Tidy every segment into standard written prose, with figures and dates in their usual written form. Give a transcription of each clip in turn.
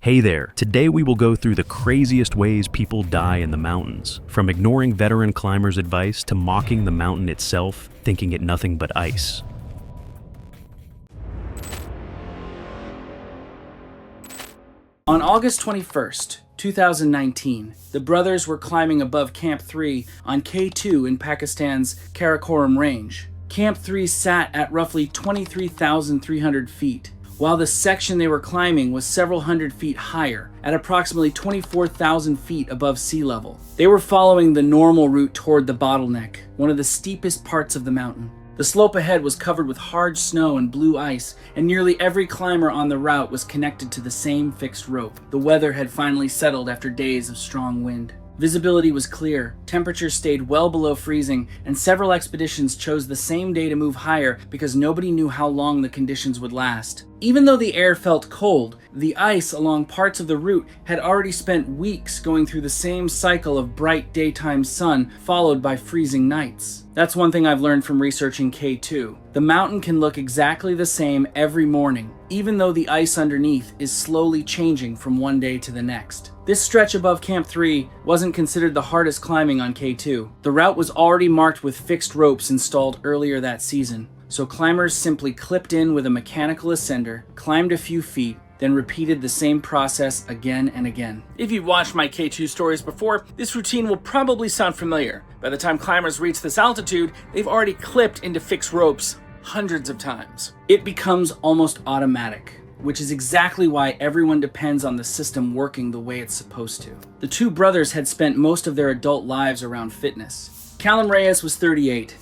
Hey there, today we will go through the craziest ways people die in the mountains. From ignoring veteran climbers' advice to mocking the mountain itself, thinking it nothing but ice. On August 21st, 2019, the brothers were climbing above Camp 3 on K2 in Pakistan's Karakoram Range. Camp 3 sat at roughly 23,300 feet, while the section they were climbing was several hundred feet higher, at approximately 24,000 feet above sea level. They were following the normal route toward the bottleneck, one of the steepest parts of the mountain. The slope ahead was covered with hard snow and blue ice, and nearly every climber on the route was connected to the same fixed rope. The weather had finally settled after days of strong wind. Visibility was clear, temperatures stayed well below freezing, and several expeditions chose the same day to move higher because nobody knew how long the conditions would last. Even though the air felt cold, the ice along parts of the route had already spent weeks going through the same cycle of bright daytime sun followed by freezing nights. That's one thing I've learned from researching K2. The mountain can look exactly the same every morning, even though the ice underneath is slowly changing from one day to the next. This stretch above Camp 3 wasn't considered the hardest climbing on K2. The route was already marked with fixed ropes installed earlier that season, so climbers simply clipped in with a mechanical ascender, climbed a few feet, then repeated the same process again and again. If you've watched my K2 stories before, this routine will probably sound familiar. By the time climbers reach this altitude, they've already clipped into fixed ropes hundreds of times. It becomes almost automatic, which is exactly why everyone depends on the system working the way it's supposed to. The two brothers had spent most of their adult lives around fitness. Callum Reyes was 38.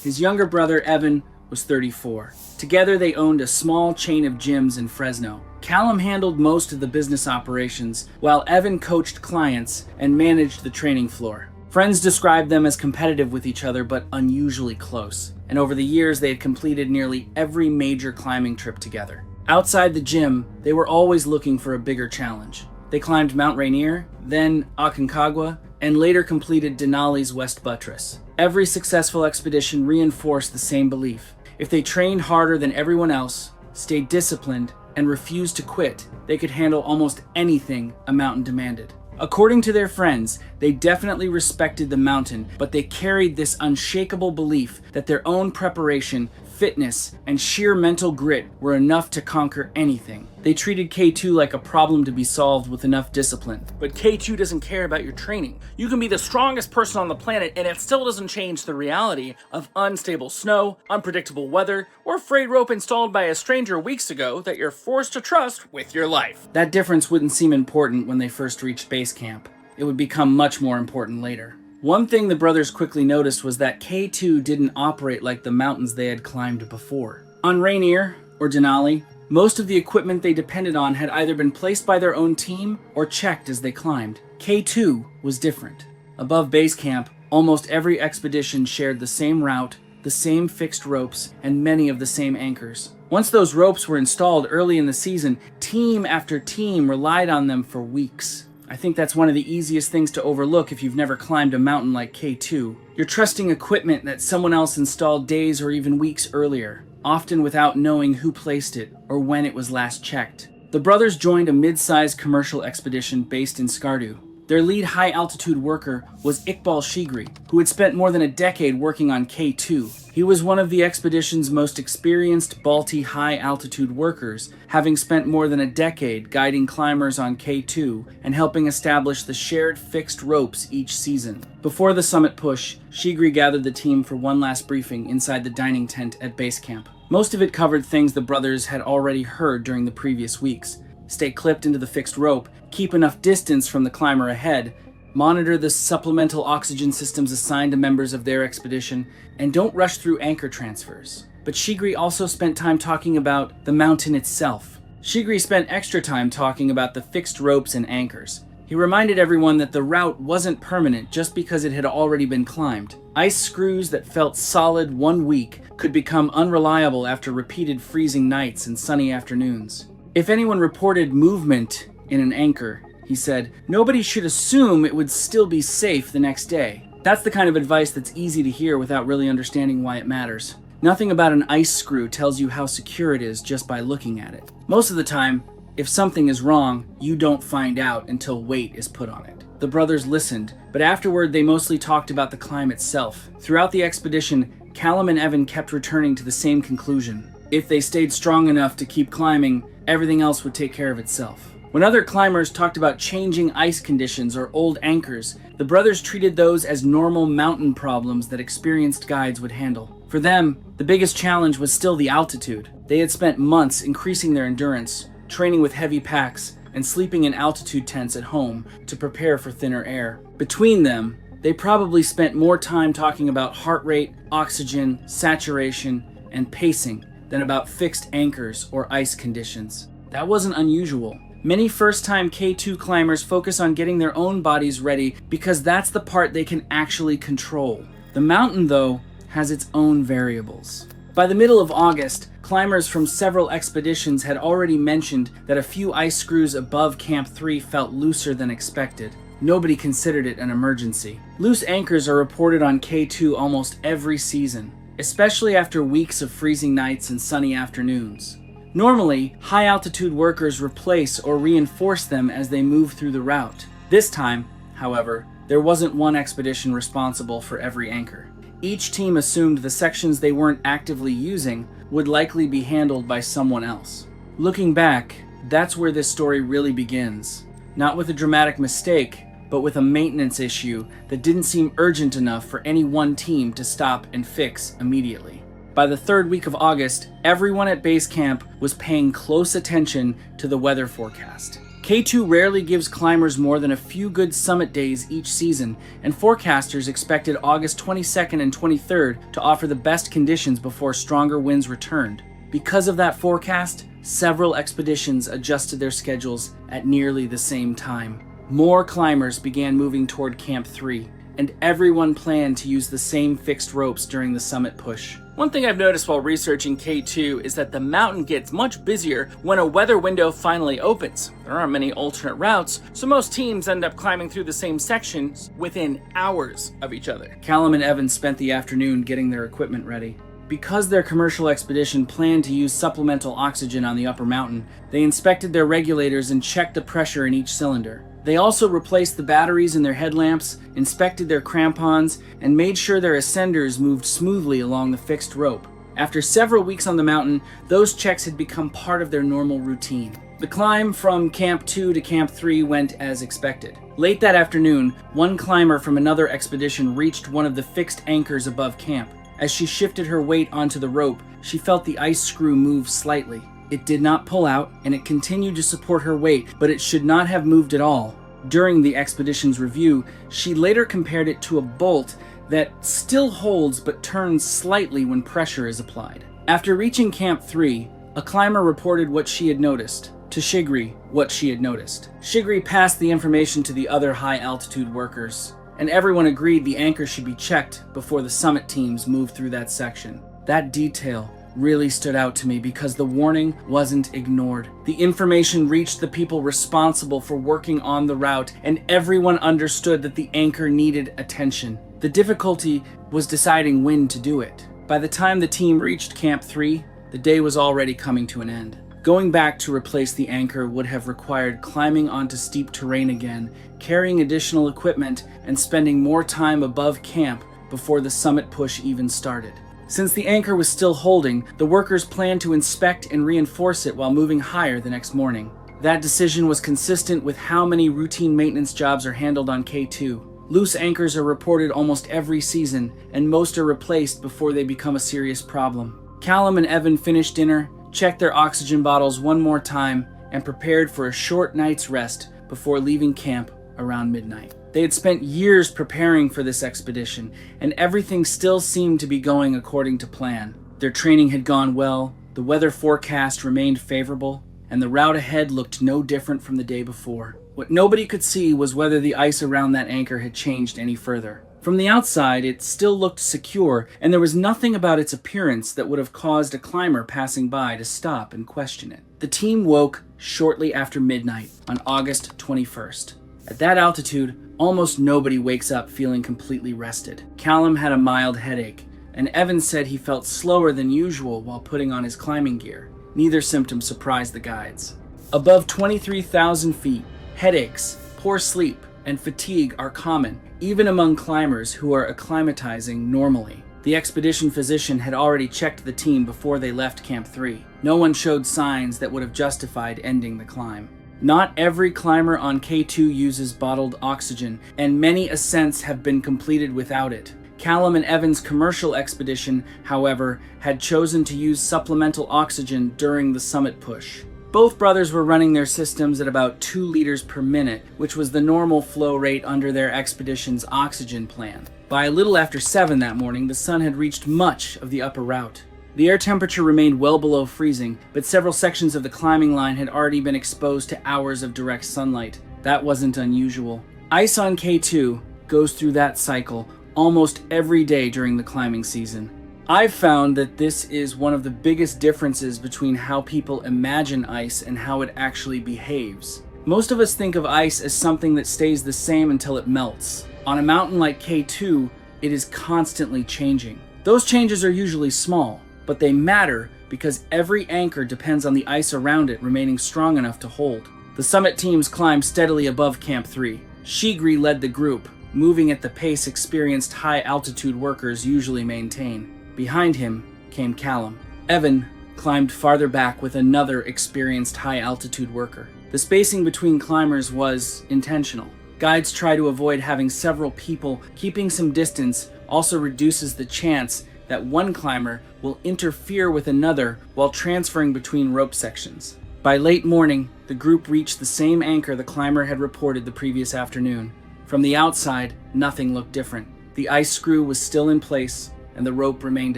His younger brother, Evan, was 34. Together, they owned a small chain of gyms in Fresno. Callum handled most of the business operations, while Evan coached clients and managed the training floor. Friends described them as competitive with each other, but unusually close. And over the years, they had completed nearly every major climbing trip together. Outside the gym, they were always looking for a bigger challenge. They climbed Mount Rainier, then Aconcagua, and later completed Denali's West Buttress. Every successful expedition reinforced the same belief. If they trained harder than everyone else, stayed disciplined, and refused to quit, they could handle almost anything a mountain demanded. According to their friends, they definitely respected the mountain, but they carried this unshakable belief that their own preparation, fitness, and sheer mental grit were enough to conquer anything. They treated K2 like a problem to be solved with enough discipline. But K2 doesn't care about your training. You can be the strongest person on the planet, and it still doesn't change the reality of unstable snow, unpredictable weather, or frayed rope installed by a stranger weeks ago that you're forced to trust with your life. That difference wouldn't seem important when they first reached base camp. It would become much more important later. One thing the brothers quickly noticed was that K2 didn't operate like the mountains they had climbed before. On Rainier, or Denali, most of the equipment they depended on had either been placed by their own team or checked as they climbed. K2 was different. Above base camp, almost every expedition shared the same route, the same fixed ropes, and many of the same anchors. Once those ropes were installed early in the season, team after team relied on them for weeks. I think that's one of the easiest things to overlook if you've never climbed a mountain like K2. You're trusting equipment that someone else installed days or even weeks earlier, often without knowing who placed it or when it was last checked. The brothers joined a mid-sized commercial expedition based in Skardu. Their lead high-altitude worker was Iqbal Shigri, who had spent more than a decade working on K2. He was one of the expedition's most experienced Balti high-altitude workers, having spent more than a decade guiding climbers on K2 and helping establish the shared fixed ropes each season. Before the summit push, Shigri gathered the team for one last briefing inside the dining tent at base camp. Most of it covered things the brothers had already heard during the previous weeks. Stay clipped into the fixed rope, keep enough distance from the climber ahead, monitor the supplemental oxygen systems assigned to members of their expedition, and don't rush through anchor transfers. But Shigri also spent time talking about the mountain itself. Shigri spent extra time talking about the fixed ropes and anchors. He reminded everyone that the route wasn't permanent just because it had already been climbed. Ice screws that felt solid 1 week could become unreliable after repeated freezing nights and sunny afternoons. If anyone reported movement in an anchor, he said, nobody should assume it would still be safe the next day. That's the kind of advice that's easy to hear without really understanding why it matters. Nothing about an ice screw tells you how secure it is just by looking at it. Most of the time, If something is wrong, you don't find out until weight is put on it. The brothers listened, but afterward they mostly talked about the climb itself. Throughout the expedition, Callum and Evan kept returning to the same conclusion. If they stayed strong enough to keep climbing, everything else would take care of itself. When other climbers talked about changing ice conditions or old anchors, the brothers treated those as normal mountain problems that experienced guides would handle. For them, the biggest challenge was still the altitude. They had spent months increasing their endurance, training with heavy packs, and sleeping in altitude tents at home to prepare for thinner air. Between them, they probably spent more time talking about heart rate, oxygen, saturation, and pacing than about fixed anchors or ice conditions. That wasn't unusual. Many first-time K2 climbers focus on getting their own bodies ready because that's the part they can actually control. The mountain, though, has its own variables. By the middle of August, climbers from several expeditions had already mentioned that a few ice screws above Camp 3 felt looser than expected. Nobody considered it an emergency. Loose anchors are reported on K2 almost every season, especially after weeks of freezing nights and sunny afternoons. Normally, high-altitude workers replace or reinforce them as they move through the route. This time, however, there wasn't one expedition responsible for every anchor. Each team assumed the sections they weren't actively using would likely be handled by someone else. Looking back, that's where this story really begins. Not with a dramatic mistake, but with a maintenance issue that didn't seem urgent enough for any one team to stop and fix immediately. By the third week of August, everyone at base camp was paying close attention to the weather forecast. K2 rarely gives climbers more than a few good summit days each season, and forecasters expected August 22nd and 23rd to offer the best conditions before stronger winds returned. Because of that forecast, several expeditions adjusted their schedules at nearly the same time. More climbers began moving toward Camp 3, and everyone planned to use the same fixed ropes during the summit push. One thing I've noticed while researching K2 is that the mountain gets much busier when a weather window finally opens. There aren't many alternate routes, so most teams end up climbing through the same sections within hours of each other. Callum and Evan spent the afternoon getting their equipment ready. Because their commercial expedition planned to use supplemental oxygen on the upper mountain, they inspected their regulators and checked the pressure in each cylinder. They also replaced the batteries in their headlamps, inspected their crampons, and made sure their ascenders moved smoothly along the fixed rope. After several weeks on the mountain, those checks had become part of their normal routine. The climb from Camp 2 to Camp 3 went as expected. Late that afternoon, one climber from another expedition reached one of the fixed anchors above camp. As she shifted her weight onto the rope, she felt the ice screw move slightly. It did not pull out, and it continued to support her weight, but it should not have moved at all. During the expedition's review, she later compared it to a bolt that still holds but turns slightly when pressure is applied. After reaching Camp 3, a climber reported what she had noticed. To Shigri, what she had noticed. Shigri passed the information to the other high-altitude workers, and everyone agreed the anchor should be checked before the summit teams moved through that section. That detail really stood out to me because the warning wasn't ignored. The information reached the people responsible for working on the route, and everyone understood that the anchor needed attention. The difficulty was deciding when to do it. By the time the team reached Camp 3, the day was already coming to an end. Going back to replace the anchor would have required climbing onto steep terrain again, carrying additional equipment, and spending more time above camp before the summit push even started. Since the anchor was still holding, the workers planned to inspect and reinforce it while moving higher the next morning. That decision was consistent with how many routine maintenance jobs are handled on K2. Loose anchors are reported almost every season, and most are replaced before they become a serious problem. Callum and Evan finished dinner, checked their oxygen bottles one more time, and prepared for a short night's rest before leaving camp around midnight. They had spent years preparing for this expedition, and everything still seemed to be going according to plan. Their training had gone well, the weather forecast remained favorable, and the route ahead looked no different from the day before. What nobody could see was whether the ice around that anchor had changed any further. From the outside, it still looked secure, and there was nothing about its appearance that would have caused a climber passing by to stop and question it. The team woke shortly after midnight on August 21st. At that altitude, almost nobody wakes up feeling completely rested. Callum had a mild headache, and Evan said he felt slower than usual while putting on his climbing gear. Neither symptom surprised the guides. Above 23,000 feet, headaches, poor sleep, and fatigue are common, even among climbers who are acclimatizing normally. The expedition physician had already checked the team before they left Camp 3. No one showed signs that would have justified ending the climb. Not every climber on K2 uses bottled oxygen, and many ascents have been completed without it. Callum and Evan's commercial expedition, however, had chosen to use supplemental oxygen during the summit push. Both brothers were running their systems at about 2 liters per minute, which was the normal flow rate under their expedition's oxygen plan. By a little after 7 that morning, the sun had reached much of the upper route. The air temperature remained well below freezing, but several sections of the climbing line had already been exposed to hours of direct sunlight. That wasn't unusual. Ice on K2 goes through that cycle almost every day during the climbing season. I've found that this is one of the biggest differences between how people imagine ice and how it actually behaves. Most of us think of ice as something that stays the same until it melts. On a mountain like K2, it is constantly changing. Those changes are usually small, but they matter because every anchor depends on the ice around it remaining strong enough to hold. The summit teams climbed steadily above Camp 3. Shigri led the group, moving at the pace experienced high-altitude workers usually maintain. Behind him came Callum. Evan climbed farther back with another experienced high-altitude worker. The spacing between climbers was intentional. Guides try to avoid having several people. Keeping some distance also reduces the chance that one climber will interfere with another while transferring between rope sections. By late morning, the group reached the same anchor the climber had reported the previous afternoon. From the outside, nothing looked different. The ice screw was still in place, and the rope remained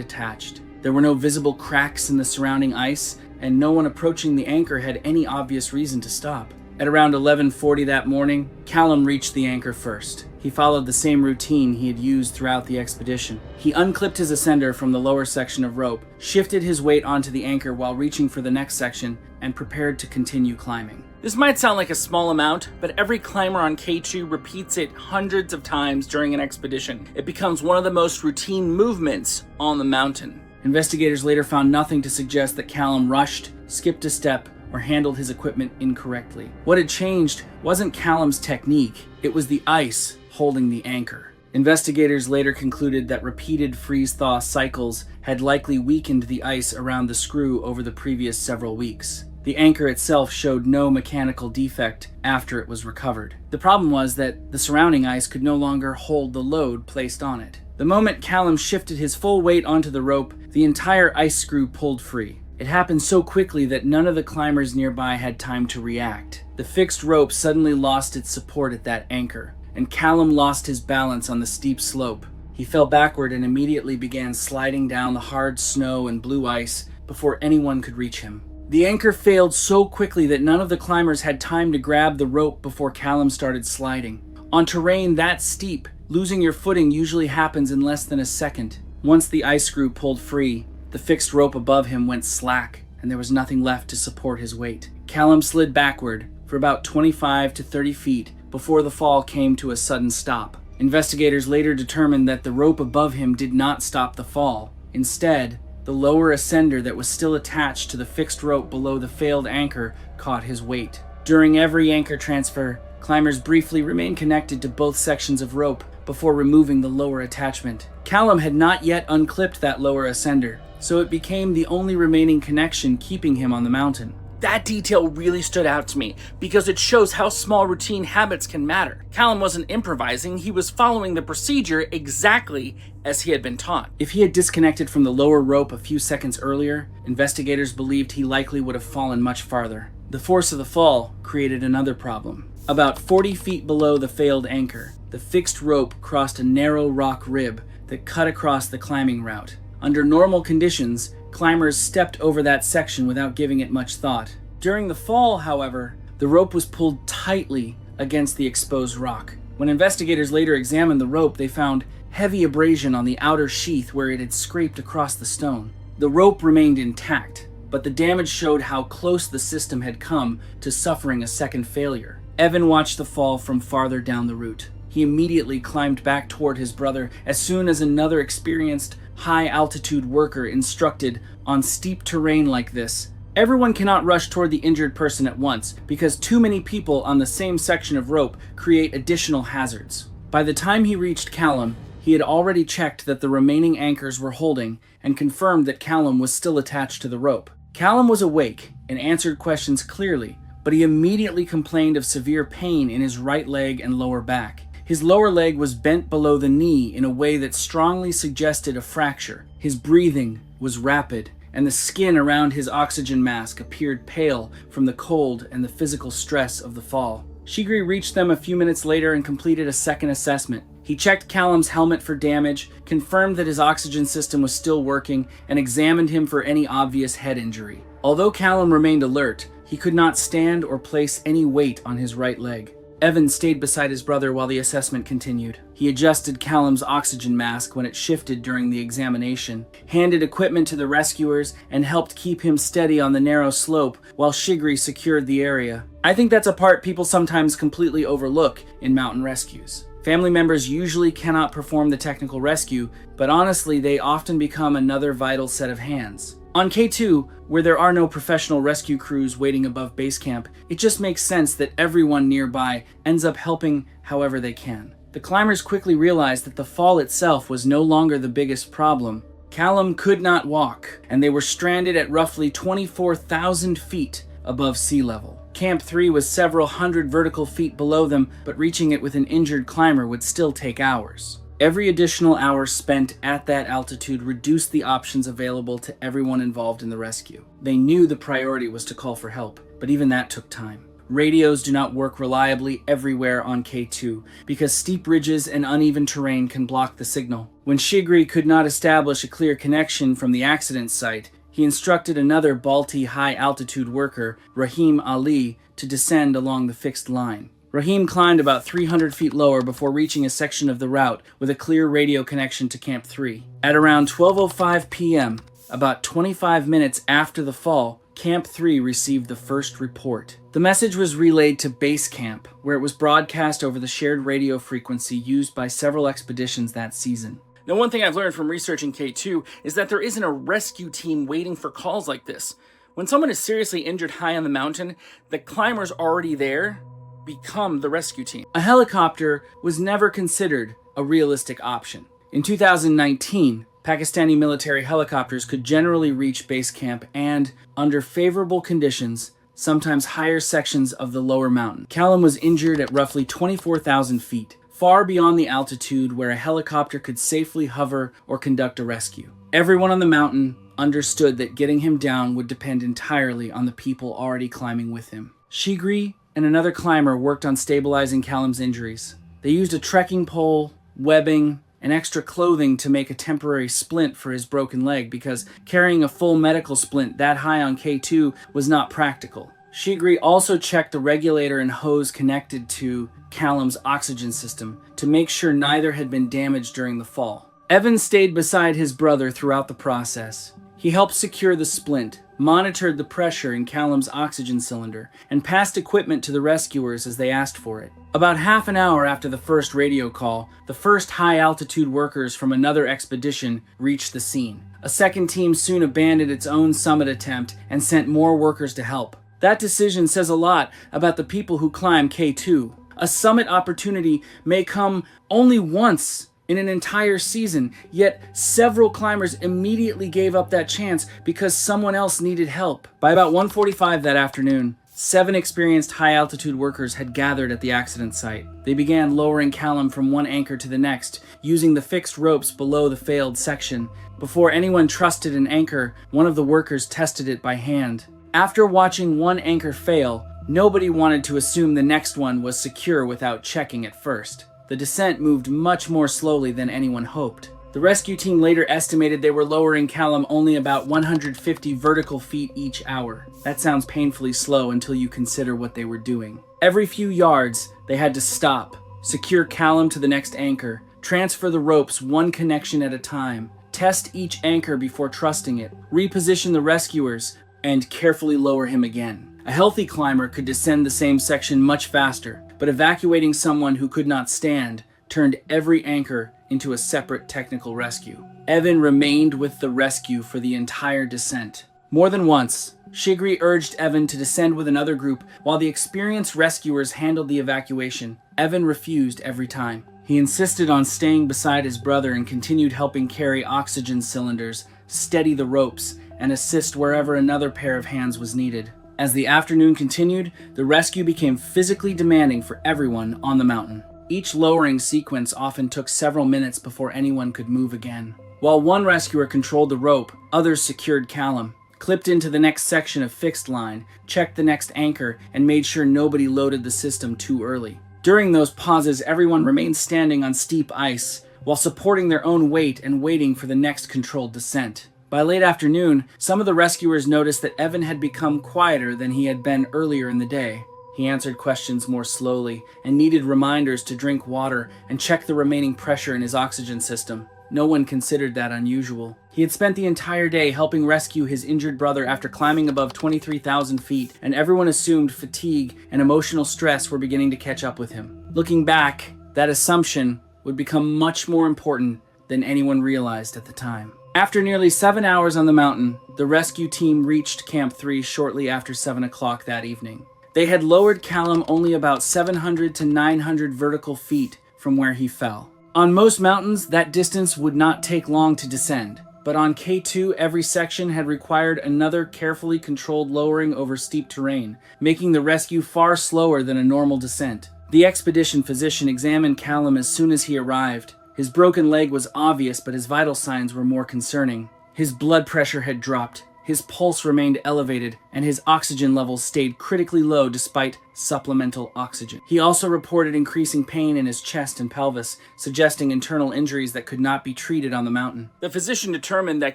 attached. There were no visible cracks in the surrounding ice, and no one approaching the anchor had any obvious reason to stop. At around 11:40 that morning, Callum reached the anchor first. He followed the same routine he had used throughout the expedition. He unclipped his ascender from the lower section of rope, shifted his weight onto the anchor while reaching for the next section, and prepared to continue climbing. This might sound like a small amount, but every climber on K2 repeats it hundreds of times during an expedition. It becomes one of the most routine movements on the mountain. Investigators later found nothing to suggest that Callum rushed, skipped a step, or handled his equipment incorrectly. What had changed wasn't Callum's technique, it was the ice holding the anchor. Investigators later concluded that repeated freeze-thaw cycles had likely weakened the ice around the screw over the previous several weeks. The anchor itself showed no mechanical defect after it was recovered. The problem was that the surrounding ice could no longer hold the load placed on it. The moment Callum shifted his full weight onto the rope, the entire ice screw pulled free. It happened so quickly that none of the climbers nearby had time to react. The fixed rope suddenly lost its support at that anchor, and Callum lost his balance on the steep slope. He fell backward and immediately began sliding down the hard snow and blue ice before anyone could reach him. The anchor failed so quickly that none of the climbers had time to grab the rope before Callum started sliding. On terrain that steep, losing your footing usually happens in less than a second. Once the ice screw pulled free, the fixed rope above him went slack, and there was nothing left to support his weight. Callum slid backward for about 25 to 30 feet before the fall came to a sudden stop. Investigators later determined that the rope above him did not stop the fall. Instead, the lower ascender that was still attached to the fixed rope below the failed anchor caught his weight. During every anchor transfer, climbers briefly remained connected to both sections of rope before removing the lower attachment. Callum had not yet unclipped that lower ascender, so it became the only remaining connection keeping him on the mountain. That detail really stood out to me because it shows how small routine habits can matter. Callum wasn't improvising, he was following the procedure exactly as he had been taught. If he had disconnected from the lower rope a few seconds earlier, investigators believed he likely would have fallen much farther. The force of the fall created another problem. About 40 feet below the failed anchor, the fixed rope crossed a narrow rock rib that cut across the climbing route. Under normal conditions, climbers stepped over that section without giving it much thought. During the fall, however, the rope was pulled tightly against the exposed rock. When investigators later examined the rope, they found heavy abrasion on the outer sheath where it had scraped across the stone. The rope remained intact, but the damage showed how close the system had come to suffering a second failure. Evan watched the fall from farther down the route. He immediately climbed back toward his brother as soon as another experienced high-altitude worker instructed, on steep terrain like this, Everyone cannot rush toward the injured person at once, because too many people on the same section of rope create additional hazards. By the time he reached Callum, he had already checked that the remaining anchors were holding and confirmed that Callum was still attached to the rope. Callum was awake and answered questions clearly, but he immediately complained of severe pain in his right leg and lower back. His lower leg was bent below the knee in a way that strongly suggested a fracture. His breathing was rapid, and the skin around his oxygen mask appeared pale from the cold and the physical stress of the fall. Shigri reached them a few minutes later and completed a second assessment. He checked Callum's helmet for damage, confirmed that his oxygen system was still working, and examined him for any obvious head injury. Although Callum remained alert, he could not stand or place any weight on his right leg. Evan stayed beside his brother while the assessment continued. He adjusted Callum's oxygen mask when it shifted during the examination, handed equipment to the rescuers, and helped keep him steady on the narrow slope while Shigri secured the area. I think that's a part people sometimes completely overlook in mountain rescues. Family members usually cannot perform the technical rescue, but honestly, they often become another vital set of hands. On K2, where there are no professional rescue crews waiting above base camp, it just makes sense that everyone nearby ends up helping however they can. The climbers quickly realized that the fall itself was no longer the biggest problem. Callum could not walk, and they were stranded at roughly 24,000 feet above sea level. Camp 3 was several hundred vertical feet below them, but reaching it with an injured climber would still take hours. Every additional hour spent at that altitude reduced the options available to everyone involved in the rescue. They knew the priority was to call for help, but even that took time. Radios do not work reliably everywhere on K2 because steep ridges and uneven terrain can block the signal. When Shigri could not establish a clear connection from the accident site, he instructed another Balti high-altitude worker, Rahim Ali, to descend along the fixed line. Rahim climbed about 300 feet lower before reaching a section of the route with a clear radio connection to Camp 3. At around 12:05 p.m., about 25 minutes after the fall, Camp 3 received the first report. The message was relayed to Base Camp, where it was broadcast over the shared radio frequency used by several expeditions that season. Now, one thing I've learned from researching K2 is that there isn't a rescue team waiting for calls like this. When someone is seriously injured high on the mountain, the climbers already there become the rescue team. A helicopter was never considered a realistic option. In 2019, Pakistani military helicopters could generally reach base camp and, under favorable conditions, sometimes higher sections of the lower mountain. Callum was injured at roughly 24,000 feet, far beyond the altitude where a helicopter could safely hover or conduct a rescue. Everyone on the mountain understood that getting him down would depend entirely on the people already climbing with him. Shigri and another climber worked on stabilizing Callum's injuries. They used a trekking pole, webbing, and extra clothing to make a temporary splint for his broken leg because carrying a full medical splint that high on K2 was not practical. Shigri also checked the regulator and hose connected to Callum's oxygen system to make sure neither had been damaged during the fall. Evan stayed beside his brother throughout the process. He helped secure the splint, monitored the pressure in Callum's oxygen cylinder, and passed equipment to the rescuers as they asked for it. About half an hour after the first radio call, the first high-altitude workers from another expedition reached the scene. A second team soon abandoned its own summit attempt and sent more workers to help. That decision says a lot about the people who climb K2. A summit opportunity may come only once in an entire season, yet several climbers immediately gave up that chance because someone else needed help. By about 1:45 that afternoon, 7 experienced high-altitude workers had gathered at the accident site. They began lowering Callum from one anchor to the next, using the fixed ropes below the failed section. Before anyone trusted an anchor, one of the workers tested it by hand. After watching one anchor fail, nobody wanted to assume the next one was secure without checking it first. The descent moved much more slowly than anyone hoped. The rescue team later estimated they were lowering Callum only about 150 vertical feet each hour. That sounds painfully slow until you consider what they were doing. Every few yards, they had to stop, secure Callum to the next anchor, transfer the ropes one connection at a time, test each anchor before trusting it, reposition the rescuers, and carefully lower him again. A healthy climber could descend the same section much faster, but evacuating someone who could not stand turned every anchor into a separate technical rescue. Evan remained with the rescue for the entire descent. More than once, Shigri urged Evan to descend with another group while the experienced rescuers handled the evacuation. Evan refused every time. He insisted on staying beside his brother and continued helping carry oxygen cylinders, steady the ropes, and assist wherever another pair of hands was needed. As the afternoon continued, the rescue became physically demanding for everyone on the mountain. Each lowering sequence often took several minutes before anyone could move again. While one rescuer controlled the rope, others secured Callum, clipped into the next section of fixed line, checked the next anchor, and made sure nobody loaded the system too early. During those pauses, everyone remained standing on steep ice, while supporting their own weight and waiting for the next controlled descent. By late afternoon, some of the rescuers noticed that Evan had become quieter than he had been earlier in the day. He answered questions more slowly and needed reminders to drink water and check the remaining pressure in his oxygen system. No one considered that unusual. He had spent the entire day helping rescue his injured brother after climbing above 23,000 feet, and everyone assumed fatigue and emotional stress were beginning to catch up with him. Looking back, that assumption would become much more important than anyone realized at the time. After nearly 7 hours on the mountain, the rescue team reached Camp 3 shortly after 7 o'clock that evening. They had lowered Callum only about 700 to 900 vertical feet from where he fell. On most mountains, that distance would not take long to descend, but on K2, every section had required another carefully controlled lowering over steep terrain, making the rescue far slower than a normal descent. The expedition physician examined Callum as soon as he arrived. His broken leg was obvious, but his vital signs were more concerning. His blood pressure had dropped, his pulse remained elevated, and his oxygen levels stayed critically low despite supplemental oxygen. He also reported increasing pain in his chest and pelvis, suggesting internal injuries that could not be treated on the mountain. The physician determined that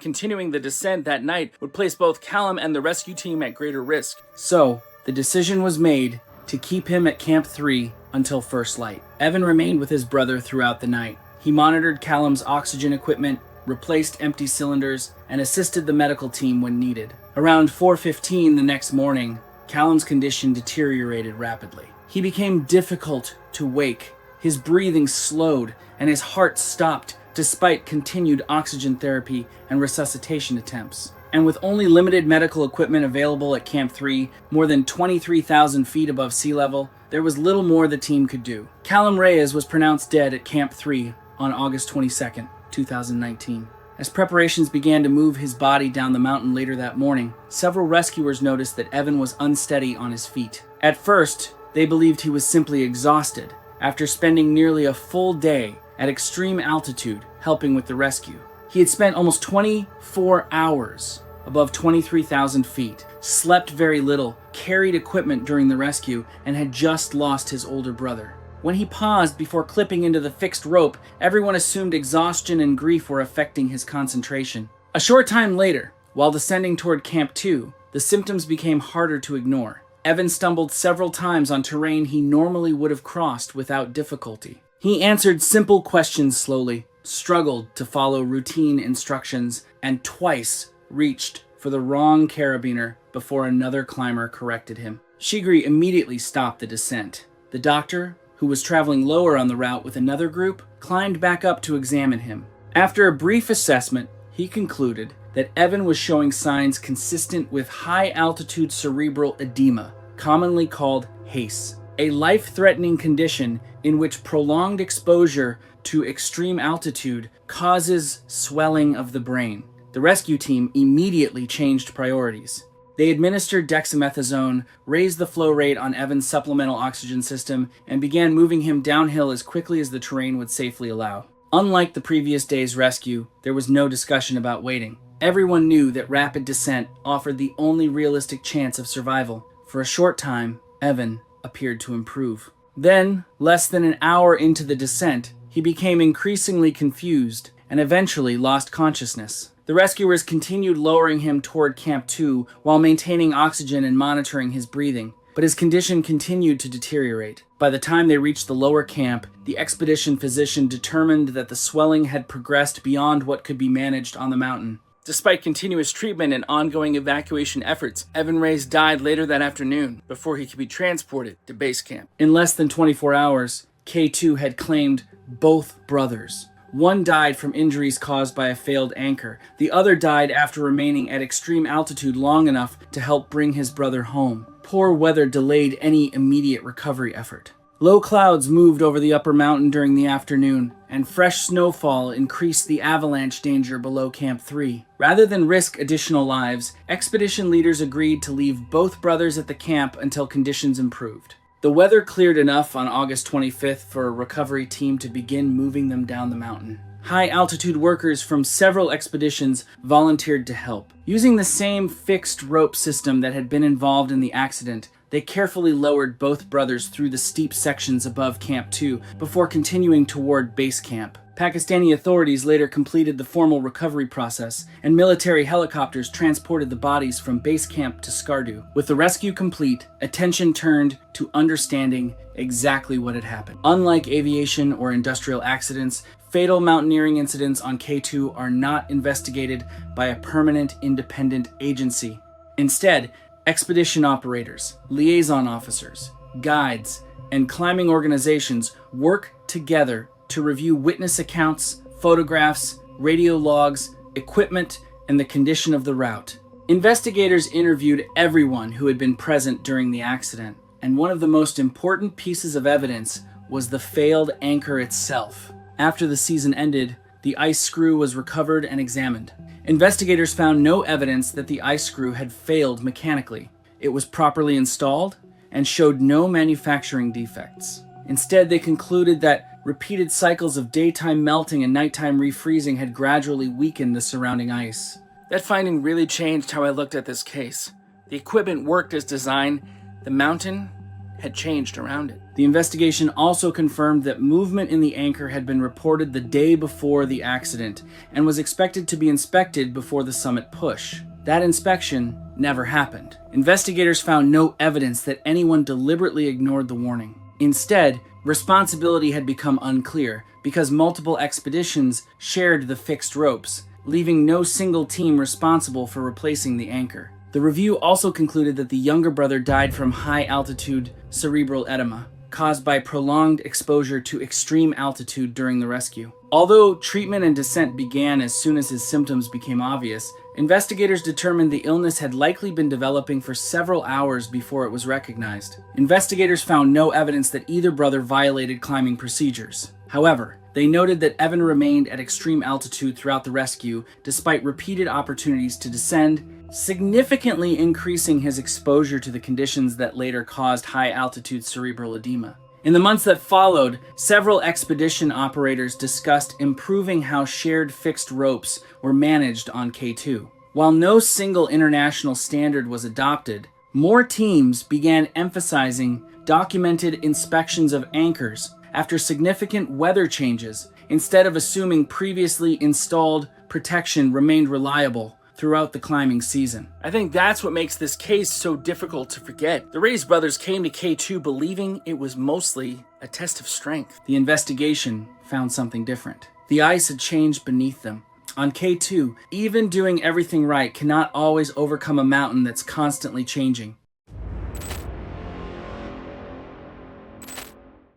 continuing the descent that night would place both Callum and the rescue team at greater risk. So, the decision was made to keep him at Camp 3 until first light. Evan remained with his brother throughout the night. He monitored Callum's oxygen equipment, replaced empty cylinders, and assisted the medical team when needed. Around 4:15 the next morning, Callum's condition deteriorated rapidly. He became difficult to wake. His breathing slowed, and his heart stopped despite continued oxygen therapy and resuscitation attempts. And with only limited medical equipment available at Camp 3, more than 23,000 feet above sea level, there was little more the team could do. Callum Reyes was pronounced dead at Camp 3 on August 22nd, 2019. As preparations began to move his body down the mountain later that morning, several rescuers noticed that Evan was unsteady on his feet. At first, they believed he was simply exhausted after spending nearly a full day at extreme altitude helping with the rescue. He had spent almost 24 hours above 23,000 feet, slept very little, carried equipment during the rescue, and had just lost his older brother. When he paused before clipping into the fixed rope, everyone assumed exhaustion and grief were affecting his concentration. A short time later, while descending toward Camp 2, the symptoms became harder to ignore. Evan stumbled several times on terrain he normally would have crossed without difficulty. He answered simple questions slowly, struggled to follow routine instructions, and twice reached for the wrong carabiner before another climber corrected him. Shigri immediately stopped the descent. The doctor, who was traveling lower on the route with another group, climbed back up to examine him. After a brief assessment, he concluded that Evan was showing signs consistent with high-altitude cerebral edema, commonly called HACE, a life-threatening condition in which prolonged exposure to extreme altitude causes swelling of the brain. The rescue team immediately changed priorities. They administered dexamethasone, raised the flow rate on Evan's supplemental oxygen system, and began moving him downhill as quickly as the terrain would safely allow. Unlike the previous day's rescue, there was no discussion about waiting. Everyone knew that rapid descent offered the only realistic chance of survival. For a short time, Evan appeared to improve. Then, less than an hour into the descent, he became increasingly confused and eventually lost consciousness. The rescuers continued lowering him toward Camp 2 while maintaining oxygen and monitoring his breathing, but his condition continued to deteriorate. By the time they reached the lower camp, the expedition physician determined that the swelling had progressed beyond what could be managed on the mountain. Despite continuous treatment and ongoing evacuation efforts, Evan Reyes died later that afternoon before he could be transported to base camp. In less than 24 hours, K2 had claimed both brothers. One died from injuries caused by a failed anchor. The other died after remaining at extreme altitude long enough to help bring his brother home. Poor weather delayed any immediate recovery effort. Low clouds moved over the upper mountain during the afternoon, and fresh snowfall increased the avalanche danger below Camp 3. Rather than risk additional lives, expedition leaders agreed to leave both brothers at the camp until conditions improved. The weather cleared enough on August 25th for a recovery team to begin moving them down the mountain. High-altitude workers from several expeditions volunteered to help. Using the same fixed rope system that had been involved in the accident, they carefully lowered both brothers through the steep sections above Camp 2 before continuing toward base camp. Pakistani authorities later completed the formal recovery process, and military helicopters transported the bodies from base camp to Skardu. With the rescue complete, attention turned to understanding exactly what had happened. Unlike aviation or industrial accidents, fatal mountaineering incidents on K2 are not investigated by a permanent independent agency. Instead, expedition operators, liaison officers, guides, and climbing organizations work together to review witness accounts, photographs, radio logs, equipment, and the condition of the route. Investigators interviewed everyone who had been present during the accident, and one of the most important pieces of evidence was the failed anchor itself. After the season ended, the ice screw was recovered and examined. Investigators found no evidence that the ice screw had failed mechanically. It was properly installed and showed no manufacturing defects. Instead, they concluded that repeated cycles of daytime melting and nighttime refreezing had gradually weakened the surrounding ice. That finding really changed how I looked at this case. The equipment worked as designed. The mountain had changed around it. The investigation also confirmed that movement in the anchor had been reported the day before the accident and was expected to be inspected before the summit push. That inspection never happened. Investigators found no evidence that anyone deliberately ignored the warning. Instead, responsibility had become unclear because multiple expeditions shared the fixed ropes, leaving no single team responsible for replacing the anchor. The review also concluded that the younger brother died from high-altitude cerebral edema, caused by prolonged exposure to extreme altitude during the rescue. Although treatment and descent began as soon as his symptoms became obvious, investigators determined the illness had likely been developing for several hours before it was recognized. Investigators found no evidence that either brother violated climbing procedures. However, they noted that Evan remained at extreme altitude throughout the rescue despite repeated opportunities to descend, significantly increasing his exposure to the conditions that later caused high-altitude cerebral edema. In the months that followed, several expedition operators discussed improving how shared fixed ropes were managed on K2. While no single international standard was adopted, more teams began emphasizing documented inspections of anchors after significant weather changes, instead of assuming previously installed protection remained reliable throughout the climbing season. I think that's what makes this case so difficult to forget. The Reyes brothers came to K2 believing it was mostly a test of strength. The investigation found something different. The ice had changed beneath them. On K2, even doing everything right cannot always overcome a mountain that's constantly changing.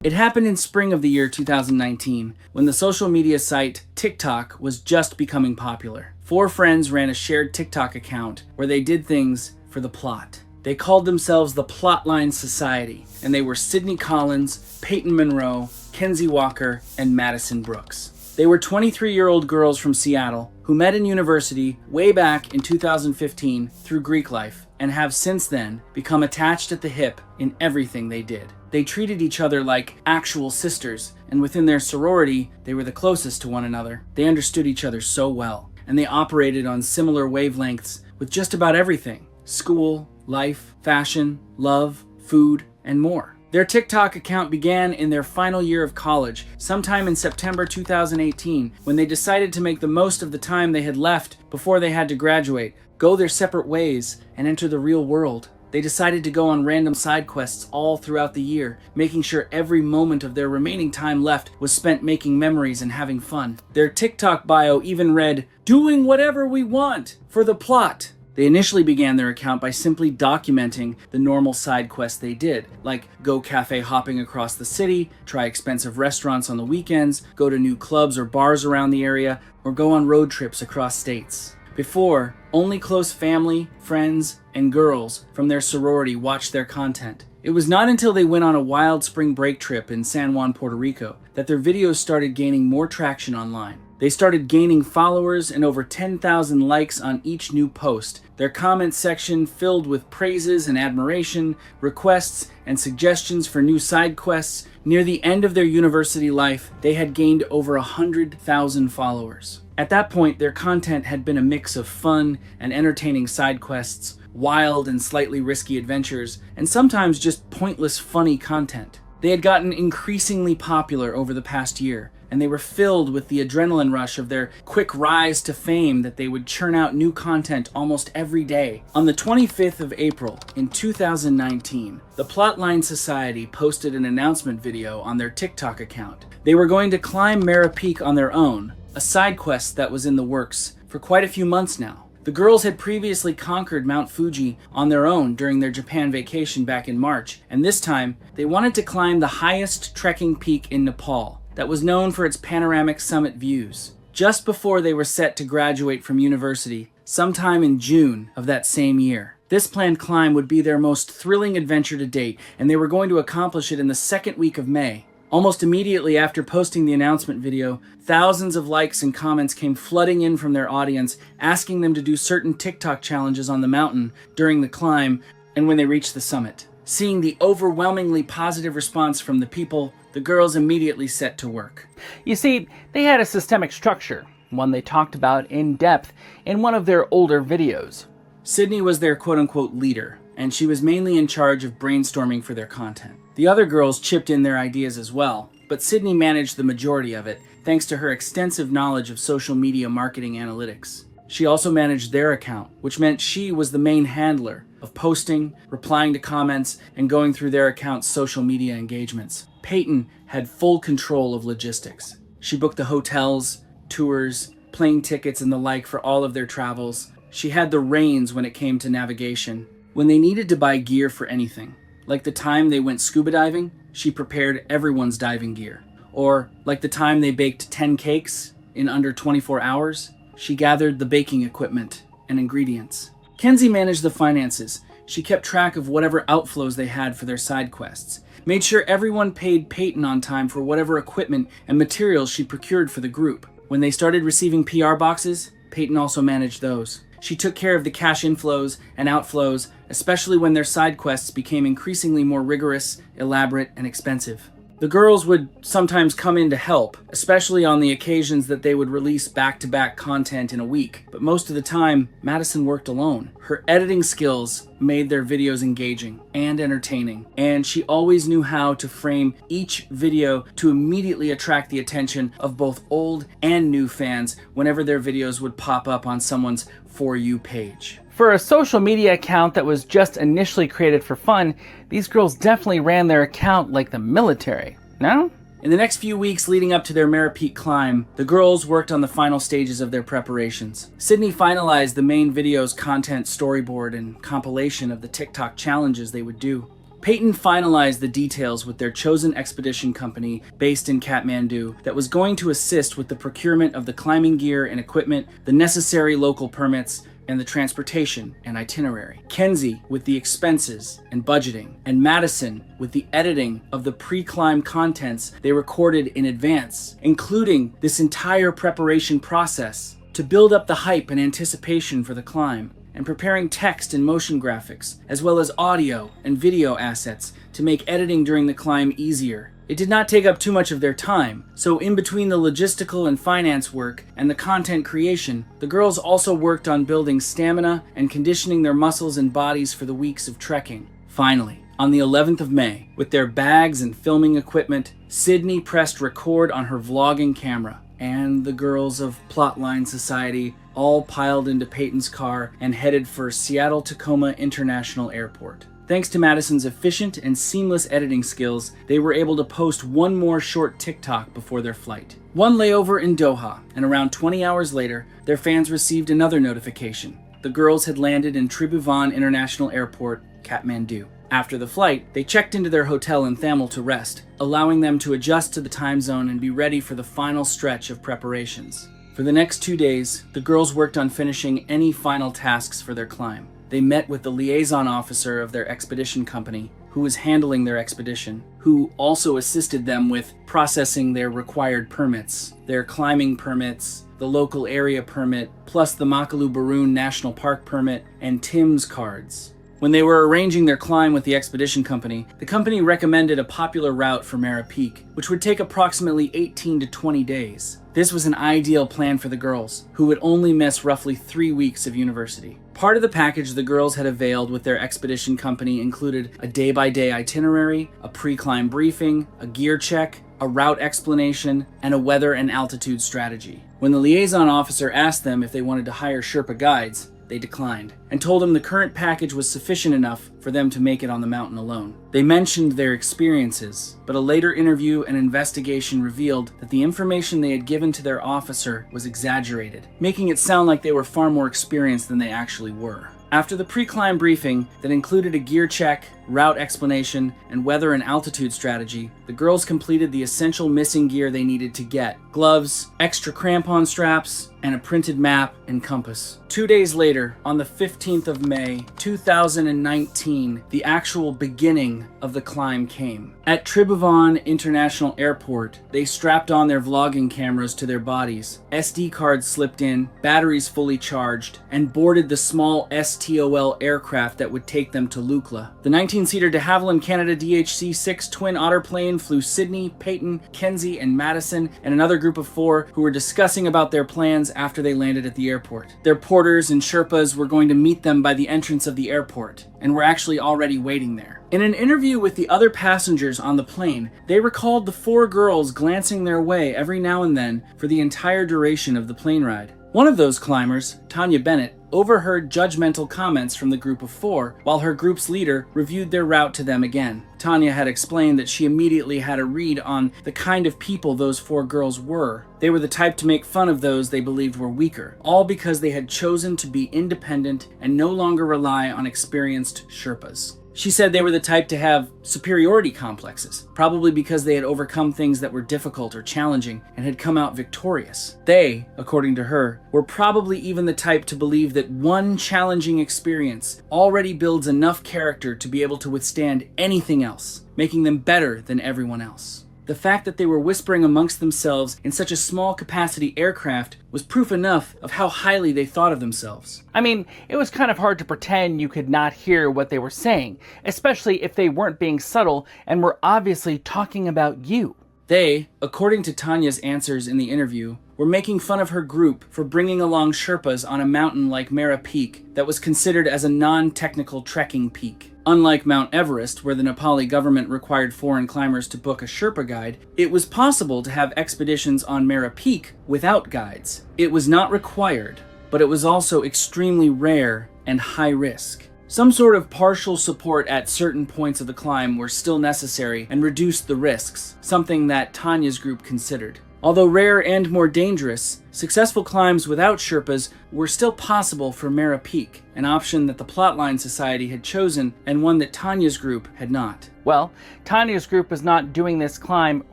It happened in spring of the year 2019, when the social media site TikTok was just becoming popular. 4 friends ran a shared TikTok account where they did things for the plot. They called themselves the Plotline Society, and they were Sydney Collins, Peyton Monroe, Kenzie Walker, and Madison Brooks. They were 23-year-old girls from Seattle who met in university way back in 2015 through Greek life and have since then become attached at the hip in everything they did. They treated each other like actual sisters, and within their sorority, they were the closest to one another. They understood each other so well, and they operated on similar wavelengths with just about everything: school, life, fashion, love, food, and more. Their TikTok account began in their final year of college, sometime in September 2018, when they decided to make the most of the time they had left before they had to graduate, go their separate ways, and enter the real world. They decided to go on random side quests all throughout the year, making sure every moment of their remaining time left was spent making memories and having fun. Their TikTok bio even read, "Doing whatever we want for the plot." They initially began their account by simply documenting the normal side quests they did, like go cafe hopping across the city, try expensive restaurants on the weekends, go to new clubs or bars around the area, or go on road trips across states. Before, only close family, friends, and girls from their sorority watched their content. It was not until they went on a wild spring break trip in San Juan, Puerto Rico, that their videos started gaining more traction online. They started gaining followers and over 10,000 likes on each new post, their comment section filled with praises and admiration, requests, and suggestions for new side quests. Near the end of their university life, they had gained over 100,000 followers. At that point, their content had been a mix of fun and entertaining side quests, wild and slightly risky adventures, and sometimes just pointless funny content. They had gotten increasingly popular over the past year, and they were filled with the adrenaline rush of their quick rise to fame that they would churn out new content almost every day. On the 25th of April in 2019, the Plotline Society posted an announcement video on their TikTok account. They were going to climb Mara Peak on their own, a side quest that was in the works for quite a few months now. The girls had previously conquered Mount Fuji on their own during their Japan vacation back in March, and this time they wanted to climb the highest trekking peak in Nepal that was known for its panoramic summit views. Just before they were set to graduate from university, sometime in June of that same year. This planned climb would be their most thrilling adventure to date, and they were going to accomplish it in the second week of May. Almost immediately after posting the announcement video, thousands of likes and comments came flooding in from their audience, asking them to do certain TikTok challenges on the mountain during the climb and when they reached the summit. Seeing the overwhelmingly positive response from the people, the girls immediately set to work. You see, they had a systemic structure, one they talked about in depth in one of their older videos. Sydney was their quote-unquote leader, and she was mainly in charge of brainstorming for their content. The other girls chipped in their ideas as well, but Sydney managed the majority of it thanks to her extensive knowledge of social media marketing analytics. She also managed their account, which meant she was the main handler of posting, replying to comments, and going through their account's social media engagements. Peyton had full control of logistics. She booked the hotels, tours, plane tickets, and the like for all of their travels. She had the reins when it came to navigation. When they needed to buy gear for anything, like the time they went scuba diving, she prepared everyone's diving gear. Or like the time they baked 10 cakes in under 24 hours, she gathered the baking equipment and ingredients. Kenzie managed the finances. She kept track of whatever outflows they had for their side quests, made sure everyone paid Peyton on time for whatever equipment and materials she procured for the group. When they started receiving PR boxes, Peyton also managed those. She took care of the cash inflows and outflows, especially when their side quests became increasingly more rigorous, elaborate, and expensive. The girls would sometimes come in to help, especially on the occasions that they would release back-to-back content in a week. But most of the time, Madison worked alone. Her editing skills made their videos engaging and entertaining, and she always knew how to frame each video to immediately attract the attention of both old and new fans whenever their videos would pop up on someone's For You page. For a social media account that was just initially created for fun, these girls definitely ran their account like the military, no? In the next few weeks leading up to their Mara Peak climb, the girls worked on the final stages of their preparations. Sydney finalized the main video's content storyboard and compilation of the TikTok challenges they would do. Peyton finalized the details with their chosen expedition company based in Kathmandu that was going to assist with the procurement of the climbing gear and equipment, the necessary local permits, and the transportation and itinerary. Kenzie with the expenses and budgeting, and Madison with the editing of the pre-climb contents they recorded in advance, including this entire preparation process to build up the hype and anticipation for the climb, and preparing text and motion graphics, as well as audio and video assets to make editing during the climb easier. It did not take up too much of their time, so in between the logistical and finance work and the content creation, the girls also worked on building stamina and conditioning their muscles and bodies for the weeks of trekking. Finally, on the 11th of May, with their bags and filming equipment, Sydney pressed record on her vlogging camera, and the girls of Plotline Society all piled into Peyton's car and headed for Seattle-Tacoma International Airport. Thanks to Madison's efficient and seamless editing skills, they were able to post one more short TikTok before their flight. One layover in Doha, and around 20 hours later, their fans received another notification. the girls had landed in Tribhuvan International Airport, Kathmandu. After the flight, they checked into their hotel in Thamel to rest, allowing them to adjust to the time zone and be ready for the final stretch of preparations. For the next 2 days, the girls worked on finishing any final tasks for their climb. They met with the liaison officer of their expedition company, who was handling their expedition, who also assisted them with processing their required permits, their climbing permits, the local area permit, plus the Makalu Barun National Park permit, and TIMS cards. When they were arranging their climb with the expedition company, the company recommended a popular route for Mara Peak, which would take approximately 18 to 20 days. This was an ideal plan for the girls, who would only miss roughly 3 weeks of university. Part of the package the girls had availed with their expedition company included a day-by-day itinerary, a pre-climb briefing, a gear check, a route explanation, and a weather and altitude strategy. When the liaison officer asked them if they wanted to hire Sherpa guides, they declined, and told him the current package was sufficient enough for them to make it on the mountain alone. They mentioned their experiences, but a later interview and investigation revealed that the information they had given to their officer was exaggerated, making it sound like they were far more experienced than they actually were. After the pre-climb briefing that included a gear check, route explanation, and weather and altitude strategy, the girls completed the essential missing gear they needed to get: gloves, extra crampon straps, and a printed map and compass. 2 days later, on the 15th of May, 2019, the actual beginning of the climb came. At Tribhuvan International Airport, they strapped on their vlogging cameras to their bodies, SD cards slipped in, batteries fully charged, and boarded the small STOL aircraft that would take them to Lukla. The 19-seater de Havilland Canada DHC-6 twin otter plane flew Sydney, Peyton, Kenzie, and Madison, and another group of 4 who were discussing about their plans after they landed at the airport. Their porters and Sherpas were going to meet them by the entrance of the airport, and were actually already waiting there. In an interview with the other passengers on the plane, they recalled the 4 girls glancing their way every now and then for the entire duration of the plane ride. One of those climbers, Tanya Bennett, overheard judgmental comments from the group of 4 while her group's leader reviewed their route to them again. Tanya had explained that she immediately had a read on the kind of people those 4 girls were. They were the type to make fun of those they believed were weaker, all because they had chosen to be independent and no longer rely on experienced Sherpas. She said they were the type to have superiority complexes, probably because they had overcome things that were difficult or challenging and had come out victorious. They, according to her, were probably even the type to believe that one challenging experience already builds enough character to be able to withstand anything else, making them better than everyone else. The fact that they were whispering amongst themselves in such a small capacity aircraft was proof enough of how highly they thought of themselves. I mean, it was kind of hard to pretend you could not hear what they were saying, especially if they weren't being subtle and were obviously talking about you. They, according to Tanya's answers in the interview, were making fun of her group for bringing along Sherpas on a mountain like Mara Peak that was considered as a non-technical trekking peak. Unlike Mount Everest, where the Nepali government required foreign climbers to book a Sherpa guide, it was possible to have expeditions on Mara Peak without guides. It was not required, but it was also extremely rare and high risk. Some sort of partial support at certain points of the climb were still necessary and reduced the risks, something that Tanya's group considered. Although rare and more dangerous, successful climbs without Sherpas were still possible for Mara Peak, an option that the Plotline Society had chosen and one that Tanya's group had not. Well, Tanya's group was not doing this climb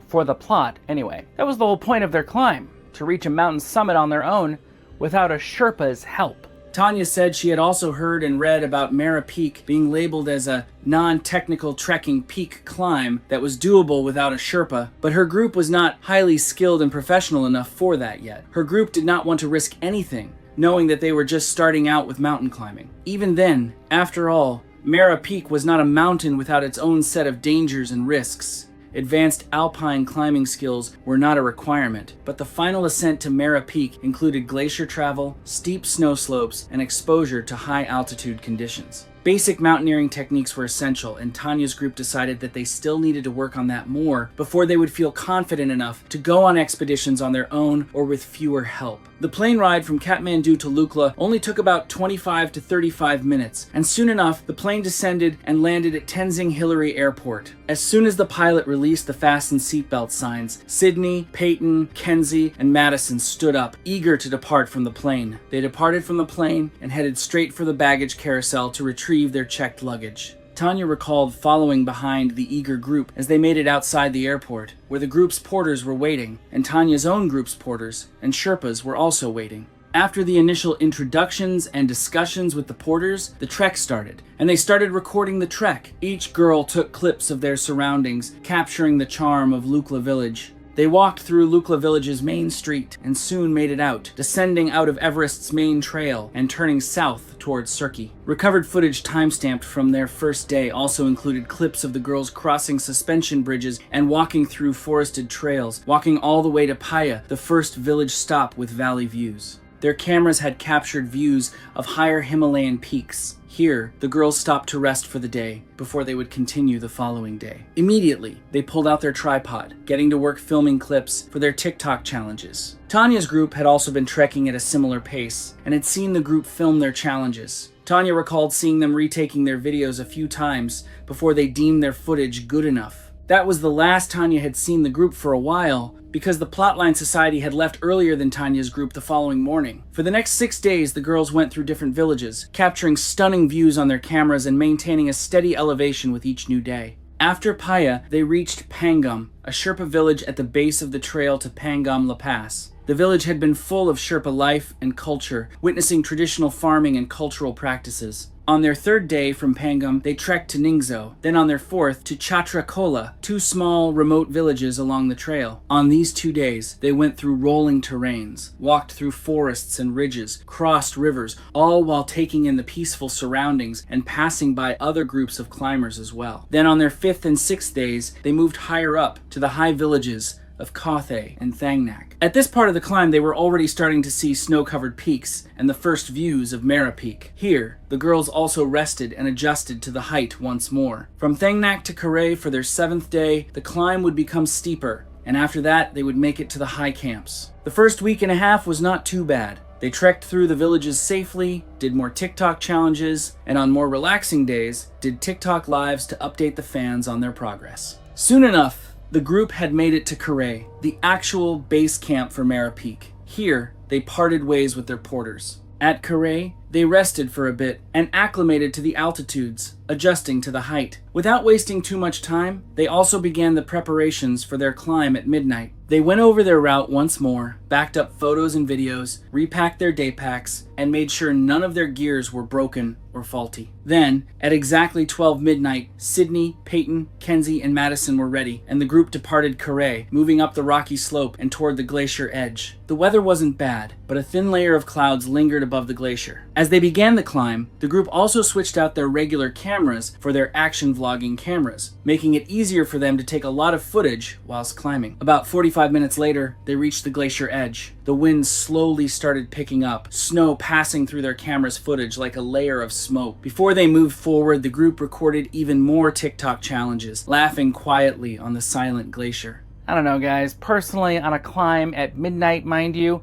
for the plot anyway. That was the whole point of their climb, to reach a mountain summit on their own without a Sherpa's help. Tanya said she had also heard and read about Mara Peak being labeled as a non-technical trekking peak climb that was doable without a Sherpa, but her group was not highly skilled and professional enough for that yet. Her group did not want to risk anything, knowing that they were just starting out with mountain climbing. Even then, after all, Mara Peak was not a mountain without its own set of dangers and risks. Advanced alpine climbing skills were not a requirement, but the final ascent to Mara Peak included glacier travel, steep snow slopes, and exposure to high altitude conditions. Basic mountaineering techniques were essential, and Tanya's group decided that they still needed to work on that more before they would feel confident enough to go on expeditions on their own or with fewer help. The plane ride from Kathmandu to Lukla only took about 25 to 35 minutes, and soon enough, the plane descended and landed at Tenzing Hillary Airport. As soon as the pilot released the fasten seatbelt signs, Sydney, Peyton, Kenzie, and Madison stood up, eager to depart from the plane. They departed from the plane and headed straight for the baggage carousel to retrieve their checked luggage. Tanya recalled following behind the eager group as they made it outside the airport, where the group's porters were waiting, and Tanya's own group's porters and Sherpas were also waiting. After the initial introductions and discussions with the porters, the trek started, and they started recording the trek. Each girl took clips of their surroundings, capturing the charm of Lukla village. They walked through Lukla village's main street and soon made it out, descending out of Everest's main trail and turning south towards Cirque. Recovered footage timestamped from their first day also included clips of the girls crossing suspension bridges and walking through forested trails, walking all the way to Paya, the first village stop with valley views. Their cameras had captured views of higher Himalayan peaks. Here, the girls stopped to rest for the day before they would continue the following day. Immediately, they pulled out their tripod, getting to work filming clips for their TikTok challenges. Tanya's group had also been trekking at a similar pace and had seen the group film their challenges. Tanya recalled seeing them retaking their videos a few times before they deemed their footage good enough. That was the last Tanya had seen the group for a while, because the Plotline Society had left earlier than Tanya's group the following morning. For the next 6 days, the girls went through different villages, capturing stunning views on their cameras and maintaining a steady elevation with each new day. After Paya, they reached Pangam, a Sherpa village at the base of the trail to Pangam La Pass. The village had been full of Sherpa life and culture, witnessing traditional farming and cultural practices. On their third day from Pangam, they trekked to Ningzo, then on their fourth to Chatrakola, 2 small, remote villages along the trail. On these 2 days, they went through rolling terrains, walked through forests and ridges, crossed rivers, all while taking in the peaceful surroundings and passing by other groups of climbers as well. Then on their 5th and 6th days, they moved higher up to the high villages of Kothe and Thangnak. At this part of the climb, they were already starting to see snow-covered peaks and the first views of Mera Peak. Here, the girls also rested and adjusted to the height once more. From Thangnak to Karay for their 7th day, the climb would become steeper, and after that, they would make it to the high camps. The first week and a half was not too bad. They trekked through the villages safely, did more TikTok challenges, and on more relaxing days, did TikTok lives to update the fans on their progress. Soon enough, the group had made it to Karay, the actual base camp for Mera Peak. Here, they parted ways with their porters. At Karay, they rested for a bit and acclimated to the altitudes, adjusting to the height. Without wasting too much time, they also began the preparations for their climb at midnight. They went over their route once more, backed up photos and videos, repacked their day packs, and made sure none of their gears were broken or faulty. Then, at exactly 12 midnight, Sydney, Peyton, Kenzie, and Madison were ready, and the group departed Karay, moving up the rocky slope and toward the glacier edge. The weather wasn't bad, but a thin layer of clouds lingered above the glacier. As they began the climb, the group also switched out their regular cameras for their action vlogging cameras, making it easier for them to take a lot of footage whilst climbing. About 45 minutes later, they reached the glacier edge. The wind slowly started picking up, snow passing through their camera's footage like a layer of smoke. Before they moved forward, the group recorded even more TikTok challenges, laughing quietly on the silent glacier. I don't know, guys. Personally, on a climb at midnight, mind you,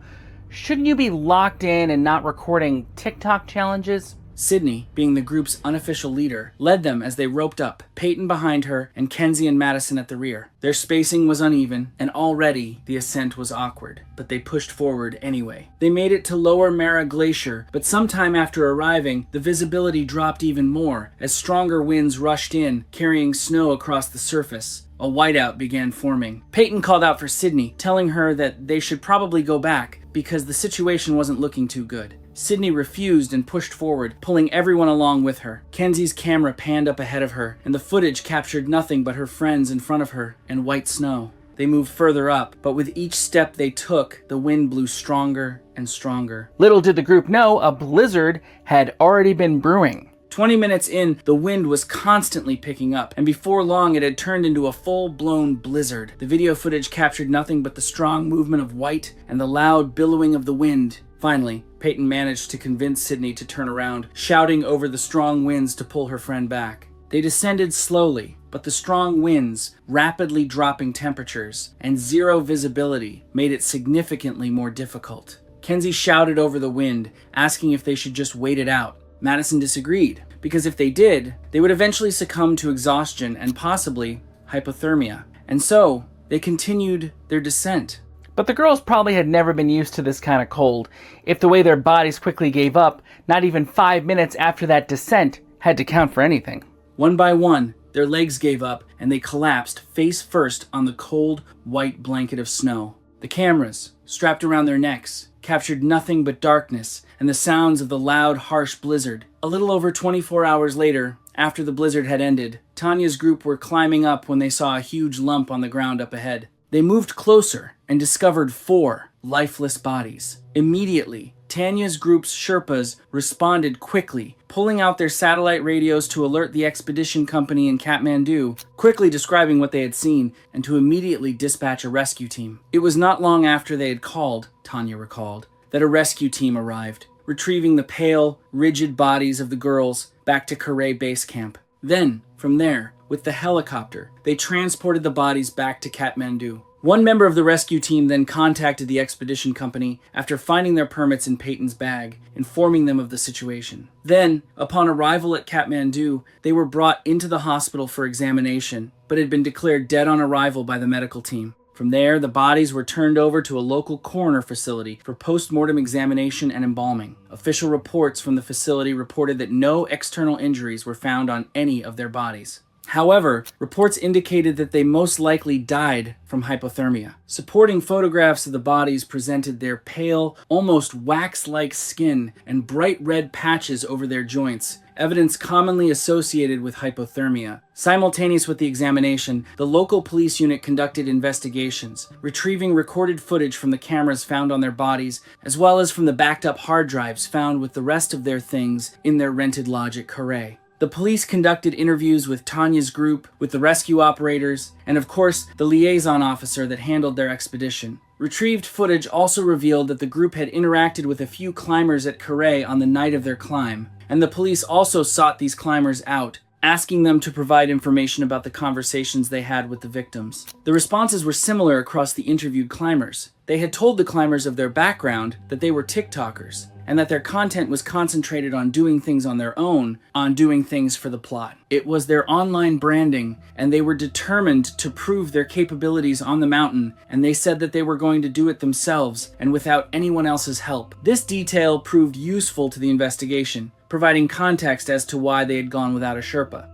shouldn't you be locked in and not recording TikTok challenges? Sydney, being the group's unofficial leader, led them as they roped up, Peyton behind her and Kenzie and Madison at the rear. Their spacing was uneven, and already the ascent was awkward, but they pushed forward anyway. They made it to Lower Mera Glacier, but sometime after arriving, the visibility dropped even more as stronger winds rushed in, carrying snow across the surface. A whiteout began forming. Peyton called out for Sydney, telling her that they should probably go back because the situation wasn't looking too good. Sydney refused and pushed forward, pulling everyone along with her. Kenzie's camera panned up ahead of her, and the footage captured nothing but her friends in front of her and white snow. They moved further up, but with each step they took, the wind blew stronger and stronger. Little did the group know, a blizzard had already been brewing. 20 minutes in, the wind was constantly picking up, and before long it had turned into a full-blown blizzard. The video footage captured nothing but the strong movement of white and the loud billowing of the wind. Finally, Peyton managed to convince Sydney to turn around, shouting over the strong winds to pull her friend back. They descended slowly, but the strong winds, rapidly dropping temperatures, and zero visibility made it significantly more difficult. Kenzie shouted over the wind, asking if they should just wait it out. Madison disagreed, because if they did, they would eventually succumb to exhaustion and possibly hypothermia. And so, they continued their descent. But the girls probably had never been used to this kind of cold, if the way their bodies quickly gave up, not even 5 minutes after that descent had to count for anything. One by one, their legs gave up and they collapsed face first on the cold, white blanket of snow. The cameras, strapped around their necks, captured nothing but darkness and the sounds of the loud, harsh blizzard. A little over 24 hours later, after the blizzard had ended, Tanya's group were climbing up when they saw a huge lump on the ground up ahead. They moved closer and discovered 4 lifeless bodies. Immediately, Tanya's group's Sherpas responded quickly, pulling out their satellite radios to alert the expedition company in Kathmandu, quickly describing what they had seen, and to immediately dispatch a rescue team. It was not long after they had called, Tanya recalled, that a rescue team arrived, retrieving the pale, rigid bodies of the girls back to Karay Base Camp. Then, from there, with the helicopter, they transported the bodies back to Kathmandu. One member of the rescue team then contacted the expedition company after finding their permits in Peyton's bag, informing them of the situation. Then, upon arrival at Kathmandu, they were brought into the hospital for examination, but had been declared dead on arrival by the medical team. From there, the bodies were turned over to a local coroner facility for post-mortem examination and embalming. Official reports from the facility reported that no external injuries were found on any of their bodies. However, reports indicated that they most likely died from hypothermia. Supporting photographs of the bodies presented their pale, almost wax-like skin and bright red patches over their joints, evidence commonly associated with hypothermia. Simultaneous with the examination, the local police unit conducted investigations, retrieving recorded footage from the cameras found on their bodies, as well as from the backed-up hard drives found with the rest of their things in their rented lodge at Karay. The police conducted interviews with Tanya's group, with the rescue operators, and of course, the liaison officer that handled their expedition. Retrieved footage also revealed that the group had interacted with a few climbers at Karay on the night of their climb, and the police also sought these climbers out, asking them to provide information about the conversations they had with the victims. The responses were similar across the interviewed climbers. They had told the climbers of their background that they were TikTokers, and that their content was concentrated on doing things on their own, on doing things for the plot. It was their online branding, and they were determined to prove their capabilities on the mountain, and they said that they were going to do it themselves, and without anyone else's help. This detail proved useful to the investigation, providing context as to why they had gone without a Sherpa.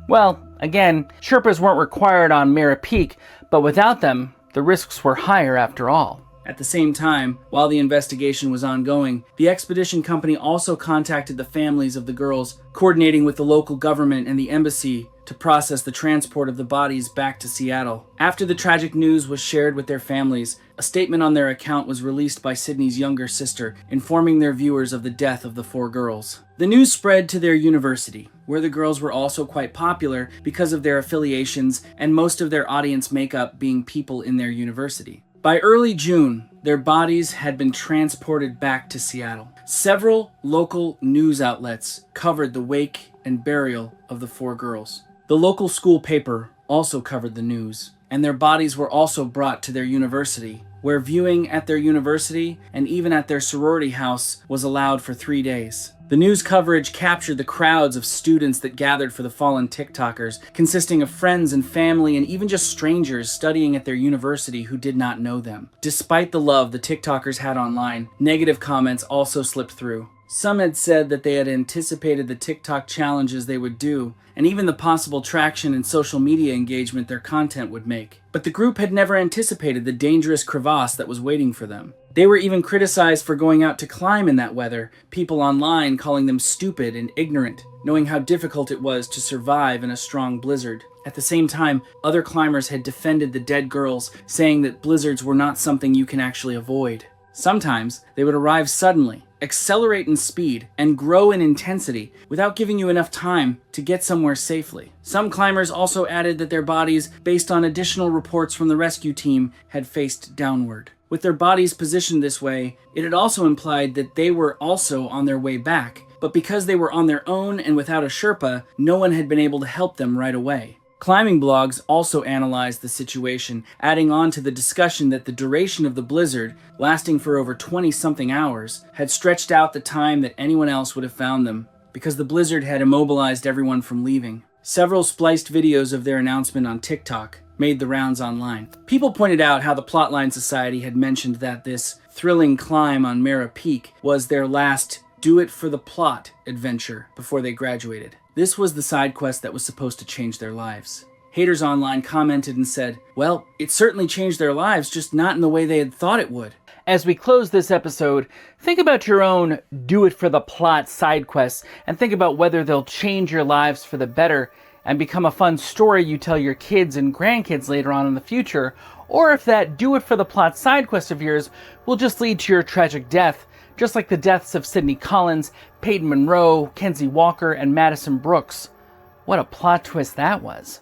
Well, again, Sherpas weren't required on Mira Peak, but without them, the risks were higher after all. At the same time, while the investigation was ongoing, the expedition company also contacted the families of the girls, coordinating with the local government and the embassy to process the transport of the bodies back to Seattle. After the tragic news was shared with their families, a statement on their account was released by Sydney's younger sister, informing their viewers of the death of the 4 girls. The news spread to their university, where the girls were also quite popular because of their affiliations and most of their audience makeup being people in their university. By early June, their bodies had been transported back to Seattle. Several local news outlets covered the wake and burial of the 4 girls. The local school paper also covered the news, and their bodies were also brought to their university, where viewing at their university and even at their sorority house was allowed for 3 days. The news coverage captured the crowds of students that gathered for the fallen TikTokers, consisting of friends and family and even just strangers studying at their university who did not know them. Despite the love the TikTokers had online, negative comments also slipped through. Some had said that they had anticipated the TikTok challenges they would do, and even the possible traction and social media engagement their content would make. But the group had never anticipated the dangerous crevasse that was waiting for them. They were even criticized for going out to climb in that weather, people online calling them stupid and ignorant, knowing how difficult it was to survive in a strong blizzard. At the same time, other climbers had defended the dead girls, saying that blizzards were not something you can actually avoid. Sometimes they would arrive suddenly, accelerate in speed, and grow in intensity without giving you enough time to get somewhere safely. Some climbers also added that their bodies, based on additional reports from the rescue team, had faced downward. With their bodies positioned this way, it had also implied that they were also on their way back, but because they were on their own and without a Sherpa, no one had been able to help them right away. Climbing blogs also analyzed the situation, adding on to the discussion that the duration of the blizzard, lasting for over 20-something hours, had stretched out the time that anyone else would have found them, because the blizzard had immobilized everyone from leaving. Several spliced videos of their announcement on TikTok made the rounds online. People pointed out how the Plotline Society had mentioned that this thrilling climb on Mara Peak was their last do-it-for-the-plot adventure before they graduated. This was the side quest that was supposed to change their lives. Haters online commented and said, well, it certainly changed their lives, just not in the way they had thought it would. As we close this episode, think about your own do-it-for-the-plot side quests and think about whether they'll change your lives for the better and become a fun story you tell your kids and grandkids later on in the future, or if that do-it-for-the-plot side quest of yours will just lead to your tragic death, just like the deaths of Sydney Collins, Peyton Monroe, Kenzie Walker, and Madison Brooks. What a plot twist that was.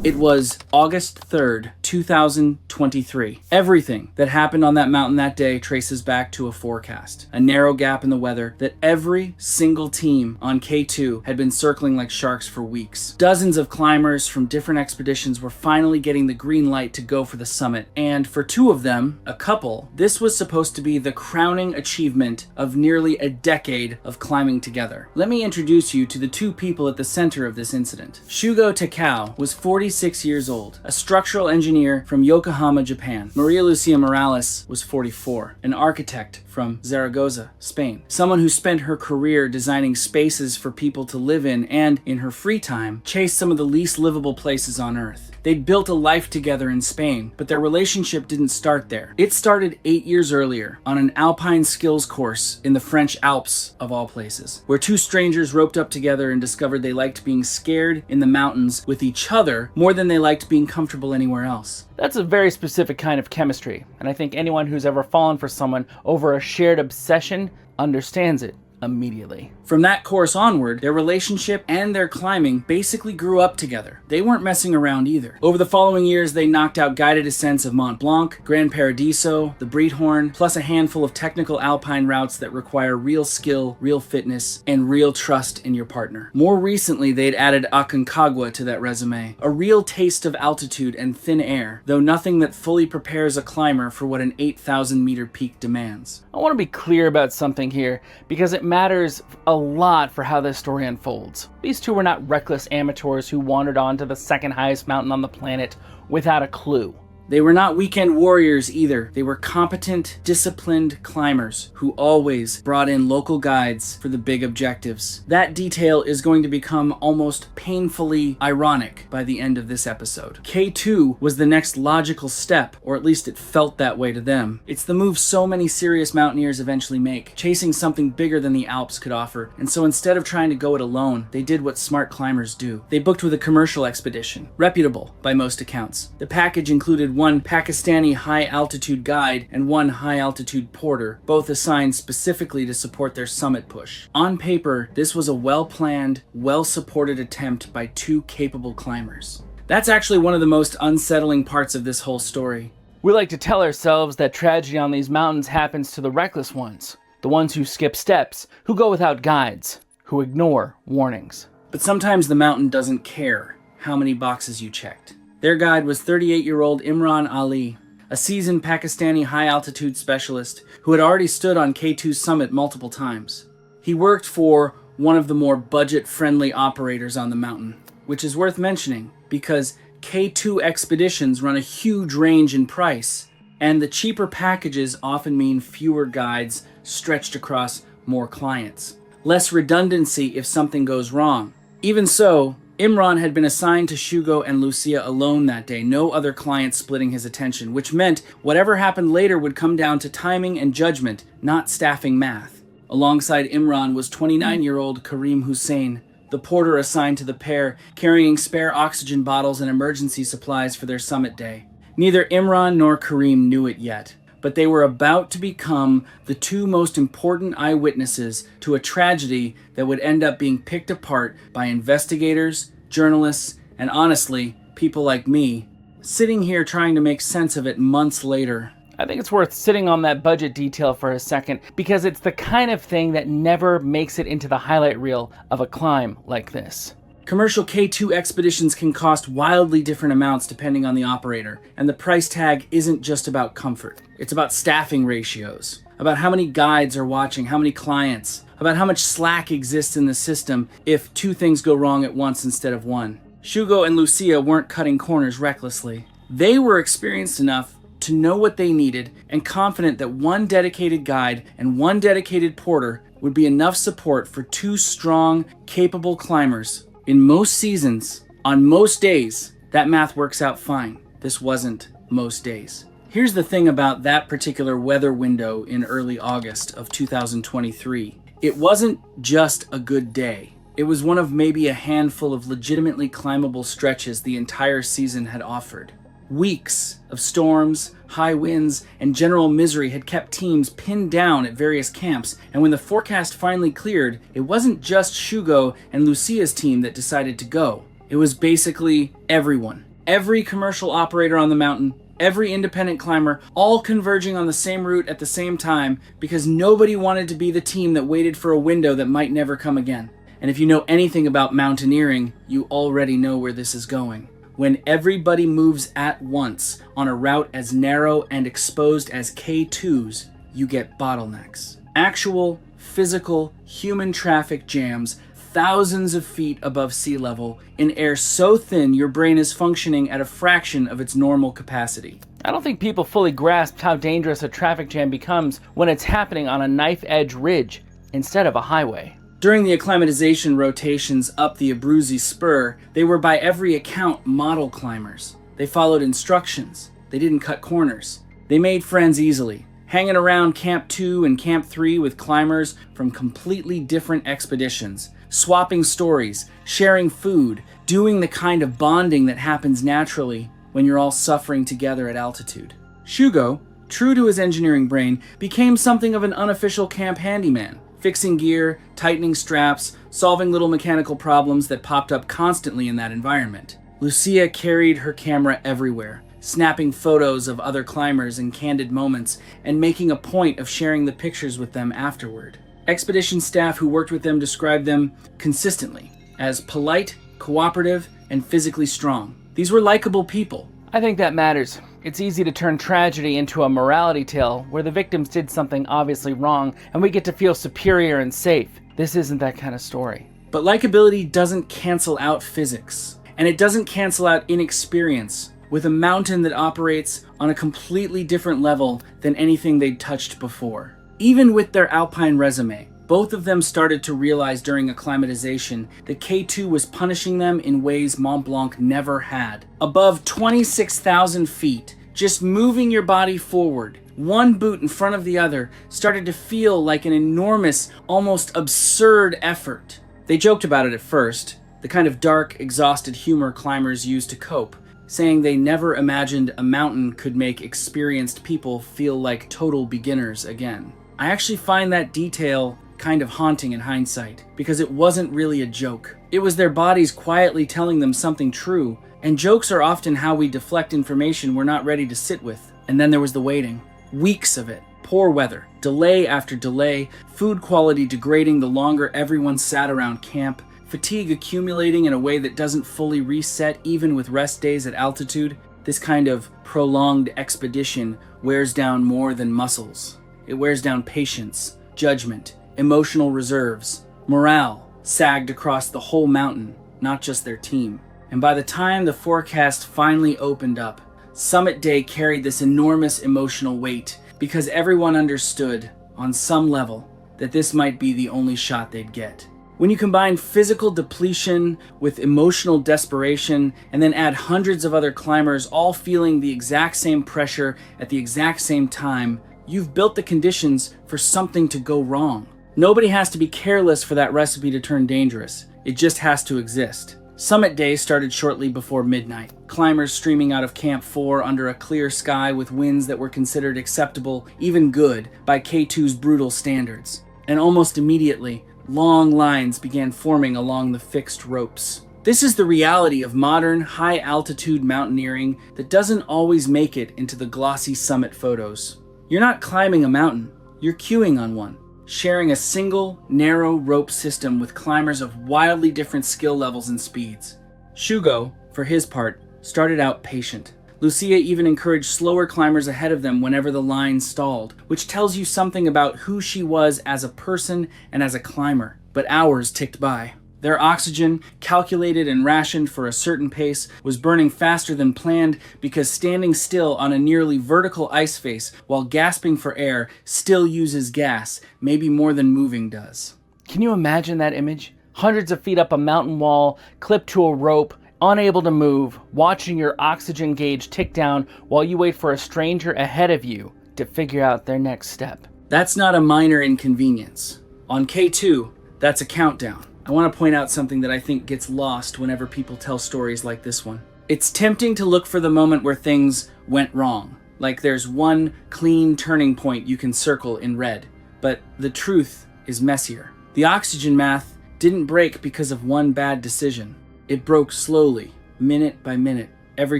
It was August 3rd, 2023. Everything that happened on that mountain that day traces back to a forecast, a narrow gap in the weather that every single team on K2 had been circling like sharks for weeks. Dozens of climbers from different expeditions were finally getting the green light to go for the summit, and for two of them, a couple, this was supposed to be the crowning achievement of nearly a decade of climbing together. Let me introduce you to the two people at the center of this incident. Shugo Takao was 46 years old, a structural engineer from Yokohama, Japan. Maria Lucia Morales was 44, an architect from Zaragoza, Spain. Someone who spent her career designing spaces for people to live in and, in her free time, chased some of the least livable places on Earth. They'd built a life together in Spain, but their relationship didn't start there. It started 8 years earlier on an alpine skills course in the French Alps, of all places, where two strangers roped up together and discovered they liked being scared in the mountains with each other more than they liked being comfortable anywhere else. That's a very specific kind of chemistry, and I think anyone who's ever fallen for someone over a shared obsession understands it immediately. From that course onward, their relationship and their climbing basically grew up together. They weren't messing around either. Over the following years, they knocked out guided ascents of Mont Blanc, Gran Paradiso, the Breithorn, plus a handful of technical alpine routes that require real skill, real fitness, and real trust in your partner. More recently, they'd added Aconcagua to that resume, a real taste of altitude and thin air, though nothing that fully prepares a climber for what an 8,000-meter peak demands. I want to be clear about something here, because it matters a lot for how this story unfolds. These two were not reckless amateurs who wandered onto the second highest mountain on the planet without a clue. They were not weekend warriors either. They were competent, disciplined climbers who always brought in local guides for the big objectives. That detail is going to become almost painfully ironic by the end of this episode. K2 was the next logical step, or at least it felt that way to them. It's the move so many serious mountaineers eventually make, chasing something bigger than the Alps could offer. And so instead of trying to go it alone, they did what smart climbers do. They booked with a commercial expedition, reputable by most accounts. The package included one Pakistani high-altitude guide and one high-altitude porter, both assigned specifically to support their summit push. On paper, this was a well-planned, well-supported attempt by two capable climbers. That's actually one of the most unsettling parts of this whole story. We like to tell ourselves that tragedy on these mountains happens to the reckless ones, the ones who skip steps, who go without guides, who ignore warnings. But sometimes the mountain doesn't care how many boxes you checked. Their guide was 38-year-old Imran Ali, a seasoned Pakistani high-altitude specialist who had already stood on K2's summit multiple times. He worked for one of the more budget-friendly operators on the mountain, which is worth mentioning because K2 expeditions run a huge range in price, and the cheaper packages often mean fewer guides stretched across more clients. Less redundancy if something goes wrong. Even so, Imran had been assigned to Shugo and Lucia alone that day, no other clients splitting his attention, which meant whatever happened later would come down to timing and judgment, not staffing math. Alongside Imran was 29-year-old Karim Hussein, the porter assigned to the pair, carrying spare oxygen bottles and emergency supplies for their summit day. Neither Imran nor Kareem knew it yet, but they were about to become the two most important eyewitnesses to a tragedy that would end up being picked apart by investigators, journalists, and honestly, people like me, sitting here trying to make sense of it months later. I think it's worth sitting on that budget detail for a second, because it's the kind of thing that never makes it into the highlight reel of a climb like this. Commercial K2 expeditions can cost wildly different amounts depending on the operator, and the price tag isn't just about comfort. It's about staffing ratios, about how many guides are watching, how many clients, about how much slack exists in the system if two things go wrong at once instead of one. Shugo and Lucia weren't cutting corners recklessly. They were experienced enough to know what they needed and confident that one dedicated guide and one dedicated porter would be enough support for two strong, capable climbers. In most seasons, on most days, that math works out fine. This wasn't most days. Here's the thing about that particular weather window in early August of 2023. It wasn't just a good day. It was one of maybe a handful of legitimately climbable stretches the entire season had offered. Weeks of storms, high winds, and general misery had kept teams pinned down at various camps, and when the forecast finally cleared, it wasn't just Shugo and Lucia's team that decided to go. It was basically everyone. Every commercial operator on the mountain, every independent climber, all converging on the same route at the same time because nobody wanted to be the team that waited for a window that might never come again. And if you know anything about mountaineering, you already know where this is going. When everybody moves at once on a route as narrow and exposed as K2's, you get bottlenecks. Actual, physical, human traffic jams thousands of feet above sea level in air so thin your brain is functioning at a fraction of its normal capacity. I don't think people fully grasp how dangerous a traffic jam becomes when it's happening on a knife-edge ridge instead of a highway. During the acclimatization rotations up the Abruzzi Spur, they were by every account model climbers. They followed instructions. They didn't cut corners. They made friends easily, hanging around Camp 2 and Camp 3 with climbers from completely different expeditions, swapping stories, sharing food, doing the kind of bonding that happens naturally when you're all suffering together at altitude. Shugo, true to his engineering brain, became something of an unofficial camp handyman, fixing gear, tightening straps, solving little mechanical problems that popped up constantly in that environment. Lucia carried her camera everywhere, snapping photos of other climbers in candid moments and making a point of sharing the pictures with them afterward. Expedition staff who worked with them described them consistently as polite, cooperative, and physically strong. These were likable people. I think that matters. It's easy to turn tragedy into a morality tale where the victims did something obviously wrong and we get to feel superior and safe. This isn't that kind of story. But likability doesn't cancel out physics, and it doesn't cancel out inexperience with a mountain that operates on a completely different level than anything they'd touched before. Even with their alpine resume, both of them started to realize during acclimatization that K2 was punishing them in ways Mont Blanc never had. Above 26,000 feet, just moving your body forward, one boot in front of the other, started to feel like an enormous, almost absurd effort. They joked about it at first, the kind of dark, exhausted humor climbers use to cope, saying they never imagined a mountain could make experienced people feel like total beginners again. I actually find that detail kind of haunting in hindsight, because it wasn't really a joke. It was their bodies quietly telling them something true, and jokes are often how we deflect information we're not ready to sit with. And then there was the waiting. Weeks of it. Poor weather, delay after delay, food quality degrading the longer everyone sat around camp, fatigue accumulating in a way that doesn't fully reset even with rest days at altitude. This kind of prolonged expedition wears down more than muscles. It wears down patience, judgment, emotional reserves. Morale sagged across the whole mountain, not just their team. And by the time the forecast finally opened up, Summit Day carried this enormous emotional weight because everyone understood, on some level, that this might be the only shot they'd get. When you combine physical depletion with emotional desperation and then add hundreds of other climbers all feeling the exact same pressure at the exact same time, you've built the conditions for something to go wrong. Nobody has to be careless for that recipe to turn dangerous. It just has to exist. Summit day started shortly before midnight. Climbers streaming out of Camp 4 under a clear sky with winds that were considered acceptable, even good, by K2's brutal standards. And almost immediately, long lines began forming along the fixed ropes. This is the reality of modern, high-altitude mountaineering that doesn't always make it into the glossy summit photos. You're not climbing a mountain, you're queuing on one, sharing a single, narrow rope system with climbers of wildly different skill levels and speeds. Shugo, for his part, started out patient. Lucia even encouraged slower climbers ahead of them whenever the line stalled, which tells you something about who she was as a person and as a climber. But hours ticked by. Their oxygen, calculated and rationed for a certain pace, was burning faster than planned because standing still on a nearly vertical ice face while gasping for air still uses gas, maybe more than moving does. Can you imagine that image? Hundreds of feet up a mountain wall, clipped to a rope, unable to move, watching your oxygen gauge tick down while you wait for a stranger ahead of you to figure out their next step. That's not a minor inconvenience. On K2, that's a countdown. I want to point out something that I think gets lost whenever people tell stories like this one. It's tempting to look for the moment where things went wrong, like there's one clean turning point you can circle in red. But the truth is messier. The oxygen math didn't break because of one bad decision. It broke slowly, minute by minute, every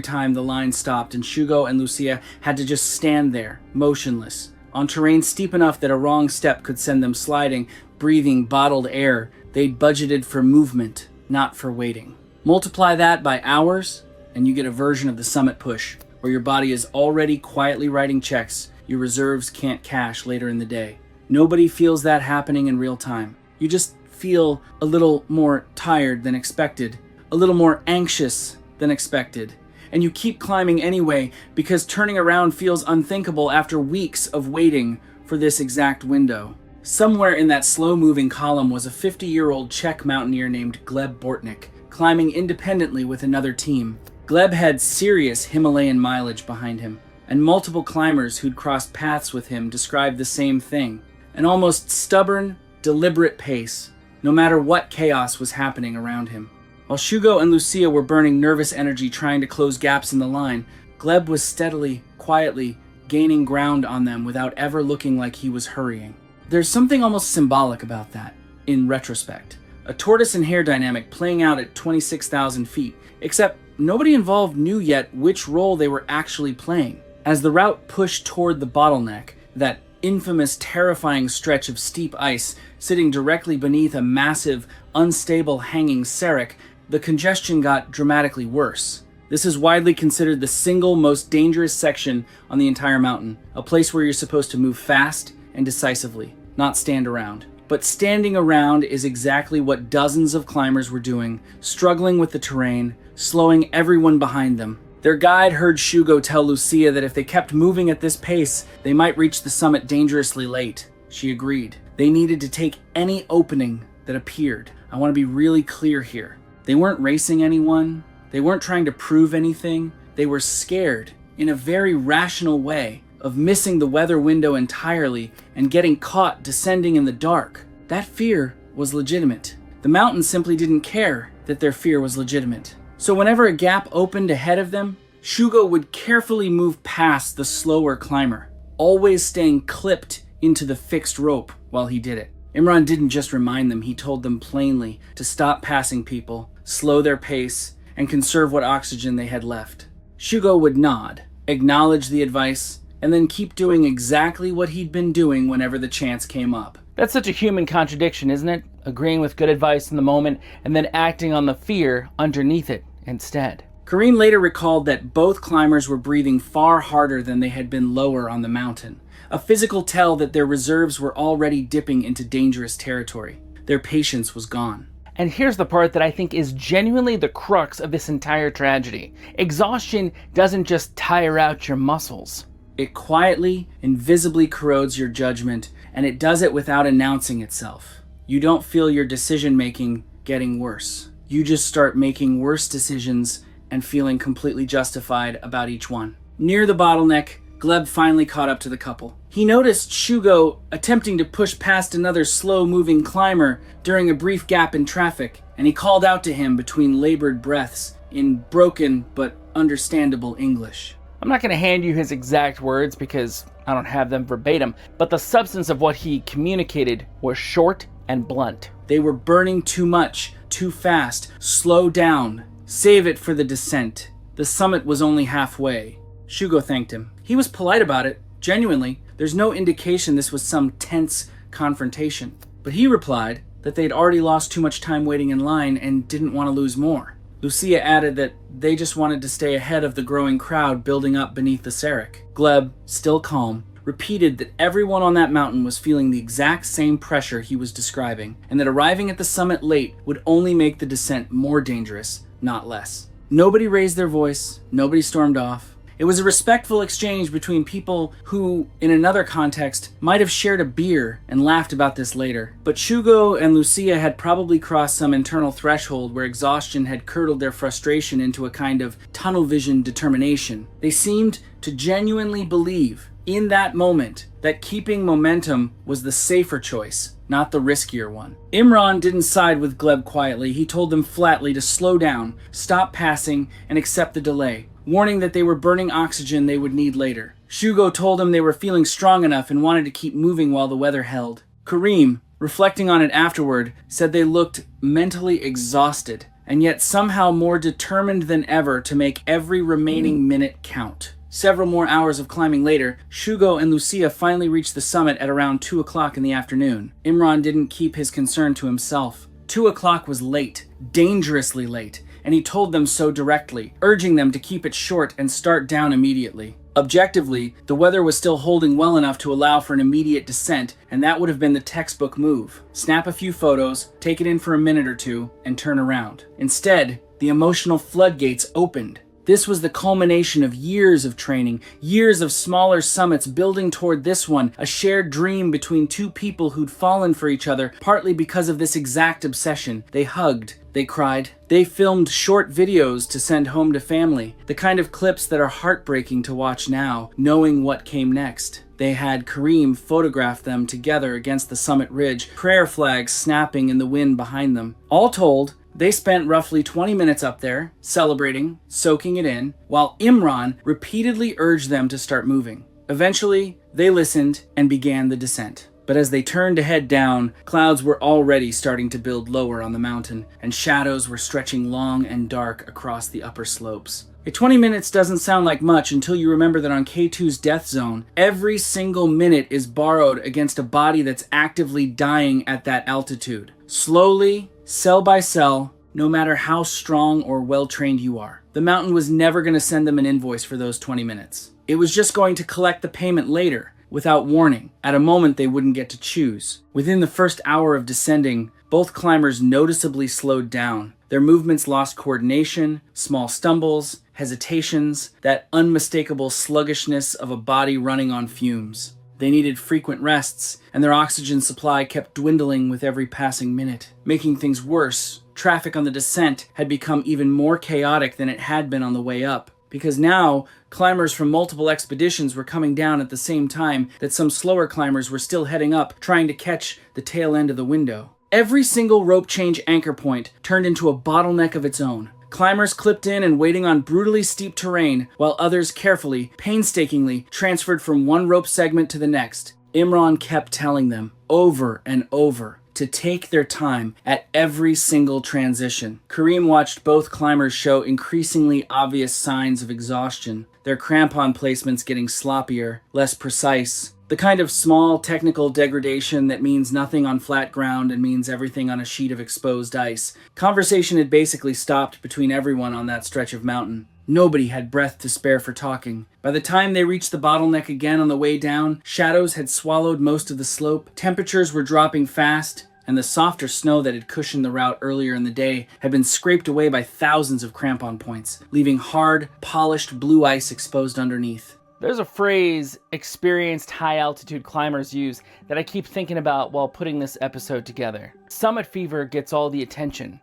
time the line stopped and Shugo and Lucia had to just stand there, motionless, on terrain steep enough that a wrong step could send them sliding, breathing bottled air. They'd budgeted for movement, not for waiting. Multiply that by hours, and you get a version of the summit push, where your body is already quietly writing checks your reserves can't cash later in the day. Nobody feels that happening in real time. You just feel a little more tired than expected, a little more anxious than expected, and you keep climbing anyway because turning around feels unthinkable after weeks of waiting for this exact window. Somewhere in that slow-moving column was a 50-year-old Czech mountaineer named Gleb Bortnik, climbing independently with another team. Gleb had serious Himalayan mileage behind him, and multiple climbers who'd crossed paths with him described the same thing. An almost stubborn, deliberate pace, no matter what chaos was happening around him. While Shugo and Lucia were burning nervous energy trying to close gaps in the line, Gleb was steadily, quietly, gaining ground on them without ever looking like he was hurrying. There's something almost symbolic about that, in retrospect. A tortoise and hare dynamic playing out at 26,000 feet, except nobody involved knew yet which role they were actually playing. As the route pushed toward the bottleneck, that infamous, terrifying stretch of steep ice sitting directly beneath a massive, unstable hanging serac, the congestion got dramatically worse. This is widely considered the single most dangerous section on the entire mountain, a place where you're supposed to move fast and decisively, not stand around. But standing around is exactly what dozens of climbers were doing, struggling with the terrain, slowing everyone behind them. Their guide heard Shugo tell Lucia that if they kept moving at this pace, they might reach the summit dangerously late. She agreed. They needed to take any opening that appeared. I want to be really clear here. They weren't racing anyone. They weren't trying to prove anything. They were scared, in a very rational way, of missing the weather window entirely and getting caught descending in the dark. That fear was legitimate. The mountain simply didn't care that their fear was legitimate. So whenever a gap opened ahead of them, Shugo would carefully move past the slower climber, always staying clipped into the fixed rope while he did it. Imran didn't just remind them, he told them plainly to stop passing people, slow their pace, and conserve what oxygen they had left. Shugo would nod, acknowledge the advice, and then keep doing exactly what he'd been doing whenever the chance came up. That's such a human contradiction, isn't it? Agreeing with good advice in the moment and then acting on the fear underneath it instead. Karine later recalled that both climbers were breathing far harder than they had been lower on the mountain, a physical tell that their reserves were already dipping into dangerous territory. Their patience was gone. And here's the part that I think is genuinely the crux of this entire tragedy. Exhaustion doesn't just tire out your muscles. It quietly, invisibly corrodes your judgment, and it does it without announcing itself. You don't feel your decision-making getting worse. You just start making worse decisions and feeling completely justified about each one. Near the bottleneck, Gleb finally caught up to the couple. He noticed Shugo attempting to push past another slow-moving climber during a brief gap in traffic, and he called out to him between labored breaths in broken but understandable English. I'm not going to hand you his exact words because I don't have them verbatim, but the substance of what he communicated was short and blunt. They were burning too much, too fast. Slow down. Save it for the descent. The summit was only halfway. Shugo thanked him. He was polite about it, genuinely. There's no indication this was some tense confrontation. But he replied that they'd already lost too much time waiting in line and didn't want to lose more. Lucia added that they just wanted to stay ahead of the growing crowd building up beneath the Sarek. Gleb, still calm, repeated that everyone on that mountain was feeling the exact same pressure he was describing, and that arriving at the summit late would only make the descent more dangerous, not less. Nobody raised their voice, nobody stormed off. It was a respectful exchange between people who, in another context, might have shared a beer and laughed about this later. But Shugo and Lucia had probably crossed some internal threshold where exhaustion had curdled their frustration into a kind of tunnel vision determination. They seemed to genuinely believe, in that moment, that keeping momentum was the safer choice, not the riskier one. Imran didn't side with Gleb quietly. He told them flatly to slow down, stop passing, and accept the delay, warning that they were burning oxygen they would need later. Shugo told him they were feeling strong enough and wanted to keep moving while the weather held. Kareem, reflecting on it afterward, said they looked mentally exhausted, and yet somehow more determined than ever to make every remaining minute count. Several more hours of climbing later, Shugo and Lucia finally reached the summit at around 2 o'clock in the afternoon. Imran didn't keep his concern to himself. 2 o'clock was late, dangerously late, and he told them so directly, urging them to keep it short and start down immediately. Objectively, the weather was still holding well enough to allow for an immediate descent, and that would have been the textbook move. Snap a few photos, take it in for a minute or two, and turn around. Instead, the emotional floodgates opened. This was the culmination of years of training, years of smaller summits building toward this one, a shared dream between two people who'd fallen for each other, partly because of this exact obsession. They hugged, they cried, they filmed short videos to send home to family, the kind of clips that are heartbreaking to watch now, knowing what came next. They had Kareem photograph them together against the summit ridge, prayer flags snapping in the wind behind them. All told, they spent roughly 20 minutes up there, celebrating, soaking it in, while Imran repeatedly urged them to start moving. Eventually, they listened and began the descent. But as they turned to head down, clouds were already starting to build lower on the mountain, and shadows were stretching long and dark across the upper slopes. 20 minutes doesn't sound like much until you remember that on K2's death zone, every single minute is borrowed against a body that's actively dying at that altitude. Slowly, cell by cell, no matter how strong or well-trained you are. The mountain was never going to send them an invoice for those 20 minutes. It was just going to collect the payment later, without warning, at a moment they wouldn't get to choose. Within the first hour of descending, both climbers noticeably slowed down. Their movements lost coordination, small stumbles, hesitations, that unmistakable sluggishness of a body running on fumes. They needed frequent rests, and their oxygen supply kept dwindling with every passing minute. Making things worse, traffic on the descent had become even more chaotic than it had been on the way up, because now climbers from multiple expeditions were coming down at the same time that some slower climbers were still heading up, trying to catch the tail end of the window. Every single rope change anchor point turned into a bottleneck of its own. Climbers clipped in and waiting on brutally steep terrain, while others carefully, painstakingly transferred from one rope segment to the next. Imran kept telling them, over and over, to take their time at every single transition. Kareem watched both climbers show increasingly obvious signs of exhaustion, their crampon placements getting sloppier, less precise. The kind of small technical degradation that means nothing on flat ground and means everything on a sheet of exposed ice. Conversation had basically stopped between everyone on that stretch of mountain. Nobody had breath to spare for talking. By the time they reached the bottleneck again on the way down, shadows had swallowed most of the slope, temperatures were dropping fast, and the softer snow that had cushioned the route earlier in the day had been scraped away by thousands of crampon points, leaving hard, polished blue ice exposed underneath. There's a phrase experienced high-altitude climbers use that I keep thinking about while putting this episode together. Summit fever gets all the attention,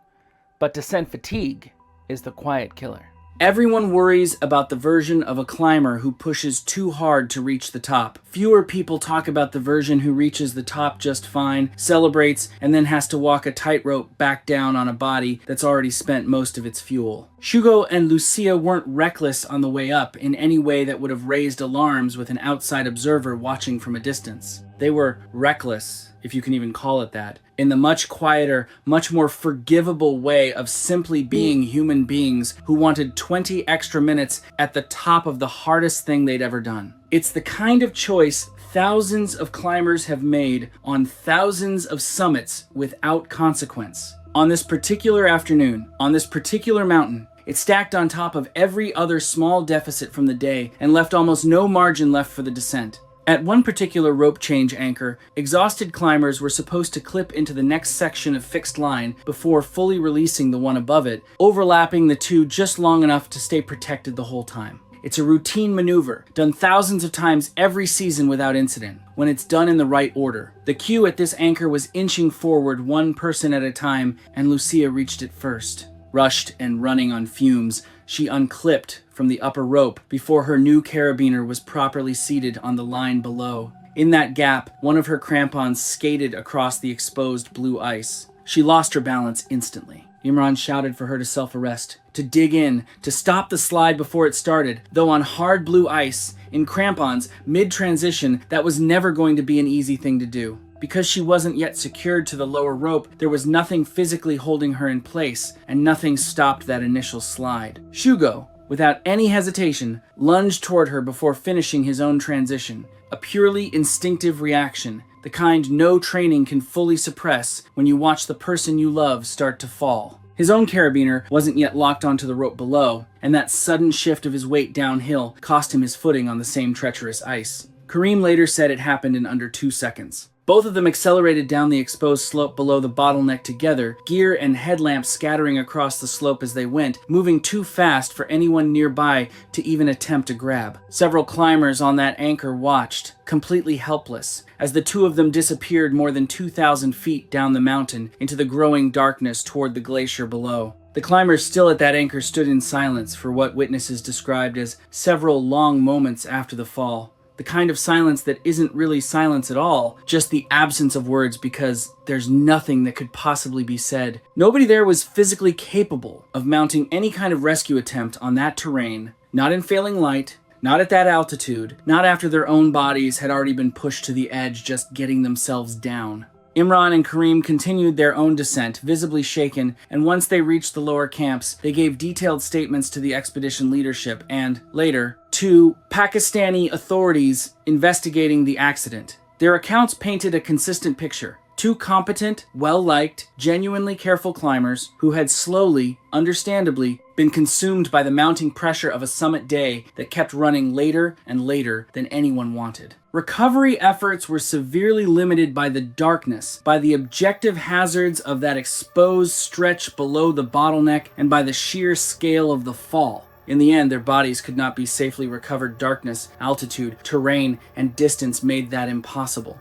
but descent fatigue is the quiet killer. Everyone worries about the version of a climber who pushes too hard to reach the top. Fewer people talk about the version who reaches the top just fine, celebrates, and then has to walk a tightrope back down on a body that's already spent most of its fuel. Shugo and Lucia weren't reckless on the way up in any way that would have raised alarms with an outside observer watching from a distance. They were reckless, if you can even call it that, in the much quieter, much more forgivable way of simply being human beings who wanted 20 extra minutes at the top of the hardest thing they'd ever done. It's the kind of choice thousands of climbers have made on thousands of summits without consequence. On this particular afternoon, on this particular mountain, it stacked on top of every other small deficit from the day and left almost no margin left for the descent. At one particular rope change anchor, exhausted climbers were supposed to clip into the next section of fixed line before fully releasing the one above it, overlapping the two just long enough to stay protected the whole time. It's a routine maneuver, done thousands of times every season without incident, when it's done in the right order. The queue at this anchor was inching forward one person at a time, and Lucia reached it first. Rushed and running on fumes, she unclipped from the upper rope before her new carabiner was properly seated on the line below. In that gap, one of her crampons skated across the exposed blue ice. She lost her balance instantly. Imran shouted for her to self-arrest, to dig in, to stop the slide before it started, though on hard blue ice, in crampons, mid-transition, that was never going to be an easy thing to do. Because she wasn't yet secured to the lower rope, there was nothing physically holding her in place, and nothing stopped that initial slide. Shugo, without any hesitation, lunged toward her before finishing his own transition. A purely instinctive reaction, the kind no training can fully suppress when you watch the person you love start to fall. His own carabiner wasn't yet locked onto the rope below, and that sudden shift of his weight downhill cost him his footing on the same treacherous ice. Kareem later said it happened in under 2 seconds. Both of them accelerated down the exposed slope below the bottleneck together, gear and headlamps scattering across the slope as they went, moving too fast for anyone nearby to even attempt a grab. Several climbers on that anchor watched, completely helpless, as the two of them disappeared more than 2,000 feet down the mountain into the growing darkness toward the glacier below. The climbers still at that anchor stood in silence for what witnesses described as several long moments after the fall. The kind of silence that isn't really silence at all, just the absence of words because there's nothing that could possibly be said. Nobody there was physically capable of mounting any kind of rescue attempt on that terrain, not in failing light, not at that altitude, not after their own bodies had already been pushed to the edge just getting themselves down. Imran and Kareem continued their own descent, visibly shaken, and once they reached the lower camps, they gave detailed statements to the expedition leadership and, later, to Pakistani authorities investigating the accident. Their accounts painted a consistent picture. Two competent, well-liked, genuinely careful climbers who had slowly, understandably, been consumed by the mounting pressure of a summit day that kept running later and later than anyone wanted. Recovery efforts were severely limited by the darkness, by the objective hazards of that exposed stretch below the bottleneck, and by the sheer scale of the fall. In the end, their bodies could not be safely recovered. Darkness, altitude, terrain, and distance made that impossible.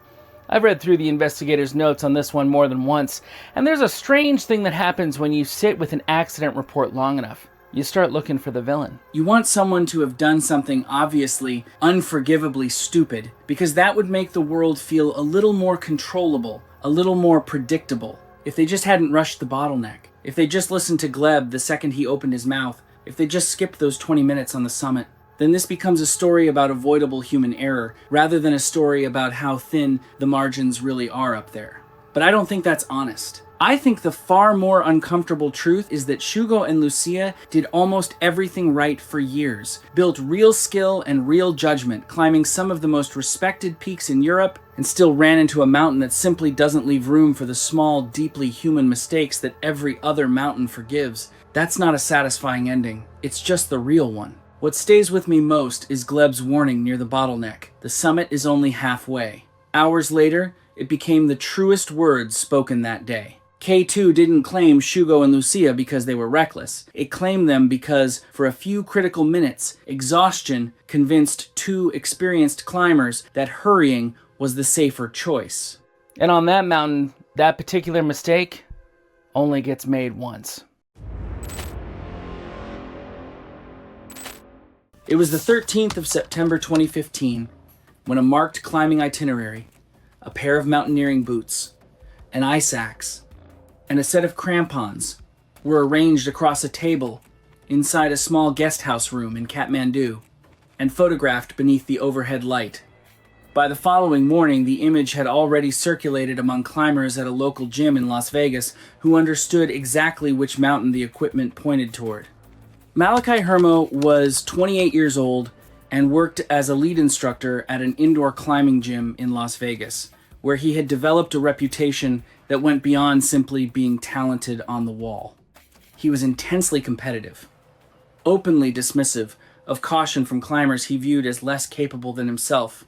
I've read through the investigators' notes on this one more than once, and there's a strange thing that happens when you sit with an accident report long enough. You start looking for the villain. You want someone to have done something obviously, unforgivably stupid, because that would make the world feel a little more controllable, a little more predictable. If they just hadn't rushed the bottleneck, if they just listened to Gleb the second he opened his mouth, if they just skipped those 20 minutes on the summit, then this becomes a story about avoidable human error, rather than a story about how thin the margins really are up there. But I don't think that's honest. I think the far more uncomfortable truth is that Shugo and Lucia did almost everything right for years, built real skill and real judgment, climbing some of the most respected peaks in Europe, and still ran into a mountain that simply doesn't leave room for the small, deeply human mistakes that every other mountain forgives. That's not a satisfying ending. It's just the real one. What stays with me most is Gleb's warning near the bottleneck. The summit is only halfway. Hours later, it became the truest words spoken that day. K2 didn't claim Shugo and Lucia because they were reckless. It claimed them because, for a few critical minutes, exhaustion convinced two experienced climbers that hurrying was the safer choice. And on that mountain, that particular mistake only gets made once. It was the 13th of September 2015 when a marked climbing itinerary, a pair of mountaineering boots, an ice axe, and a set of crampons were arranged across a table inside a small guest house room in Kathmandu and photographed beneath the overhead light. By the following morning, the image had already circulated among climbers at a local gym in Las Vegas who understood exactly which mountain the equipment pointed toward. Malachi Hermo was 28 years old and worked as a lead instructor at an indoor climbing gym in Las Vegas, where he had developed a reputation that went beyond simply being talented on the wall. He was intensely competitive, openly dismissive of caution from climbers he viewed as less capable than himself,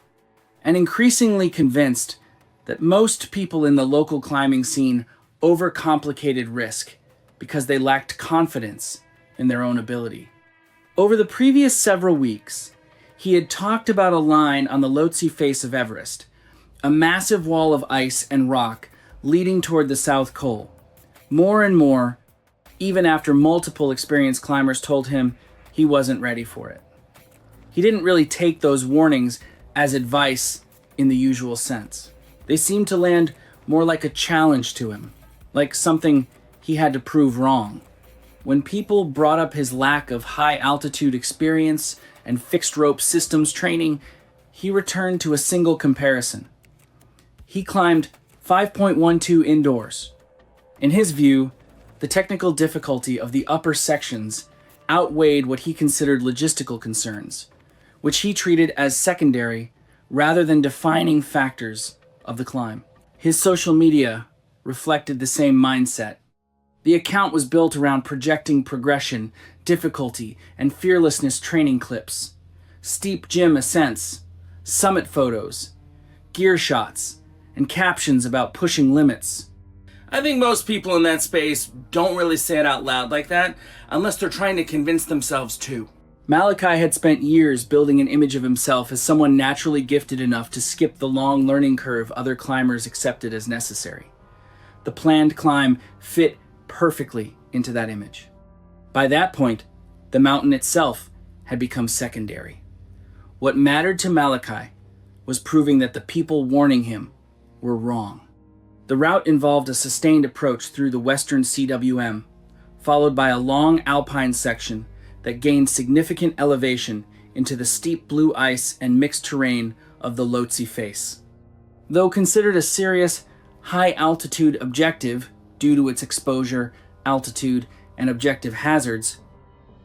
and increasingly convinced that most people in the local climbing scene overcomplicated risk because they lacked confidence in their own ability. Over the previous several weeks, he had talked about a line on the Lhotse face of Everest, a massive wall of ice and rock leading toward the South Col. More and more, even after multiple experienced climbers told him he wasn't ready for it. He didn't really take those warnings as advice in the usual sense. They seemed to land more like a challenge to him, like something he had to prove wrong. When people brought up his lack of high-altitude experience and fixed-rope systems training, he returned to a single comparison. He climbed 5.12 indoors. In his view, the technical difficulty of the upper sections outweighed what he considered logistical concerns, which he treated as secondary rather than defining factors of the climb. His social media reflected the same mindset. The account was built around projecting progression, difficulty, and fearlessness training clips, steep gym ascents, summit photos, gear shots, and captions about pushing limits. I think most people in that space don't really say it out loud like that unless they're trying to convince themselves to. Malachi had spent years building an image of himself as someone naturally gifted enough to skip the long learning curve other climbers accepted as necessary. The planned climb fit perfectly into that image. By that point, the mountain itself had become secondary. What mattered to Malachi was proving that the people warning him were wrong. The route involved a sustained approach through the western CWM, followed by a long alpine section that gained significant elevation into the steep blue ice and mixed terrain of the Lhotse face. Though considered a serious, high-altitude objective due to its exposure, altitude, and objective hazards,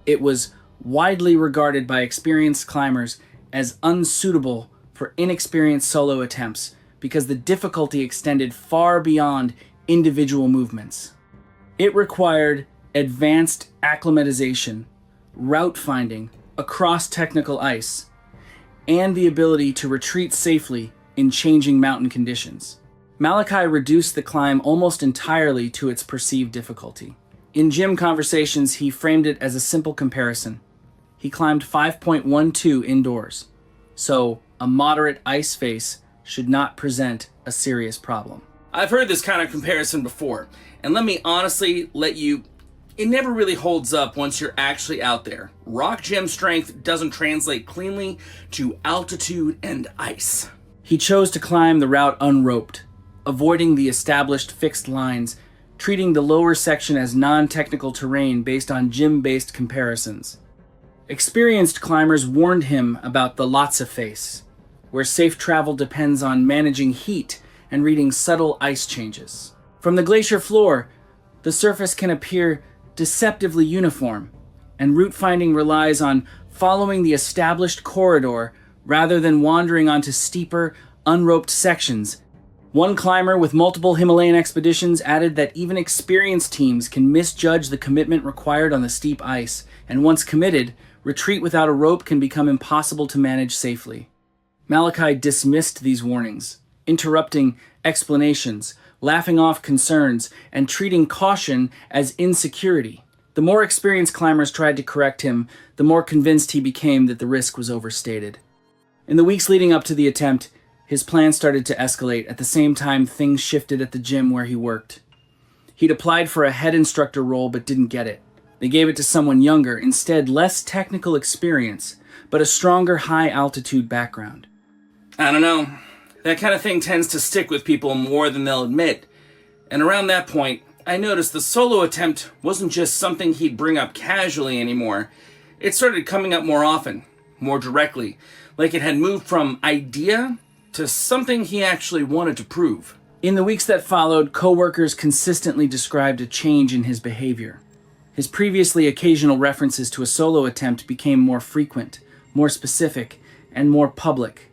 it was widely regarded by experienced climbers as unsuitable for inexperienced solo attempts because the difficulty extended far beyond individual movements. It required advanced acclimatization, route finding across technical ice, and the ability to retreat safely in changing mountain conditions. Malachi reduced the climb almost entirely to its perceived difficulty. In gym conversations, he framed it as a simple comparison. He climbed 5.12 indoors, so a moderate ice face should not present a serious problem. I've heard this kind of comparison before, and let me honestly let you, it never really holds up once you're actually out there. Rock gym strength doesn't translate cleanly to altitude and ice. He chose to climb the route unroped, avoiding the established fixed lines, treating the lower section as non-technical terrain based on gym-based comparisons. Experienced climbers warned him about the Lhotse face, where safe travel depends on managing heat and reading subtle ice changes. From the glacier floor, the surface can appear deceptively uniform, and route finding relies on following the established corridor rather than wandering onto steeper, unroped sections. One climber with multiple Himalayan expeditions added that even experienced teams can misjudge the commitment required on the steep ice, and once committed, retreat without a rope can become impossible to manage safely. Malachi dismissed these warnings, interrupting explanations, laughing off concerns, and treating caution as insecurity. The more experienced climbers tried to correct him, the more convinced he became that the risk was overstated. In the weeks leading up to the attempt, his plans started to escalate at the same time things shifted at the gym where he worked. He'd applied for a head instructor role but didn't get it. They gave it to someone younger, instead less technical experience, but a stronger high-altitude background. I don't know. That kind of thing tends to stick with people more than they'll admit. And around that point, I noticed the solo attempt wasn't just something he'd bring up casually anymore. It started coming up more often, more directly, like it had moved from idea to something he actually wanted to prove. In the weeks that followed, coworkers consistently described a change in his behavior. His previously occasional references to a solo attempt became more frequent, more specific, and more public.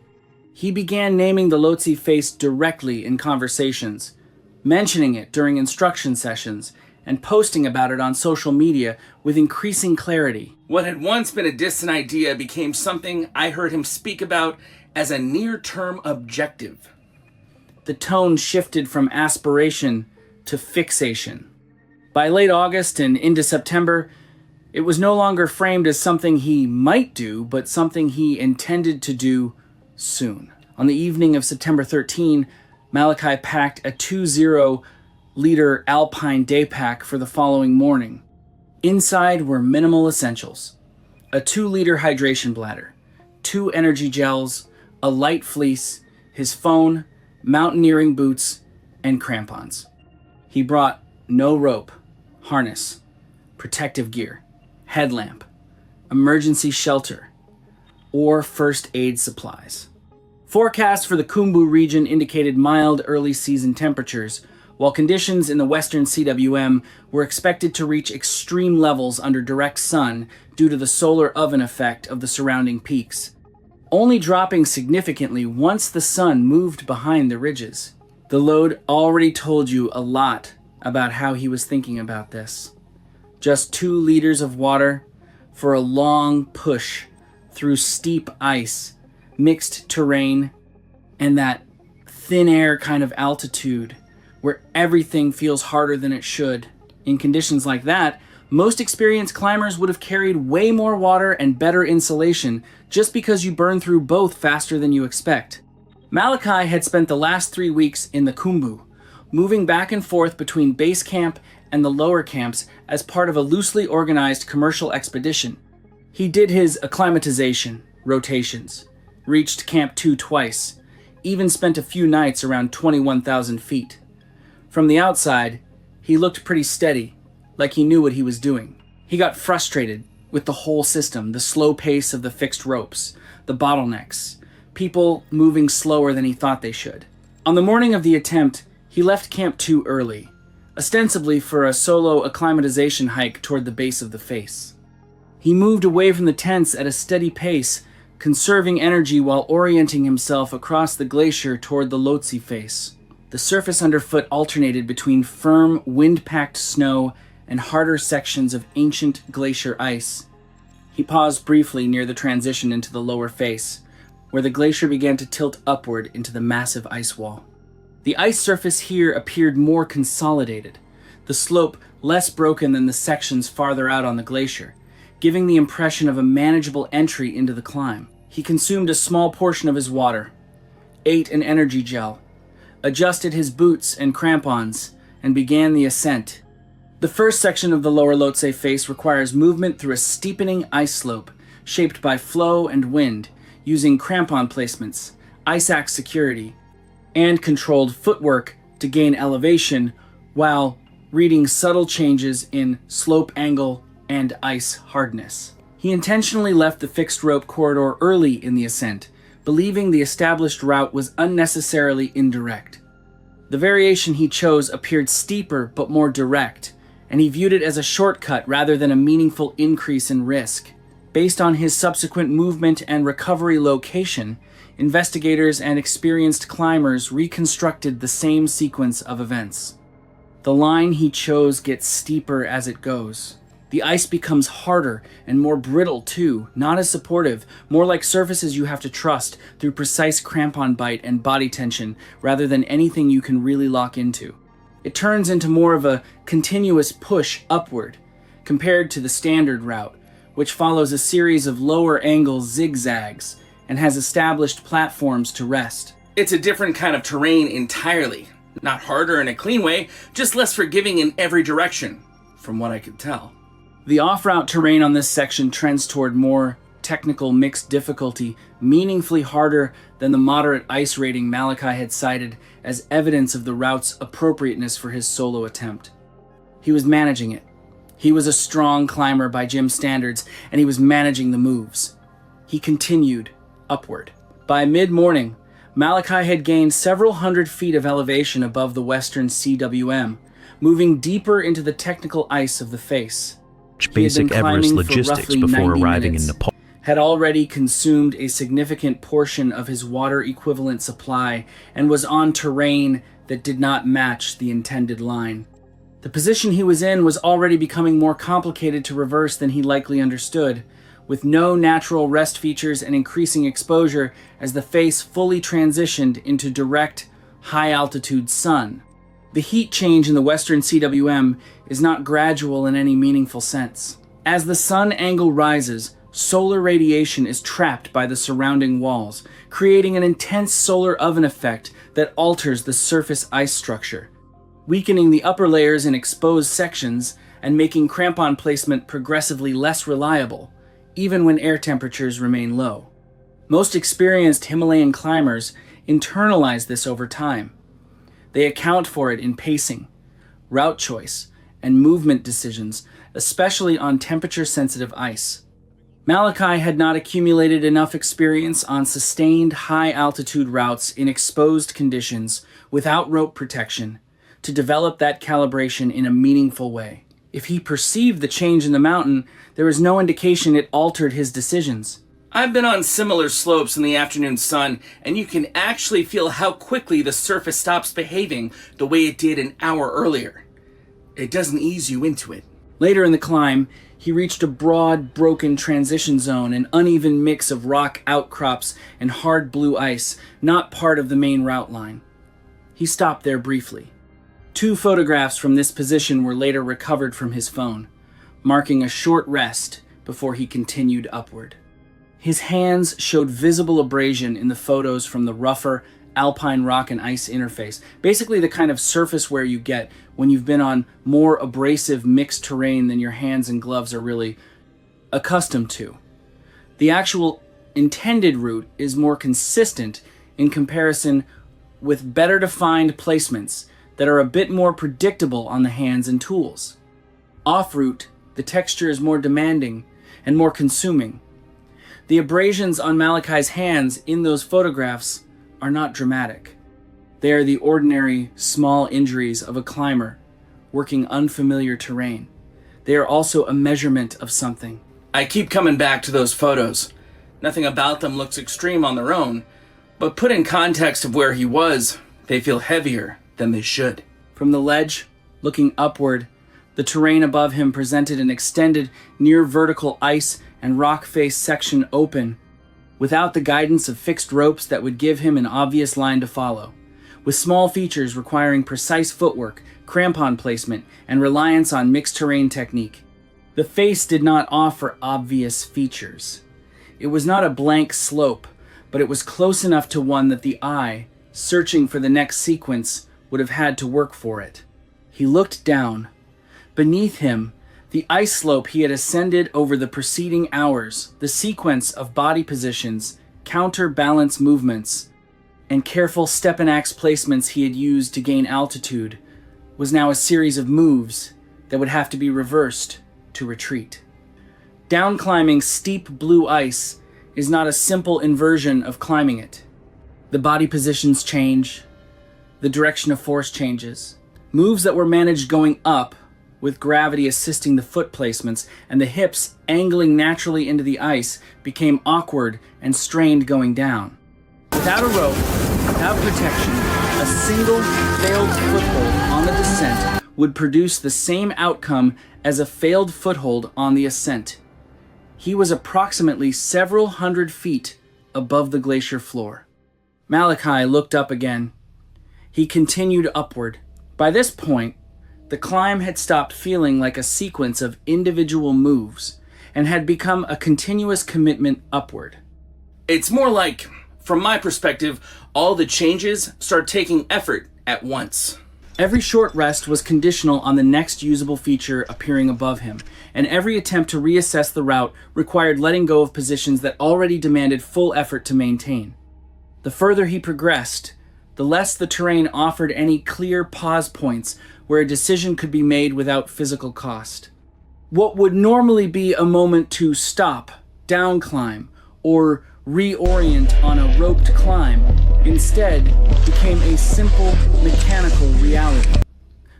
He began naming the Lhotse face directly in conversations, mentioning it during instruction sessions, and posting about it on social media with increasing clarity. What had once been a distant idea became something I heard him speak about as a near-term objective. The tone shifted from aspiration to fixation. By late August and into September, it was no longer framed as something he might do, but something he intended to do soon. On the evening of September 13, Malachi packed a 20-liter Alpine day pack for the following morning. Inside were minimal essentials: a 2-liter hydration bladder, 2 energy gels, a light fleece, his phone, mountaineering boots, and crampons. He brought no rope, harness, protective gear, headlamp, emergency shelter, or first aid supplies. Forecasts for the Khumbu region indicated mild early season temperatures, while conditions in the western CWM were expected to reach extreme levels under direct sun due to the solar oven effect of the surrounding peaks, only dropping significantly once the sun moved behind the ridges. The load already told you a lot about how he was thinking about this. Just 2 liters of water for a long push through steep ice, mixed terrain, and that thin air kind of altitude where everything feels harder than it should. In conditions like that, most experienced climbers would have carried way more water and better insulation just because you burn through both faster than you expect. Malachi had spent the last 3 weeks in the Khumbu, moving back and forth between base camp and the lower camps as part of a loosely organized commercial expedition. He did his acclimatization, rotations, reached Camp 2 twice, even spent a few nights around 21,000 feet. From the outside, he looked pretty steady, like he knew what he was doing. He got frustrated with the whole system, the slow pace of the fixed ropes, the bottlenecks, people moving slower than he thought they should. On the morning of the attempt, he left Camp 2 early, ostensibly for a solo acclimatization hike toward the base of the face. He moved away from the tents at a steady pace, conserving energy while orienting himself across the glacier toward the Lhotse face. The surface underfoot alternated between firm, wind-packed snow and harder sections of ancient glacier ice. He paused briefly near the transition into the lower face, where the glacier began to tilt upward into the massive ice wall. The ice surface here appeared more consolidated, the slope less broken than the sections farther out on the glacier, giving the impression of a manageable entry into the climb. He consumed a small portion of his water, ate an energy gel, adjusted his boots and crampons, and began the ascent. The first section of the lower Lhotse face requires movement through a steepening ice slope shaped by flow and wind, using crampon placements, ice axe security, and controlled footwork to gain elevation while reading subtle changes in slope angle and ice hardness. He intentionally left the fixed rope corridor early in the ascent, believing the established route was unnecessarily indirect. The variation he chose appeared steeper but more direct, and he viewed it as a shortcut rather than a meaningful increase in risk. Based on his subsequent movement and recovery location, investigators and experienced climbers reconstructed the same sequence of events. The line he chose gets steeper as it goes. The ice becomes harder and more brittle too, not as supportive, more like surfaces you have to trust through precise crampon bite and body tension rather than anything you can really lock into. It turns into more of a continuous push upward, compared to the standard route, which follows a series of lower angle zigzags and has established platforms to rest. It's a different kind of terrain entirely. Not harder in a clean way, just less forgiving in every direction, from what I could tell. The off-route terrain on this section trends toward more technical mixed difficulty, meaningfully harder than the moderate ice rating Malachi had cited as evidence of the route's appropriateness for his solo attempt. He was managing it. He was a strong climber by gym standards, and he was managing the moves. He continued upward. By mid-morning, Malachi had gained several hundred feet of elevation above the western CWM, moving deeper into the technical ice of the face. Basic Everest logistics before arriving in Nepal. Had already consumed a significant portion of his water equivalent supply and was on terrain that did not match the intended line. The position he was in was already becoming more complicated to reverse than he likely understood, with no natural rest features and increasing exposure as the face fully transitioned into direct, high-altitude sun. The heat change in the western CWM is not gradual in any meaningful sense. As the sun angle rises, solar radiation is trapped by the surrounding walls, creating an intense solar oven effect that alters the surface ice structure, weakening the upper layers in exposed sections and making crampon placement progressively less reliable, even when air temperatures remain low. Most experienced Himalayan climbers internalize this over time. They account for it in pacing, route choice, and movement decisions, especially on temperature-sensitive ice. Malachi had not accumulated enough experience on sustained high-altitude routes in exposed conditions without rope protection to develop that calibration in a meaningful way. If he perceived the change in the mountain, there was no indication it altered his decisions. I've been on similar slopes in the afternoon sun, and you can actually feel how quickly the surface stops behaving the way it did an hour earlier. It doesn't ease you into it. Later in the climb, he reached a broad, broken transition zone, an uneven mix of rock outcrops and hard blue ice, not part of the main route line. He stopped there briefly. 2 photographs from this position were later recovered from his phone, marking a short rest before he continued upward. His hands showed visible abrasion in the photos from the rougher alpine rock and ice interface, basically the kind of surface wear you get when you've been on more abrasive mixed terrain than your hands and gloves are really accustomed to. The actual intended route is more consistent in comparison with better defined placements that are a bit more predictable on the hands and tools. Off-route, the texture is more demanding and more consuming. The abrasions on Malachi's hands in those photographs are not dramatic. They are the ordinary, small injuries of a climber working unfamiliar terrain. They are also a measurement of something. I keep coming back to those photos. Nothing about them looks extreme on their own, but put in context of where he was, they feel heavier than they should. From the ledge, looking upward, the terrain above him presented an extended, near-vertical ice and rock-faced section open, without the guidance of fixed ropes that would give him an obvious line to follow, with small features requiring precise footwork, crampon placement, and reliance on mixed terrain technique. The face did not offer obvious features. It was not a blank slope, but it was close enough to one that the eye, searching for the next sequence, would have had to work for it. He looked down. Beneath him, the ice slope he had ascended over the preceding hours, the sequence of body positions, counterbalance movements, and careful step and axe placements he had used to gain altitude, was now a series of moves that would have to be reversed to retreat. Down climbing steep blue ice is not a simple inversion of climbing it. The body positions change, the direction of force changes. Moves that were managed going up, with gravity assisting the foot placements and the hips angling naturally into the ice, became awkward and strained going down. Without a rope, without protection, a single failed foothold on the descent would produce the same outcome as a failed foothold on the ascent. He was approximately several hundred feet above the glacier floor. Malachi looked up again. He continued upward. By this point, the climb had stopped feeling like a sequence of individual moves and had become a continuous commitment upward. It's more like, from my perspective, all the changes start taking effort at once. Every short rest was conditional on the next usable feature appearing above him, and every attempt to reassess the route required letting go of positions that already demanded full effort to maintain. The further he progressed, the less the terrain offered any clear pause points where a decision could be made without physical cost. What would normally be a moment to stop, downclimb, or reorient on a roped climb instead became a simple mechanical reality.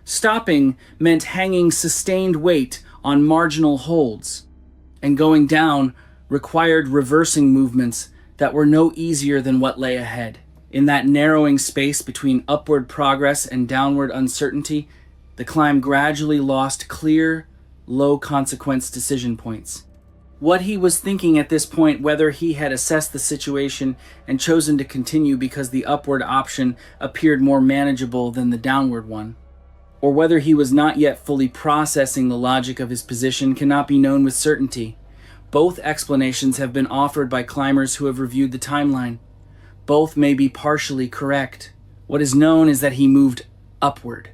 Stopping meant hanging sustained weight on marginal holds, and going down required reversing movements that were no easier than what lay ahead. In that narrowing space between upward progress and downward uncertainty, the climb gradually lost clear, low-consequence decision points. What he was thinking at this point, whether he had assessed the situation and chosen to continue because the upward option appeared more manageable than the downward one, or whether he was not yet fully processing the logic of his position, cannot be known with certainty. Both explanations have been offered by climbers who have reviewed the timeline. Both may be partially correct. What is known is that he moved upward.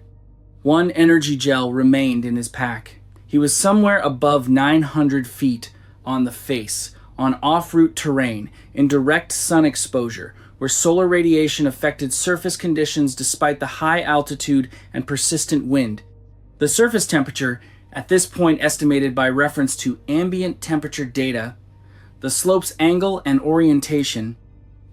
One energy gel remained in his pack. He was somewhere above 900 feet on the face, on off-route terrain, in direct sun exposure, where solar radiation affected surface conditions despite the high altitude and persistent wind. The surface temperature, at this point estimated by reference to ambient temperature data, the slope's angle and orientation,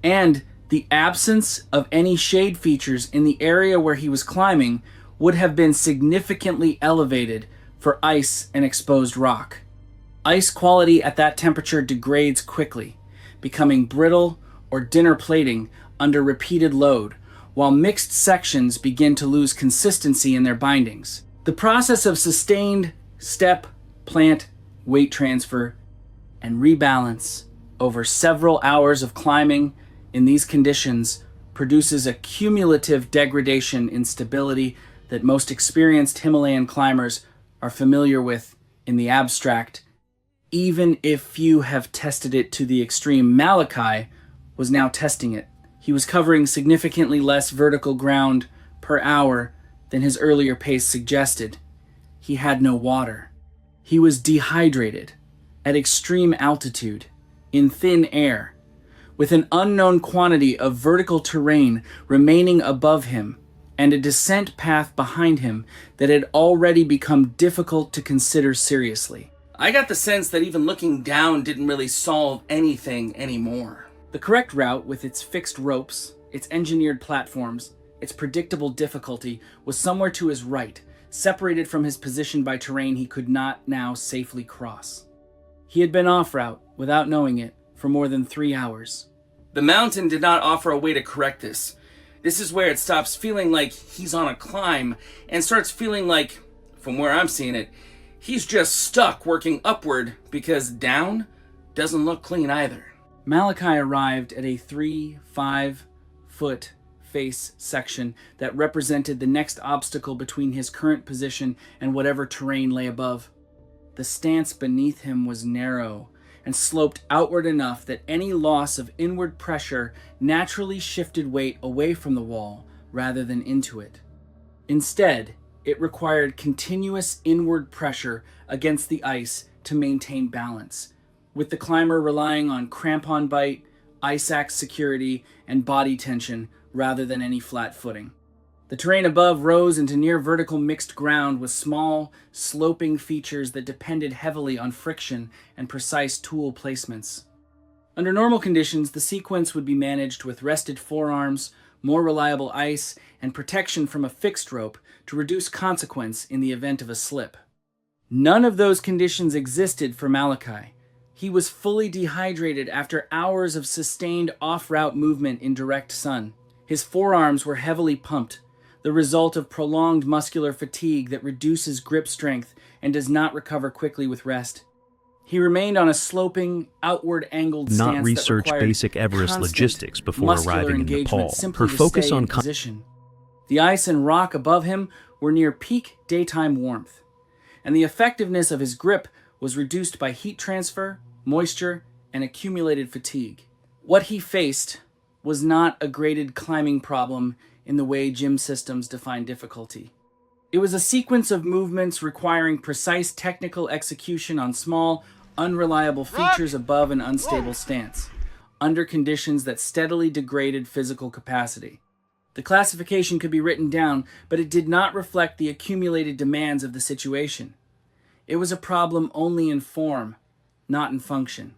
and the absence of any shade features in the area where he was climbing, would have been significantly elevated for ice and exposed rock. Ice quality at that temperature degrades quickly, becoming brittle or dinner plating under repeated load, while mixed sections begin to lose consistency in their bindings. The process of sustained step, plant, weight transfer, and rebalance over several hours of climbing in these conditions produces a cumulative degradation in stability that most experienced Himalayan climbers are familiar with in the abstract, even if few have tested it to the extreme. Malachi was now testing it. He was covering significantly less vertical ground per hour than his earlier pace suggested. He had no water. He was dehydrated, at extreme altitude, in thin air, with an unknown quantity of vertical terrain remaining above him and a descent path behind him that had already become difficult to consider seriously. I got the sense that even looking down didn't really solve anything anymore. The correct route, with its fixed ropes, its engineered platforms, its predictable difficulty, was somewhere to his right, separated from his position by terrain he could not now safely cross. He had been off-route, without knowing it, for more than 3 hours. The mountain did not offer a way to correct this. This is where it stops feeling like he's on a climb and starts feeling like, from where I'm seeing it, he's just stuck working upward because down doesn't look clean either. Malachi arrived at a 3-5 foot face section that represented the next obstacle between his current position and whatever terrain lay above. The stance beneath him was narrow and sloped outward enough that any loss of inward pressure naturally shifted weight away from the wall rather than into it. Instead, it required continuous inward pressure against the ice to maintain balance, with the climber relying on crampon bite, ice axe security, and body tension rather than any flat footing. The terrain above rose into near vertical mixed ground with small, sloping features that depended heavily on friction and precise tool placements. Under normal conditions, the sequence would be managed with rested forearms, more reliable ice, and protection from a fixed rope to reduce consequence in the event of a slip. None of those conditions existed for Malachi. He was fully dehydrated after hours of sustained off-route movement in direct sun. His forearms were heavily pumped, the result of prolonged muscular fatigue that reduces grip strength and does not recover quickly with rest. He remained on a sloping, outward-angled stance Not that research required basic Everest constant logistics before muscular arriving in engagement Nepal. simply Her to focus stay on in position. The ice and rock above him were near peak daytime warmth, and the effectiveness of his grip was reduced by heat transfer, moisture, and accumulated fatigue. What he faced was not a graded climbing problem in the way gym systems define difficulty. It was a sequence of movements requiring precise technical execution on small, unreliable features above an unstable stance, under conditions that steadily degraded physical capacity. The classification could be written down, but it did not reflect the accumulated demands of the situation. It was a problem only in form, not in function.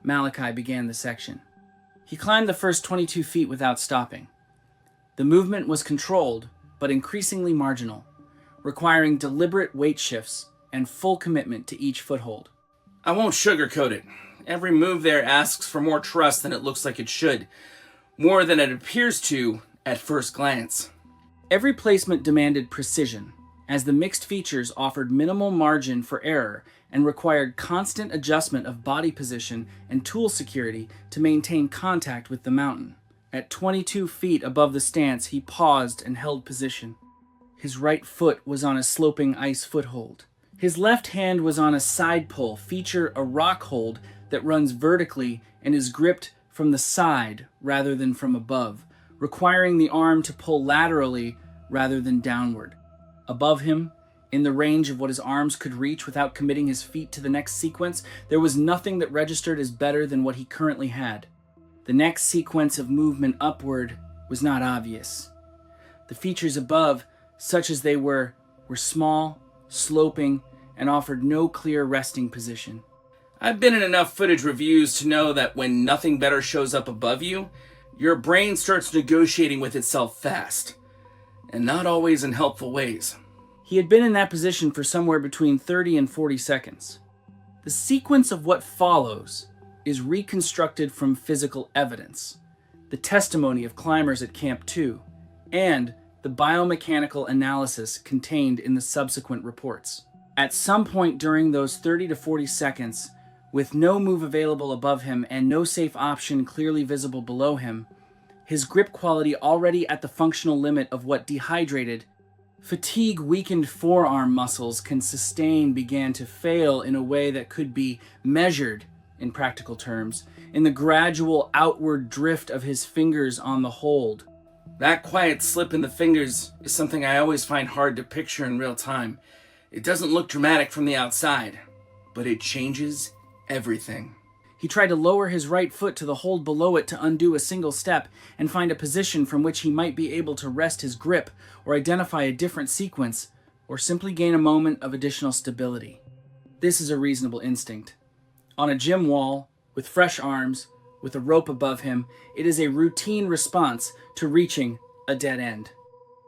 Malachi began the section. He climbed the first 22 feet without stopping. The movement was controlled, but increasingly marginal, requiring deliberate weight shifts and full commitment to each foothold. I won't sugarcoat it. Every move there asks for more trust than it looks like it should. More than it appears to at first glance. Every placement demanded precision, as the mixed features offered minimal margin for error and required constant adjustment of body position and tool security to maintain contact with the mountain. At 22 feet above the stance, he paused and held position. His right foot was on a sloping ice foothold. His left hand was on a side pull, feature a rock hold that runs vertically and is gripped from the side rather than from above, requiring the arm to pull laterally rather than downward. Above him, in the range of what his arms could reach without committing his feet to the next sequence, there was nothing that registered as better than what he currently had. The next sequence of movement upward was not obvious. The features above, such as they were small, sloping, and offered no clear resting position. I've been in enough footage reviews to know that when nothing better shows up above you, your brain starts negotiating with itself fast, and not always in helpful ways. He had been in that position for somewhere between 30 and 40 seconds. The sequence of what follows is reconstructed from physical evidence, the testimony of climbers at Camp 2, and the biomechanical analysis contained in the subsequent reports. At some point during those 30 to 40 seconds, with no move available above him and no safe option clearly visible below him, his grip quality already at the functional limit of what dehydrated, fatigue-weakened forearm muscles can sustain began to fail in a way that could be measured, in practical terms, in the gradual outward drift of his fingers on the hold. That quiet slip in the fingers is something I always find hard to picture in real time. It doesn't look dramatic from the outside, but it changes everything. He tried to lower his right foot to the hold below it to undo a single step and find a position from which he might be able to rest his grip or identify a different sequence or simply gain a moment of additional stability. This is a reasonable instinct. On a gym wall, with fresh arms, with a rope above him, it is a routine response to reaching a dead end.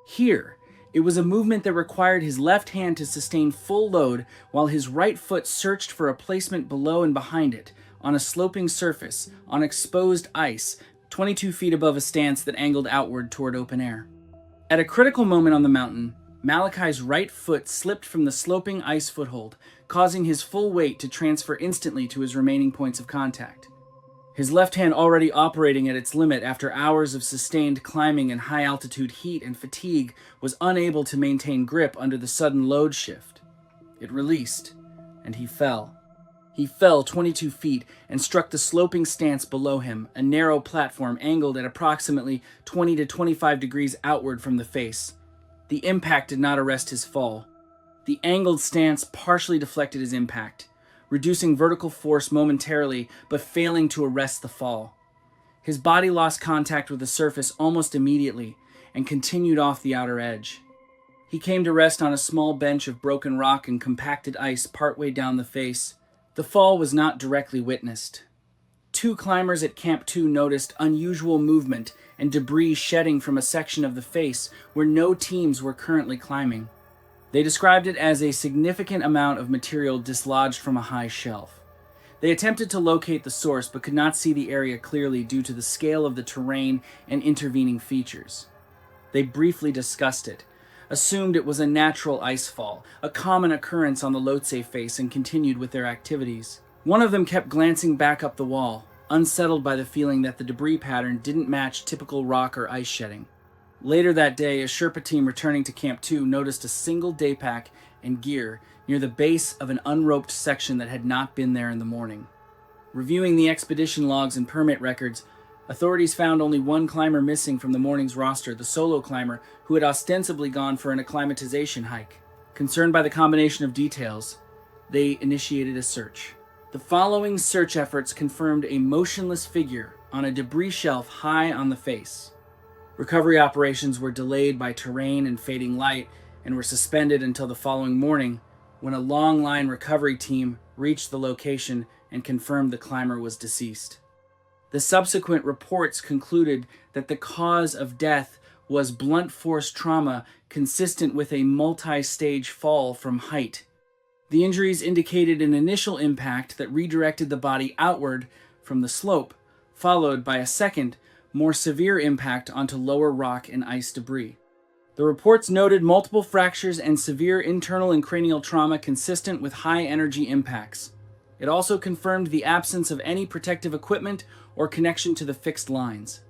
Here, it was a movement that required his left hand to sustain full load while his right foot searched for a placement below and behind it, on a sloping surface, on exposed ice, 22 feet above a stance that angled outward toward open air. At a critical moment on the mountain, Malachi's right foot slipped from the sloping ice foothold, causing his full weight to transfer instantly to his remaining points of contact. His left hand already operating at its limit after hours of sustained climbing in high-altitude heat and fatigue was unable to maintain grip under the sudden load shift. It released, and he fell. He fell 22 feet and struck the sloping stance below him, a narrow platform angled at approximately 20 to 25 degrees outward from the face. The impact did not arrest his fall. The angled stance partially deflected his impact, reducing vertical force momentarily, but failing to arrest the fall. His body lost contact with the surface almost immediately and continued off the outer edge. He came to rest on a small bench of broken rock and compacted ice partway down the face. The fall was not directly witnessed. 2 climbers at Camp 2 noticed unusual movement and debris shedding from a section of the face where no teams were currently climbing. They described it as a significant amount of material dislodged from a high shelf. They attempted to locate the source but could not see the area clearly due to the scale of the terrain and intervening features. They briefly discussed it, assumed it was a natural ice fall, a common occurrence on the Lhotse face, and continued with their activities. One of them kept glancing back up the wall, unsettled by the feeling that the debris pattern didn't match typical rock or ice shedding. Later that day, a Sherpa team returning to Camp 2 noticed a single day pack and gear near the base of an unroped section that had not been there in the morning. Reviewing the expedition logs and permit records, Authorities found only one climber missing from the morning's roster, the solo climber who had ostensibly gone for an acclimatization hike. Concerned by the combination of details, they initiated a search. The following search efforts confirmed a motionless figure on a debris shelf high on the face. Recovery operations were delayed by terrain and fading light and were suspended until the following morning when a long line recovery team reached the location and confirmed the climber was deceased. The subsequent reports concluded that the cause of death was blunt force trauma consistent with a multi-stage fall from height. The injuries indicated an initial impact that redirected the body outward from the slope, followed by a second, more severe impact onto lower rock and ice debris. The reports noted multiple fractures and severe internal and cranial trauma consistent with high-energy impacts. It also confirmed the absence of any protective equipment or connection to the fixed lines.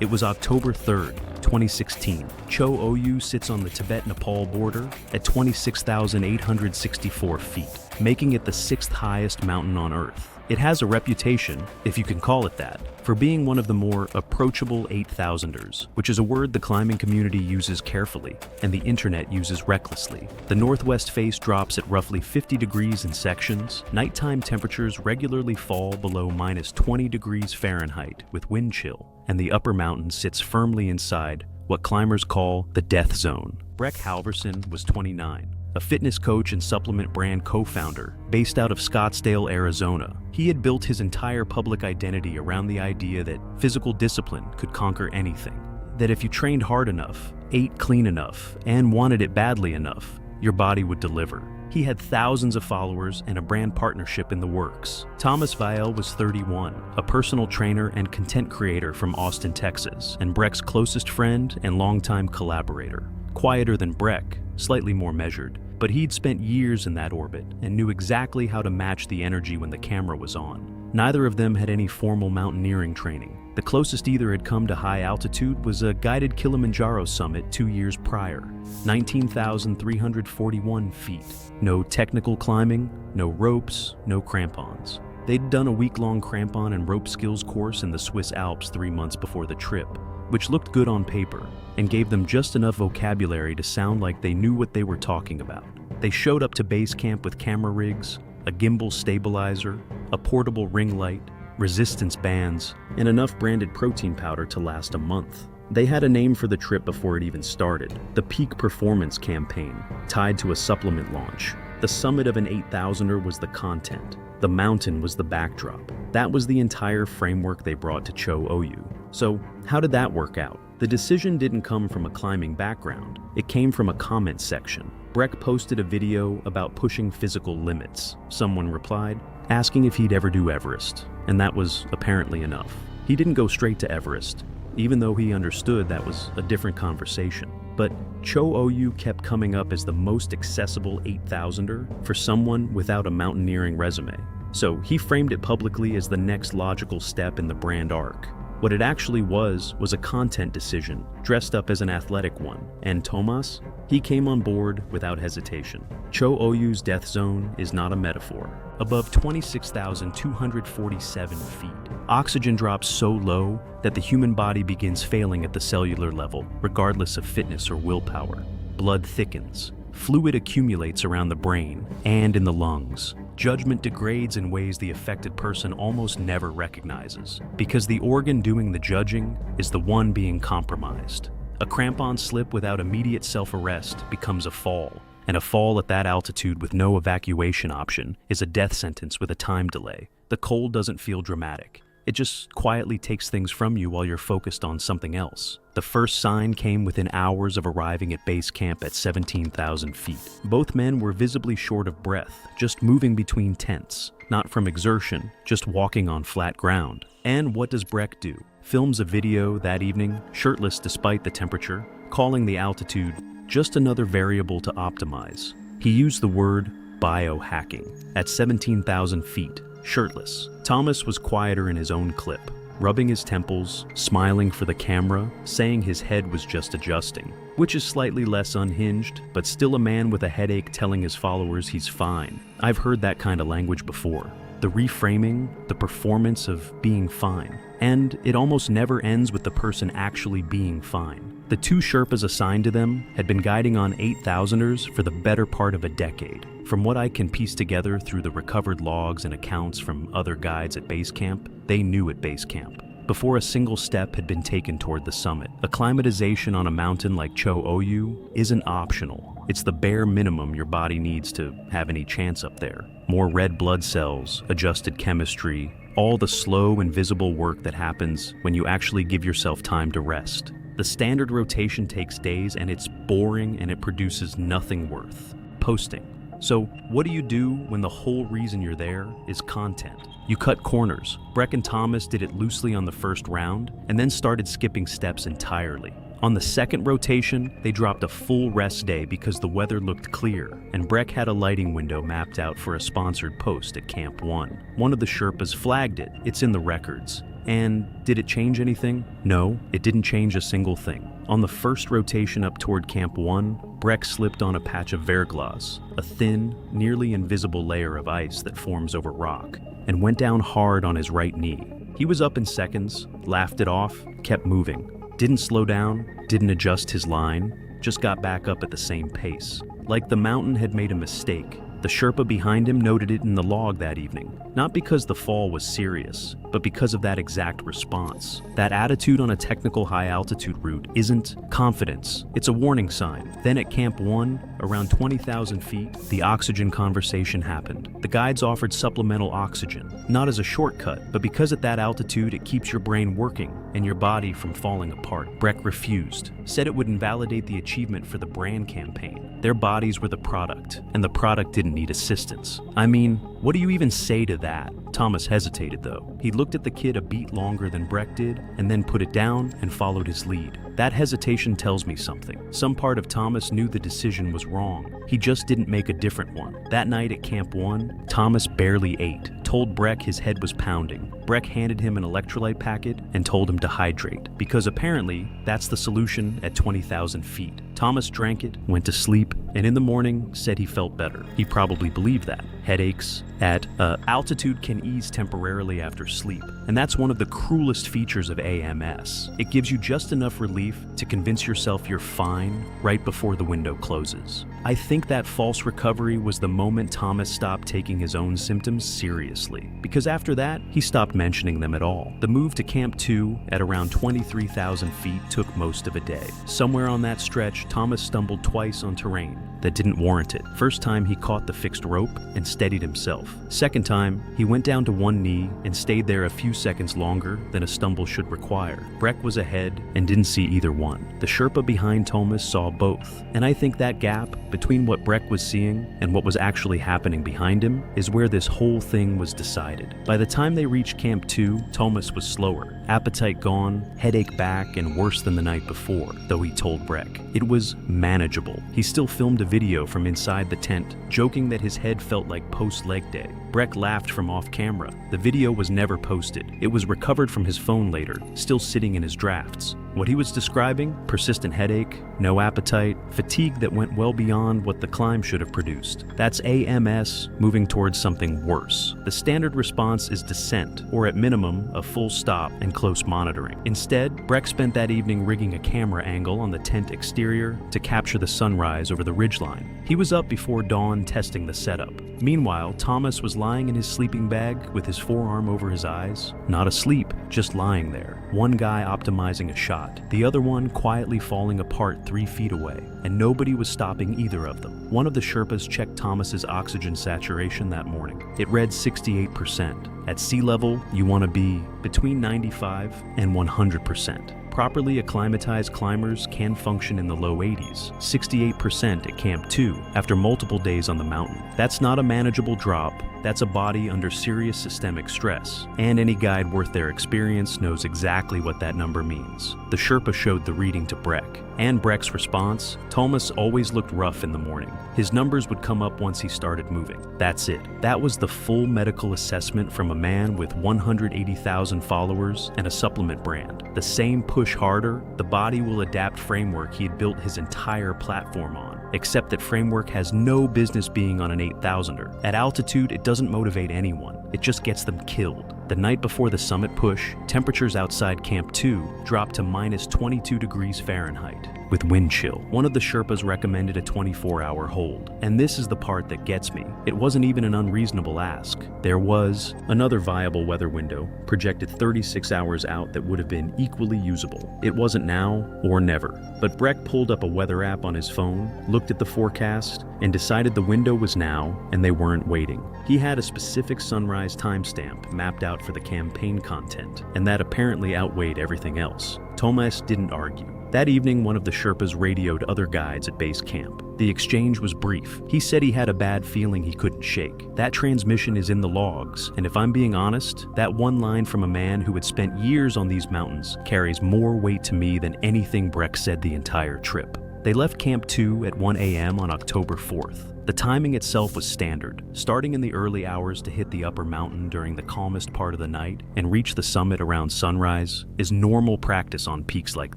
It was October 3rd, 2016. Cho Oyu sits on the Tibet-Nepal border at 26,864 feet, making it the sixth highest mountain on Earth. It has a reputation, if you can call it that, for being one of the more approachable 8,000ers, which is a word the climbing community uses carefully and the internet uses recklessly. The northwest face drops at roughly 50 degrees in sections. Nighttime temperatures regularly fall below minus 20 degrees Fahrenheit with wind chill, and the upper mountain sits firmly inside what climbers call the death zone. Breck Halverson was 29. A fitness coach and supplement brand co-founder based out of Scottsdale, Arizona. He had built his entire public identity around the idea that physical discipline could conquer anything. That if you trained hard enough, ate clean enough, and wanted it badly enough, your body would deliver. He had thousands of followers and a brand partnership in the works. Thomas Vielle was 31, a personal trainer and content creator from Austin, Texas, and Breck's closest friend and longtime collaborator. Quieter than Breck, slightly more measured, but he'd spent years in that orbit and knew exactly how to match the energy when the camera was on. Neither of them had any formal mountaineering training. The closest either had come to high altitude was a guided Kilimanjaro summit 2 years prior, 19,341 feet. No technical climbing, no ropes, no crampons. They'd done a week-long crampon and rope skills course in the Swiss Alps 3 months before the trip, which looked good on paper and gave them just enough vocabulary to sound like they knew what they were talking about. They showed up to base camp with camera rigs, a gimbal stabilizer, a portable ring light, resistance bands, and enough branded protein powder to last a month. They had a name for the trip before it even started, the Peak Performance Campaign, tied to a supplement launch. The summit of an 8,000er was the content. The mountain was the backdrop. That was the entire framework they brought to Cho Oyu. So, how did that work out? The decision didn't come from a climbing background. It came from a comment section. Breck posted a video about pushing physical limits. Someone replied, asking if he'd ever do Everest, and that was apparently enough. He didn't go straight to Everest, even though he understood that was a different conversation. But Cho Oyu kept coming up as the most accessible 8,000er for someone without a mountaineering resume. So he framed it publicly as the next logical step in the brand arc. What it actually was a content decision, dressed up as an athletic one. And Thomas? He came on board without hesitation. Cho Oyu's death zone is not a metaphor. Above 26,247 feet, oxygen drops so low that the human body begins failing at the cellular level, regardless of fitness or willpower. Blood thickens. Fluid accumulates around the brain and in the lungs. Judgment degrades in ways the affected person almost never recognizes, because the organ doing the judging is the one being compromised. A crampon slip without immediate self-arrest becomes a fall, and a fall at that altitude with no evacuation option is a death sentence with a time delay. The cold doesn't feel dramatic. It just quietly takes things from you while you're focused on something else. The first sign came within hours of arriving at base camp at 17,000 feet. Both men were visibly short of breath, just moving between tents. Not from exertion, just walking on flat ground. And what does Breck do? Films a video that evening, shirtless despite the temperature, calling the altitude just another variable to optimize. He used the word biohacking. At 17,000 feet, shirtless, Thomas was quieter in his own clip, rubbing his temples, smiling for the camera, saying his head was just adjusting, which is slightly less unhinged, but still a man with a headache telling his followers he's fine. I've heard that kind of language before. the reframing, the performance of being fine. And it almost never ends with the person actually being fine. The 2 Sherpas assigned to them had been guiding on 8,000ers for the better part of a decade. From what I can piece together through the recovered logs and accounts from other guides at base camp, they knew at base camp. Before a single step had been taken toward the summit, acclimatization on a mountain like Cho Oyu isn't optional. It's the bare minimum your body needs to have any chance up there. More red blood cells, adjusted chemistry, all the slow, invisible work that happens when you actually give yourself time to rest. The standard rotation takes days, and it's boring, and it produces nothing worth posting. So what do you do when the whole reason you're there is content? You cut corners. Breck and Thomas did it loosely on the first round, and then started skipping steps entirely. On the second rotation, they dropped a full rest day because the weather looked clear, and Breck had a lighting window mapped out for a sponsored post at Camp 1. One of the Sherpas flagged it. It's in the records. And did it change anything? No, it didn't change a single thing. On the first rotation up toward Camp 1, Breck slipped on a patch of verglas, a thin, nearly invisible layer of ice that forms over rock, and went down hard on his right knee. He was up in seconds, laughed it off, kept moving. Didn't slow down, didn't adjust his line, just got back up at the same pace. Like the mountain had made a mistake. The Sherpa behind him noted it in the log that evening, not because the fall was serious, but because of that exact response. That attitude on a technical high-altitude route isn't confidence, it's a warning sign. Then at Camp 1, around 20,000 feet, the oxygen conversation happened. The guides offered supplemental oxygen, not as a shortcut, but because at that altitude it keeps your brain working and your body from falling apart. Breck refused, said it would invalidate the achievement for the brand campaign. Their bodies were the product, and the product didn't need assistance. I mean, what do you even say to that? Thomas hesitated though. He looked at the kid a beat longer than Breck did, and then put it down and followed his lead. That hesitation tells me something. Some part of Thomas knew the decision was wrong. He just didn't make a different one. That night at Camp 1, Thomas barely ate, told Breck his head was pounding. Breck handed him an electrolyte packet and told him to hydrate, because apparently that's the solution at 20,000 feet. Thomas drank it, went to sleep, and in the morning said he felt better. He probably believed that. Headaches at altitude can ease temporarily after sleep, and that's one of the cruelest features of AMS. It gives you just enough relief to convince yourself you're fine right before the window closes. I think that false recovery was the moment Thomas stopped taking his own symptoms seriously, because after that, he stopped mentioning them at all. The move to Camp 2 at around 23,000 feet took most of a day. Somewhere on that stretch, Thomas stumbled twice on terrain that didn't warrant it. First time, he caught the fixed rope and steadied himself. Second time, he went down to one knee and stayed there a few seconds longer than a stumble should require. Breck was ahead and didn't see either one. The Sherpa behind Thomas saw both, and I think that gap between what Breck was seeing and what was actually happening behind him is where this whole thing was decided. By the time they reached Camp 2, Thomas was slower, appetite gone, headache back, and worse than the night before, though he told Breck. It was manageable. He still filmed a video from inside the tent, joking that his head felt like post-leg day. Breck laughed from off camera. The video was never posted. It was recovered from his phone later, still sitting in his drafts. What he was describing, persistent headache, no appetite, fatigue that went well beyond what the climb should have produced. That's AMS moving towards something worse. The standard response is descent, or at minimum, a full stop and close monitoring. Instead, Breck spent that evening rigging a camera angle on the tent exterior to capture the sunrise over the ridgeline. He was up before dawn testing the setup. Meanwhile, Thomas was lying in his sleeping bag with his forearm over his eyes, not asleep, just lying there. One guy optimizing a shot, the other one quietly falling apart 3 feet away, and nobody was stopping either of them. One of the Sherpas checked Thomas's oxygen saturation that morning. It read 68%. At sea level, you want to be between 95 and 100%. Properly acclimatized climbers can function in the low 80s, 68% at Camp 2 after multiple days on the mountain. That's not a manageable drop. That's a body under serious systemic stress, and any guide worth their experience knows exactly what that number means. The Sherpa showed the reading to Breck, and Breck's response, Thomas always looked rough in the morning. His numbers would come up once he started moving. That's it. That was the full medical assessment from a man with 180,000 followers and a supplement brand. The same push harder, the body will adapt framework he had built his entire platform on. except that framework has no business being on an 8,000er. At altitude, it doesn't motivate anyone. It just gets them killed. The night before the summit push, temperatures outside Camp 2 dropped to minus 22 degrees Fahrenheit, with wind chill. One of the Sherpas recommended a 24-hour hold. And this is the part that gets me. It wasn't even an unreasonable ask. There was another viable weather window, projected 36 hours out, that would have been equally usable. It wasn't now or never. But Breck pulled up a weather app on his phone, looked at the forecast, and decided the window was now and they weren't waiting. He had a specific sunrise timestamp mapped out for the campaign content, and that apparently outweighed everything else. Thomas didn't argue. That evening, one of the Sherpas radioed other guides at base camp. The exchange was brief. He said he had a bad feeling he couldn't shake. That transmission is in the logs, and if I'm being honest, that one line from a man who had spent years on these mountains carries more weight to me than anything Breck said the entire trip. They left Camp 2 at 1 a.m. on October 4th. The timing itself was standard, starting in the early hours to hit the upper mountain during the calmest part of the night and reach the summit around sunrise is normal practice on peaks like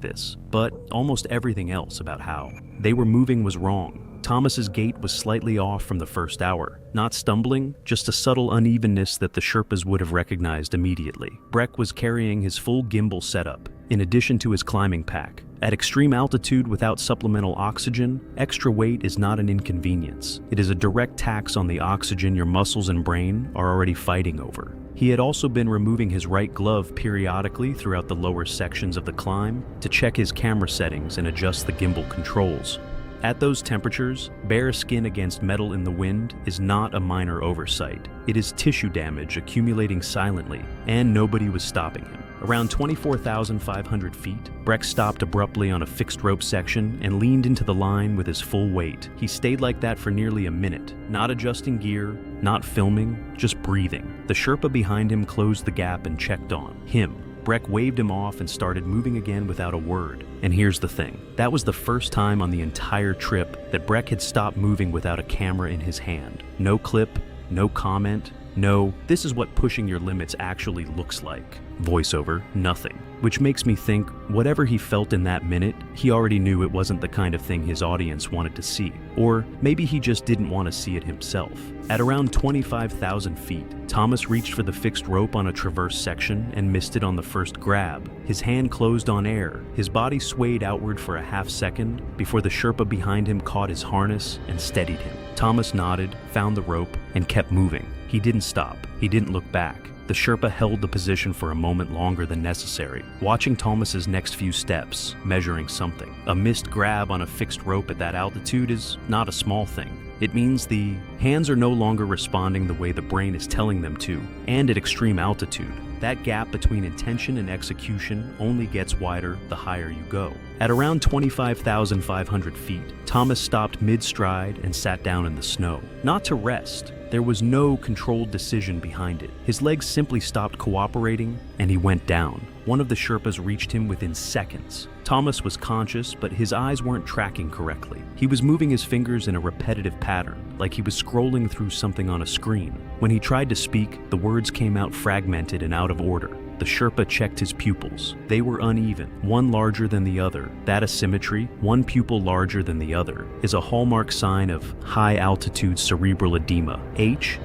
this. But almost everything else about how they were moving was wrong. Thomas's gait was slightly off from the first hour. Not stumbling, just a subtle unevenness that the Sherpas would have recognized immediately. Breck was carrying his full gimbal setup, in addition to his climbing pack. At extreme altitude without supplemental oxygen, extra weight is not an inconvenience. It is a direct tax on the oxygen your muscles and brain are already fighting over. He had also been removing his right glove periodically throughout the lower sections of the climb to check his camera settings and adjust the gimbal controls. At those temperatures, bare skin against metal in the wind is not a minor oversight. It is tissue damage accumulating silently, and nobody was stopping him. Around 24,500 feet, Breck stopped abruptly on a fixed rope section and leaned into the line with his full weight. He stayed like that for nearly a minute, not adjusting gear, not filming, just breathing. The Sherpa behind him closed the gap and checked on him. Breck waved him off and started moving again without a word. And here's the thing. That was the first time on the entire trip that Breck had stopped moving without a camera in his hand. No clip, no comment, no, this is what pushing your limits actually looks like. Voiceover, nothing. Which makes me think, whatever he felt in that minute, he already knew it wasn't the kind of thing his audience wanted to see. Or maybe he just didn't want to see it himself. At around 25,000 feet, Thomas reached for the fixed rope on a traverse section and missed it on the first grab. His hand closed on air. His body swayed outward for a half second before the Sherpa behind him caught his harness and steadied him. Thomas nodded, found the rope, and kept moving. He didn't stop. He didn't look back. The Sherpa held the position for a moment longer than necessary, watching Thomas's next few steps, measuring something. A missed grab on a fixed rope at that altitude is not a small thing. It means the hands are no longer responding the way the brain is telling them to, and at extreme altitude. That gap between intention and execution only gets wider the higher you go. At around 25,500 feet, Thomas stopped mid-stride and sat down in the snow. Not to rest. There was no controlled decision behind it. His legs simply stopped cooperating, and he went down. One of the Sherpas reached him within seconds. Thomas was conscious, but his eyes weren't tracking correctly. He was moving his fingers in a repetitive pattern, like he was scrolling through something on a screen. When he tried to speak, the words came out fragmented and out of order. The Sherpa checked his pupils. They were uneven, one larger than the other. That asymmetry, one pupil larger than the other, is a hallmark sign of high-altitude cerebral edema, HACE.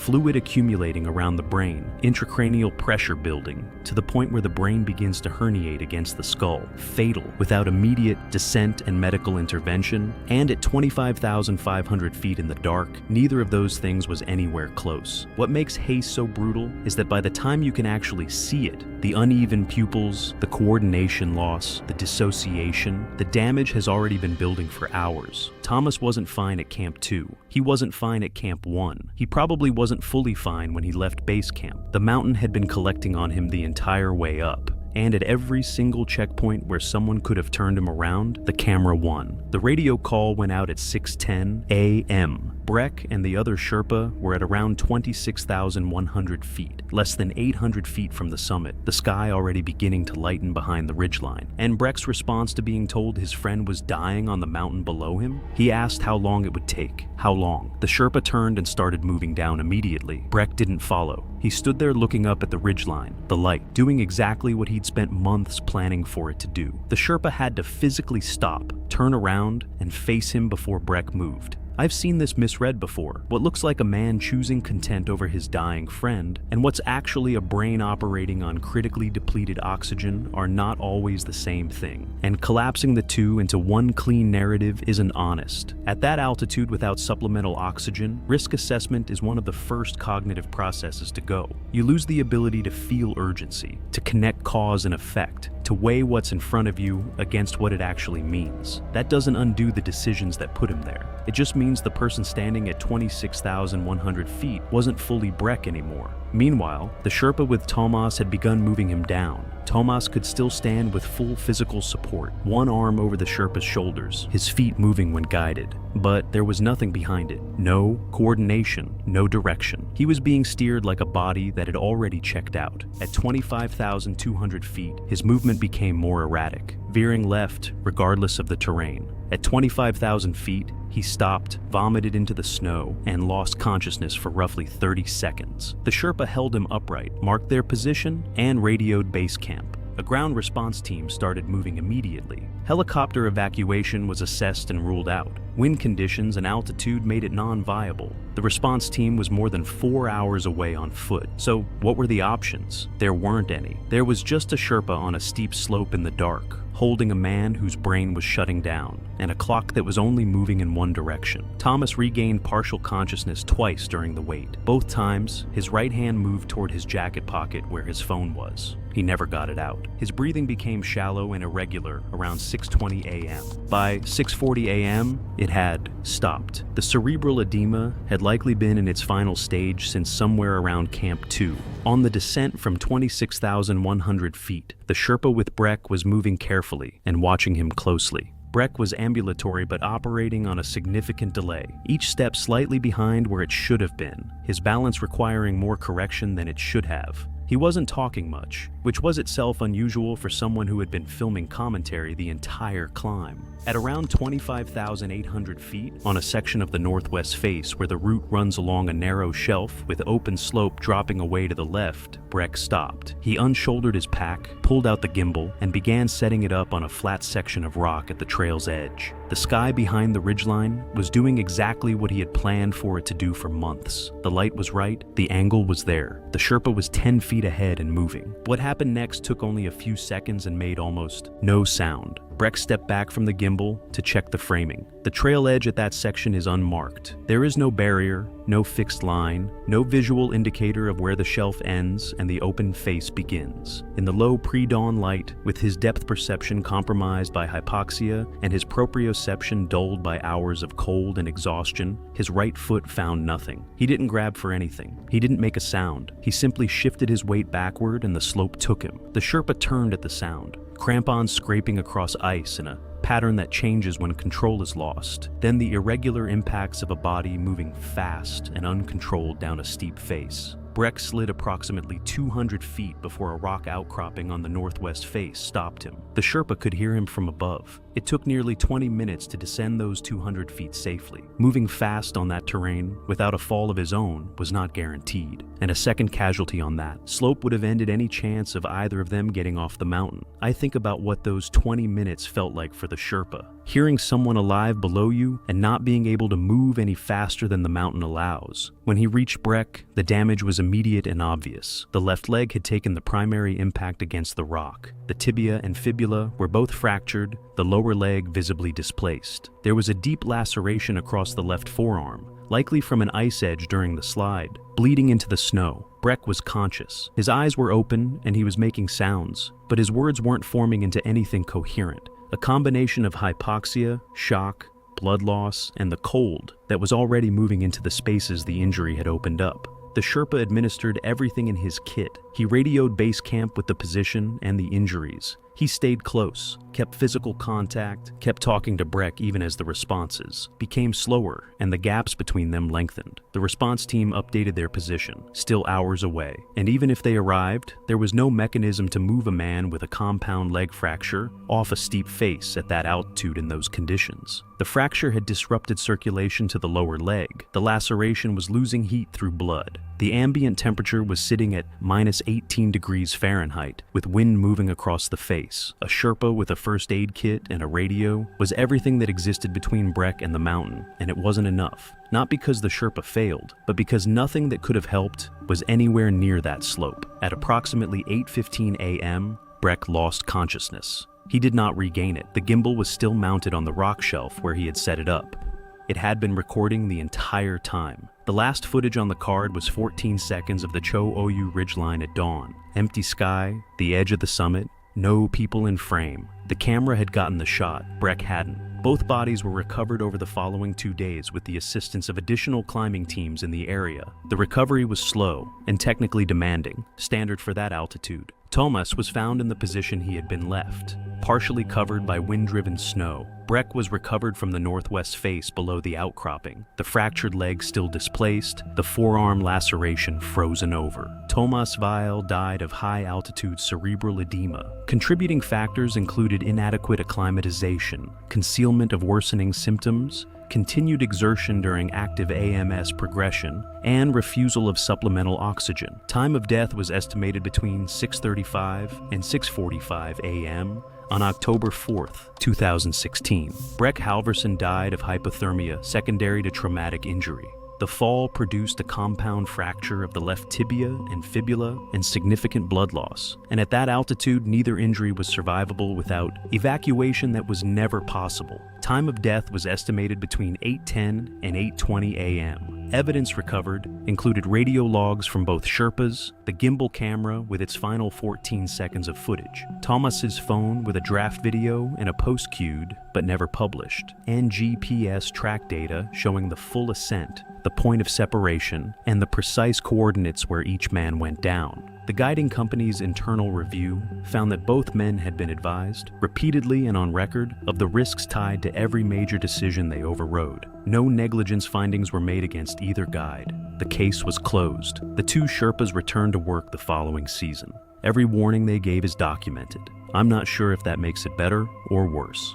Fluid accumulating around the brain, intracranial pressure building, to the point where the brain begins to herniate against the skull. Fatal, without immediate descent and medical intervention, and at 25,500 feet in the dark, neither of those things was anywhere close. What makes HACE so brutal is that by the time you can actually see it, the uneven pupils, the coordination loss, the dissociation, the damage has already been building for hours. Thomas wasn't fine at Camp 2. He wasn't fine at Camp 1. He probably wasn't fully fine when he left base camp. The mountain had been collecting on him the entire way up. And at every single checkpoint where someone could have turned him around, the camera won. The radio call went out at 6:10 a.m. Breck and the other Sherpa were at around 26,100 feet, less than 800 feet from the summit, the sky already beginning to lighten behind the ridgeline. And Breck's response to being told his friend was dying on the mountain below him? He asked how long it would take. How long? The Sherpa turned and started moving down immediately. Breck didn't follow. He stood there looking up at the ridgeline, the light, doing exactly what he'd spent months planning for it to do. The Sherpa had to physically stop, turn around, and face him before Breck moved. I've seen this misread before. What looks like a man choosing content over his dying friend, and what's actually a brain operating on critically depleted oxygen are not always the same thing. And collapsing the two into one clean narrative isn't honest. At that altitude without supplemental oxygen, risk assessment is one of the first cognitive processes to go. You lose the ability to feel urgency, to connect cause and effect, to weigh what's in front of you against what it actually means. That doesn't undo the decisions that put him there. It just means the person standing at 26,100 feet wasn't fully Breck anymore. Meanwhile, the Sherpa with Tomas had begun moving him down. Tomas could still stand with full physical support, one arm over the Sherpa's shoulders, his feet moving when guided. But there was nothing behind it. No coordination, no direction. He was being steered like a body that had already checked out. At 25,200 feet, his movement became more erratic, veering left regardless of the terrain. At 25,000 feet, he stopped, vomited into the snow, and lost consciousness for roughly 30 seconds. The Sherpa held him upright, marked their position, and radioed base camp. A ground response team started moving immediately. Helicopter evacuation was assessed and ruled out. Wind conditions and altitude made it non-viable. The response team was more than 4 hours away on foot. So what were the options? There weren't any. There was just a Sherpa on a steep slope in the dark, holding a man whose brain was shutting down, and a clock that was only moving in one direction. Thomas regained partial consciousness twice during the wait. Both times, his right hand moved toward his jacket pocket where his phone was. He never got it out. His breathing became shallow and irregular around 6:20 a.m. By 6:40 a.m., it had stopped. The cerebral edema had likely been in its final stage since somewhere around Camp 2. On the descent from 26,100 feet, the Sherpa with Breck was moving carefully and watching him closely. Breck was ambulatory but operating on a significant delay, each step slightly behind where it should have been, his balance requiring more correction than it should have. He wasn't talking much, which was itself unusual for someone who had been filming commentary the entire climb. At around 25,800 feet, on a section of the northwest face where the route runs along a narrow shelf with open slope dropping away to the left, Breck stopped. He unshouldered his pack, pulled out the gimbal, and began setting it up on a flat section of rock at the trail's edge. The sky behind the ridgeline was doing exactly what he had planned for it to do for months. The light was right, the angle was there. The Sherpa was 10 feet ahead and moving. What happened next took only a few seconds and made almost no sound. Breck stepped back from the gimbal to check the framing. The trail edge at that section is unmarked. There is no barrier, no fixed line, no visual indicator of where the shelf ends and the open face begins. In the low pre-dawn light, with his depth perception compromised by hypoxia and his proprioception dulled by hours of cold and exhaustion, his right foot found nothing. He didn't grab for anything. He didn't make a sound. He simply shifted his weight backward and the slope took him. The Sherpa turned at the sound, crampons scraping across ice in a pattern that changes when control is lost. Then the irregular impacts of a body moving fast and uncontrolled down a steep face. Breck slid approximately 200 feet before a rock outcropping on the northwest face stopped him. The Sherpa could hear him from above. It took nearly 20 minutes to descend those 200 feet safely. Moving fast on that terrain, without a fall of his own, was not guaranteed. And a second casualty on that slope would have ended any chance of either of them getting off the mountain. I think about what those 20 minutes felt like for the Sherpa. Hearing someone alive below you and not being able to move any faster than the mountain allows. When he reached Breck, the damage was immediate and obvious. The left leg had taken the primary impact against the rock. The tibia and fibula were both fractured, the lower leg visibly displaced. There was a deep laceration across the left forearm, likely from an ice edge during the slide, bleeding into the snow. Breck was conscious. His eyes were open and he was making sounds, but his words weren't forming into anything coherent. A combination of hypoxia, shock, blood loss, and the cold that was already moving into the spaces the injury had opened up. The Sherpa administered everything in his kit. He radioed base camp with the position and the injuries. He stayed close, kept physical contact, kept talking to Breck even as the responses became slower and the gaps between them lengthened. The response team updated their position, still hours away, and even if they arrived, there was no mechanism to move a man with a compound leg fracture off a steep face at that altitude in those conditions. The fracture had disrupted circulation to the lower leg. The laceration was losing heat through blood. The ambient temperature was sitting at -18 degrees Fahrenheit, with wind moving across the face. A Sherpa with a first aid kit and a radio was everything that existed between Breck and the mountain, and it wasn't enough. Not because the Sherpa failed, but because nothing that could have helped was anywhere near that slope. At approximately 8:15 a.m., Breck lost consciousness. He did not regain it. The gimbal was still mounted on the rock shelf where he had set it up. It had been recording the entire time. The last footage on the card was 14 seconds of the Cho Oyu ridgeline at dawn. Empty sky, the edge of the summit, no people in frame. The camera had gotten the shot, Breck hadn't. Both bodies were recovered over the following 2 days with the assistance of additional climbing teams in the area. The recovery was slow and technically demanding, standard for that altitude. Thomas was found in the position he had been left, partially covered by wind-driven snow. Breck was recovered from the northwest face below the outcropping, the fractured leg still displaced, the forearm laceration frozen over. Thomas Weil died of high-altitude cerebral edema. Contributing factors included inadequate acclimatization, concealment of worsening symptoms, continued exertion during active AMS progression, and refusal of supplemental oxygen. Time of death was estimated between 6:35 and 6:45 a.m. on October 4th, 2016. Breck Halverson died of hypothermia secondary to traumatic injury. The fall produced a compound fracture of the left tibia and fibula and significant blood loss. And at that altitude, neither injury was survivable without evacuation that was never possible. Time of death was estimated between 8:10 and 8:20 a.m. Evidence recovered included radio logs from both Sherpas, the gimbal camera with its final 14 seconds of footage, Thomas's phone with a draft video and a post-queued but never published, and GPS track data showing the full ascent, the point of separation, and the precise coordinates where each man went down. The guiding company's internal review found that both men had been advised, repeatedly and on record, of the risks tied to every major decision they overrode. No negligence findings were made against either guide. The case was closed. The two Sherpas returned to work the following season. Every warning they gave is documented. I'm not sure if that makes it better or worse.